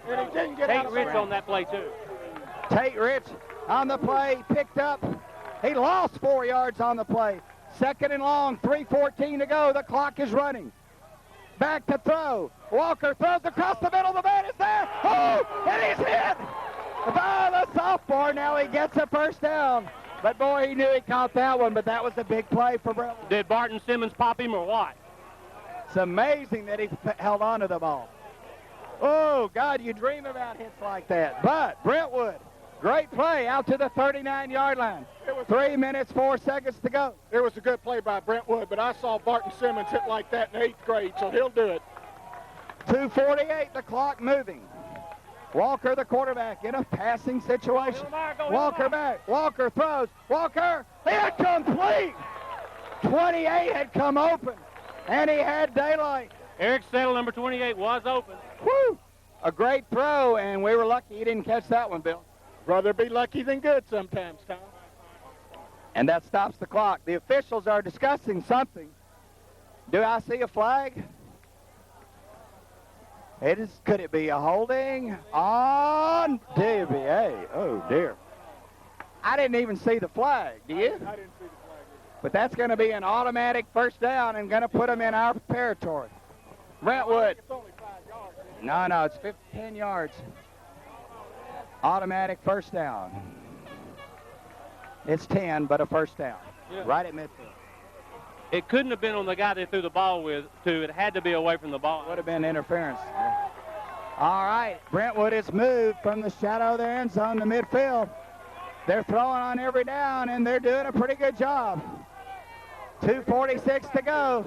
Speaker 2: And he didn't get out
Speaker 3: Tate
Speaker 2: of
Speaker 3: Rich
Speaker 2: bounds.
Speaker 3: on that play, too.
Speaker 1: Tate Rich on the play, picked up. He lost 4 yards on the play. 2nd and long, 3:14 to go. The clock is running. Back to throw. Walker throws across the middle. The man is there. Oh, and he's hit by the sophomore. Now he gets a first down. But, boy, he knew he caught that one, but that was a big play for Brentwood.
Speaker 3: Did Barton Simmons pop him or what?
Speaker 1: It's amazing that he held on to the ball. Oh, God, you dream about hits like that. But Brentwood, great play out to the 39-yard line. 3 minutes, 4 seconds to go.
Speaker 2: It was a good play by Brentwood, but I saw Barton Simmons hit like that in 8th grade, so he'll do it.
Speaker 1: 2:48, the clock moving. Walker, the quarterback, in a passing situation. Walker back. Walker throws. Walker, incomplete. 28 had come open, and he had daylight.
Speaker 3: Eric Settle, number 28, was open.
Speaker 1: Woo! A great throw, and we were lucky he didn't catch that one, Bill.
Speaker 2: Rather be lucky than good sometimes, Tom.
Speaker 1: And that stops the clock. The officials are discussing something. Do I see a flag? Could it be a holding on DBA? Oh, dear. I didn't even see the flag. Do you?
Speaker 2: I didn't see the flag either.
Speaker 1: But that's going to be an automatic first down and going to put them in our territory. Brentwood.
Speaker 2: It's only 5 yards.
Speaker 1: No, it's 10 yards. Automatic first down. It's 10, but a first down.
Speaker 3: Yeah.
Speaker 1: Right at midfield.
Speaker 3: It couldn't have been on the guy they threw the ball to. It had to be away from the ball.
Speaker 1: Would have been interference. All right, Brentwood has moved from the shadow of their end zone to midfield. They're throwing on every down, and they're doing a pretty good job. 2:46 to go.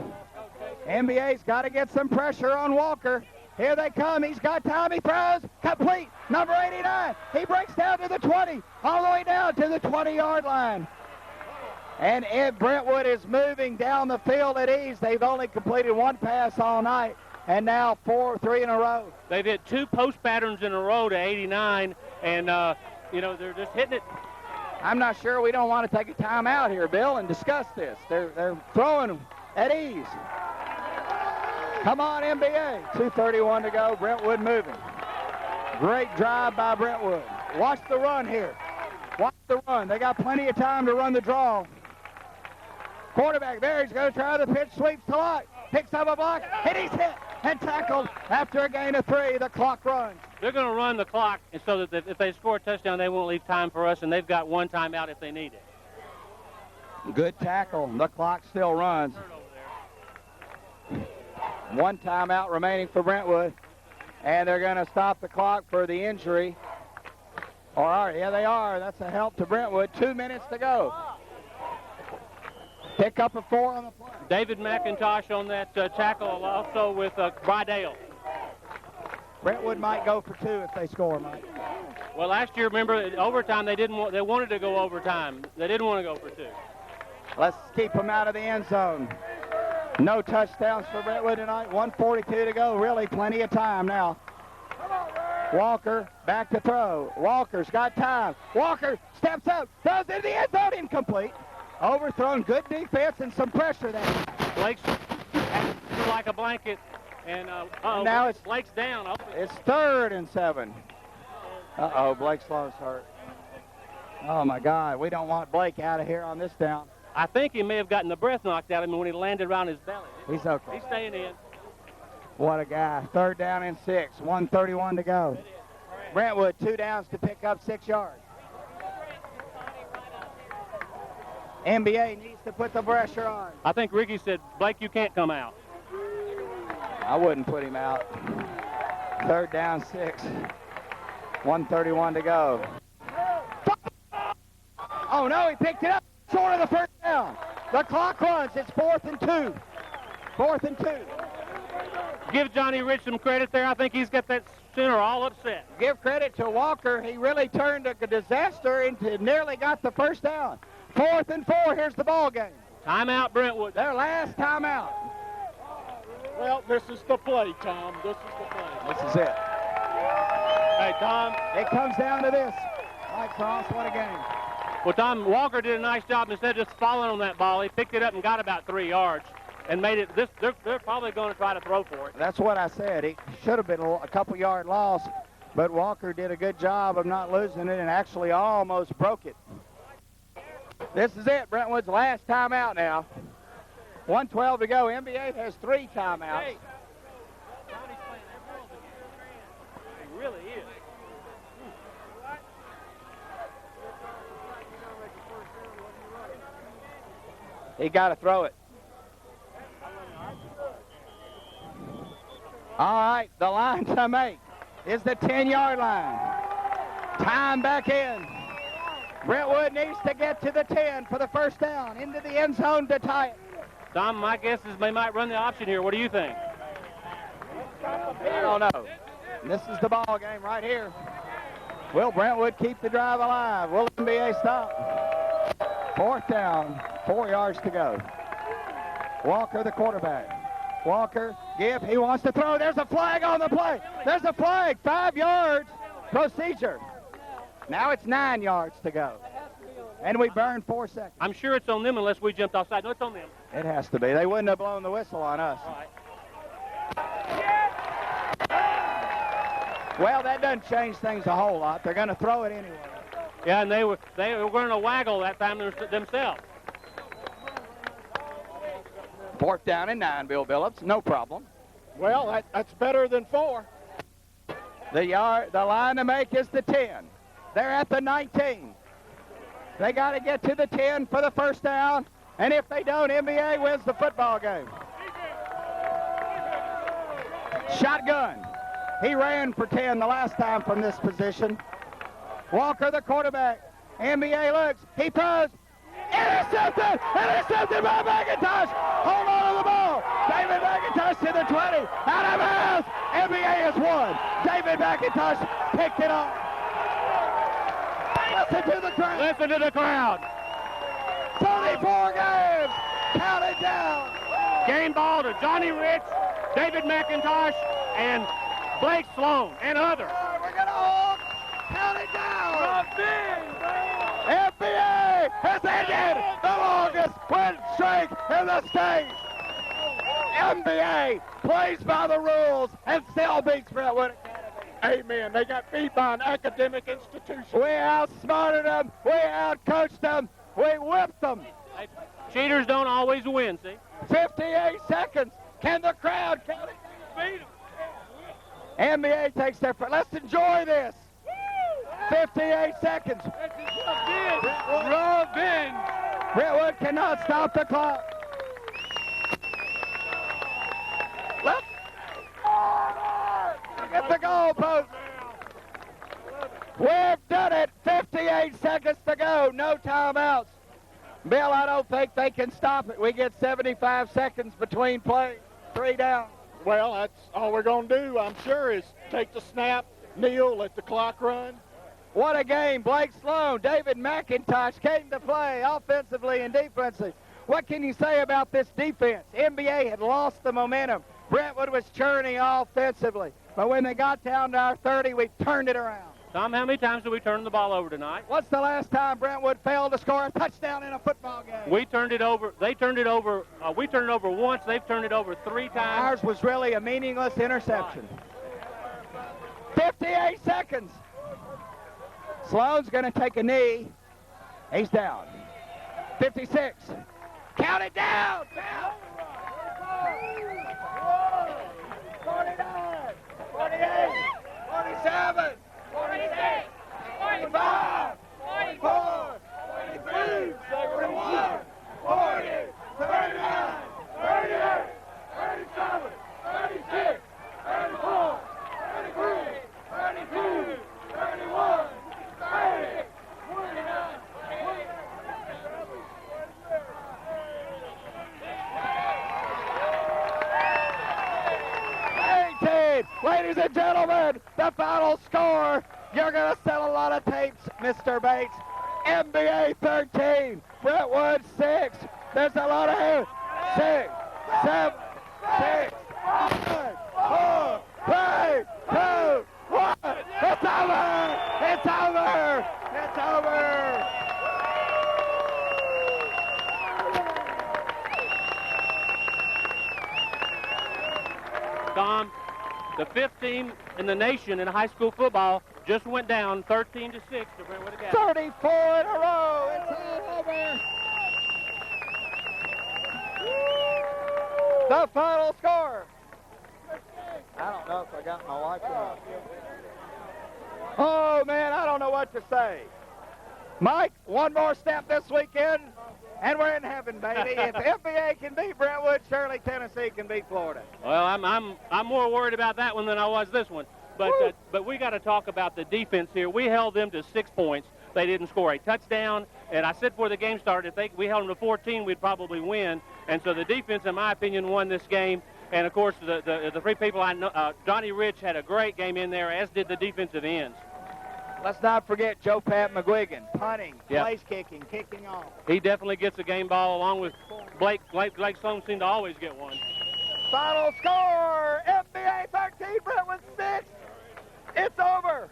Speaker 1: MBA's got to get some pressure on Walker. Here they come. He's got time. He throws. Complete. Number 89. He breaks down to the 20. All the way down to the 20-yard line. And Brentwood is moving down the field at ease. They've only completed one pass all night, and now 3 in a row.
Speaker 3: They've hit 2 post patterns in a row to 89, and, they're just hitting it.
Speaker 1: I'm not sure we don't want to take a timeout here, Bill, and discuss this. They're throwing at ease. Come on, MBA. 2:31 to go. Brentwood moving. Great drive by Brentwood. Watch the run here. Watch the run. They got plenty of time to run the draw. Quarterback there, he's going to try the pitch, sweeps to lock, picks up a block, and he's hit and tackled after a gain of 3. The clock runs.
Speaker 3: They're going to run the clock so that if they score a touchdown, they won't leave time for us, and they've got one timeout if they need it.
Speaker 1: Good tackle. The clock still runs. One timeout remaining for Brentwood, and they're going to stop the clock for the injury. Yeah, they are. That's a help to Brentwood. 2 minutes to go. Pick up a 4 on the play.
Speaker 3: David McIntosh on that tackle, also with Brydale.
Speaker 1: Brentwood might go for 2 if they score, Mike.
Speaker 3: Well, last year, remember, at overtime, they wanted to go overtime. They didn't want to go for 2.
Speaker 1: Let's keep them out of the end zone. No touchdowns for Brentwood tonight. 1:42 to go. Really plenty of time now. Walker back to throw. Walker's got time. Walker steps up, throws into the end zone, incomplete. Overthrown, good defense and some pressure there.
Speaker 3: Blake's like a blanket, and
Speaker 1: now
Speaker 3: Blake's down.
Speaker 1: It's 3rd and 7. Uh-oh, Blake Sloan's hurt. Oh, my God, we don't want Blake out of here on this down.
Speaker 3: I think he may have gotten the breath knocked out of him when he landed around his belly.
Speaker 1: He's okay.
Speaker 3: He's staying in.
Speaker 1: What a guy. 3rd down and 6. 1:31 to go. Brentwood, 2 downs to pick up 6 yards. MBA needs to put the pressure on.
Speaker 3: I think Ricky said, Blake, you can't come out.
Speaker 1: I wouldn't put him out. 3rd down, 6. 1:31 to go. Oh, no, he picked it up. Short of the first down. The clock runs. It's 4th and 2. 4th and 2.
Speaker 3: Give Johnny Rich some credit there. I think he's got that center all upset.
Speaker 1: Give credit to Walker. He really turned a disaster into nearly got the first down. 4th and 4. Here's the ball game.
Speaker 3: Timeout, Brentwood.
Speaker 1: Their last timeout.
Speaker 2: Well, this is the play, Tom. This is the play.
Speaker 1: This is it.
Speaker 3: Hey, Tom.
Speaker 1: It comes down to this. Mike Cross, what a game.
Speaker 3: Well, Tom, Walker did a nice job. Instead of just falling on that ball, he picked it up and got about 3 yards and made it. They're probably going to try to throw for it.
Speaker 1: That's what I said. It should have been a couple-yard loss. But Walker did a good job of not losing it and actually almost broke it. This is it, Brentwood's last timeout now. 1:12 to go. MBA has 3 timeouts.
Speaker 3: Hey. Johnny's playing that ball again. He really is.
Speaker 1: He got to throw it. All right, the line to make is the 10-yard line. Time back in. Brentwood needs to get to the 10 for the first down, into the end zone to tie it.
Speaker 3: Tom, my guess is they might run the option here. What do you think?
Speaker 1: I don't know. This is the ball game right here. Will Brentwood keep the drive alive? Will MBA stop? 4th down, 4 yards to go. Walker, the quarterback. Walker, give, he wants to throw. There's a flag on the play. There's a flag, 5 yards, procedure. Now it's 9 yards to go. And we burn 4 seconds.
Speaker 3: I'm sure it's on them unless we jumped offside. No, it's on them.
Speaker 1: It has to be. They wouldn't have blown the whistle on us.
Speaker 3: All right.
Speaker 1: Well, that doesn't change things a whole lot. They're going to throw it anyway.
Speaker 3: Yeah, and they were going to waggle that time themselves.
Speaker 1: 4th down and 9, Bill Billups. No problem.
Speaker 2: Well, that's better than 4.
Speaker 1: The line to make is the 10. They're at the 19. They got to get to the 10 for the first down, and if they don't, MBA wins the football game. Shotgun. He ran for 10 the last time from this position. Walker, the quarterback. MBA looks. He throws. Intercepted! Intercepted by McIntosh! Hold on to the ball! David McIntosh to the 20. Out of bounds! MBA has won. David McIntosh picked it up. Listen to the crowd.
Speaker 3: Listen to the crowd.
Speaker 1: 34 games. Count it down.
Speaker 3: Game ball to Johnny Rich, David McIntosh, and Blake Sloan, and others.
Speaker 1: We're going to hold. Count it down. MBA has ended the longest win streak in the state. MBA plays by the rules and still beats Brentwood Academy.
Speaker 2: Amen. They got beat by an academic institution.
Speaker 1: We outsmarted them. We outcoached them. We whipped them.
Speaker 3: Hey, cheaters don't always win, see?
Speaker 1: 58 seconds. Can the crowd count it?
Speaker 3: Beat them.
Speaker 1: MBA takes their first. Let's enjoy this. 58 seconds.
Speaker 3: Robin.
Speaker 1: Brentwood cannot stop the clock. Let's get the goal post. We've done it. 58 seconds to go. No timeouts. Bill, I don't think they can stop it. We get 75 seconds between plays. 3 down.
Speaker 2: Well, that's all we're going to do, I'm sure, is take the snap, kneel, let the clock run.
Speaker 1: What a game. Blake Sloan, David McIntosh came to play offensively and defensively. What can you say about this defense? MBA had lost the momentum. Brentwood was churning offensively. But when they got down to our 30, we turned it around.
Speaker 3: Tom, how many times did we turn the ball over tonight?
Speaker 1: What's the last time Brentwood failed to score a touchdown in a football game?
Speaker 3: We turned it over. They turned it over. We turned it over once. They've turned it over 3 times.
Speaker 1: Ours was really a meaningless interception. 58 seconds. Sloan's going to take a knee. He's down. 56. Count it down. 49. 48. 47. 46. 45. 44. 43. 41. 40. 39. 38. 37. 36. 34. 33. 32. 31. 30. 29. 18. Ladies and gentlemen, the final score. You're going to sell a lot of tapes, Mr. Bates. MBA 13, Brentwood 6. There's a lot of hands. 6, 7, 6, 5, 4, 3, 2, 1. It's over! It's over! It's over!
Speaker 3: Tom, The fifth team in the nation in high school football just went down 13-6 to Brentwood Academy.
Speaker 1: 34 in a row. It's all over. The final score. I don't know if I got my wife or not. Oh, man, I don't know what to say. Mike, one more step this weekend, and we're in heaven, baby. If MBA can beat Brentwood, surely Tennessee can beat Florida.
Speaker 3: Well, I'm more worried about that one than I was this one. But we got to talk about the defense here. We held them to 6 points. They didn't score a touchdown. And I said before the game started, if we held them to 14, we'd probably win. And so the defense, in my opinion, won this game. And, of course, the three people I know, Johnny Rich had a great game in there, as did the defensive ends.
Speaker 1: Let's not forget Joe Pat McGuigan, punting,
Speaker 3: Yep.
Speaker 1: place kicking, kicking off.
Speaker 3: He definitely gets a game ball, along with Blake Sloan seemed to always get one.
Speaker 1: Final score, MBA 13, Brentwood 6. It's over.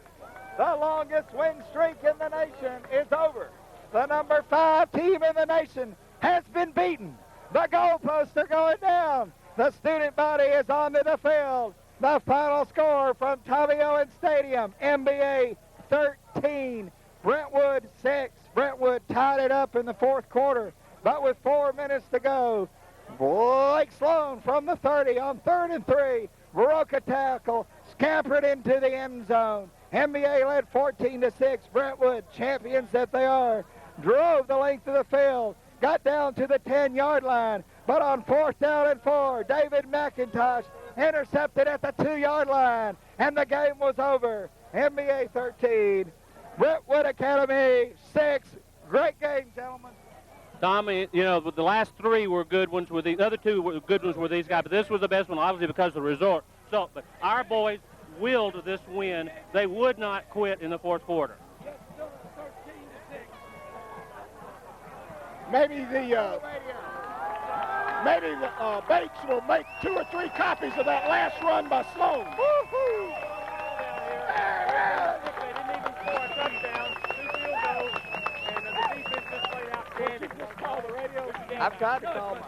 Speaker 1: The longest win streak in the nation is over. The number 5 team in the nation has been beaten. The goalposts are going down. The student body is onto the field. The final score from Tommy Owens Stadium, MBA 13, Brentwood 6. Brentwood tied it up in the fourth quarter, but with 4 minutes to go, Blake Sloan from the 30 on 3rd and 3, broke a tackle, scampered into the end zone. MBA led 14-6. Brentwood, champions that they are, drove the length of the field, got down to the 10-yard line, but on 4th down and 4, David McIntosh intercepted at the 2-yard line, and the game was over. MBA 13, Brentwood Academy 6. Great game, gentlemen.
Speaker 3: Tommy, you know, the last 3 were good ones. The other 2 were good ones were these guys, but this was the best one, obviously, because of the result. So, but our boys willed this win. They would not quit in the fourth quarter.
Speaker 2: Maybe the Bates will make 2 or 3 copies of that last run by Sloan.
Speaker 3: They didn't even score a touchdown, 2 field goals, and the defense just played outstanding.
Speaker 2: Just call the radio.
Speaker 1: I've tried to call them.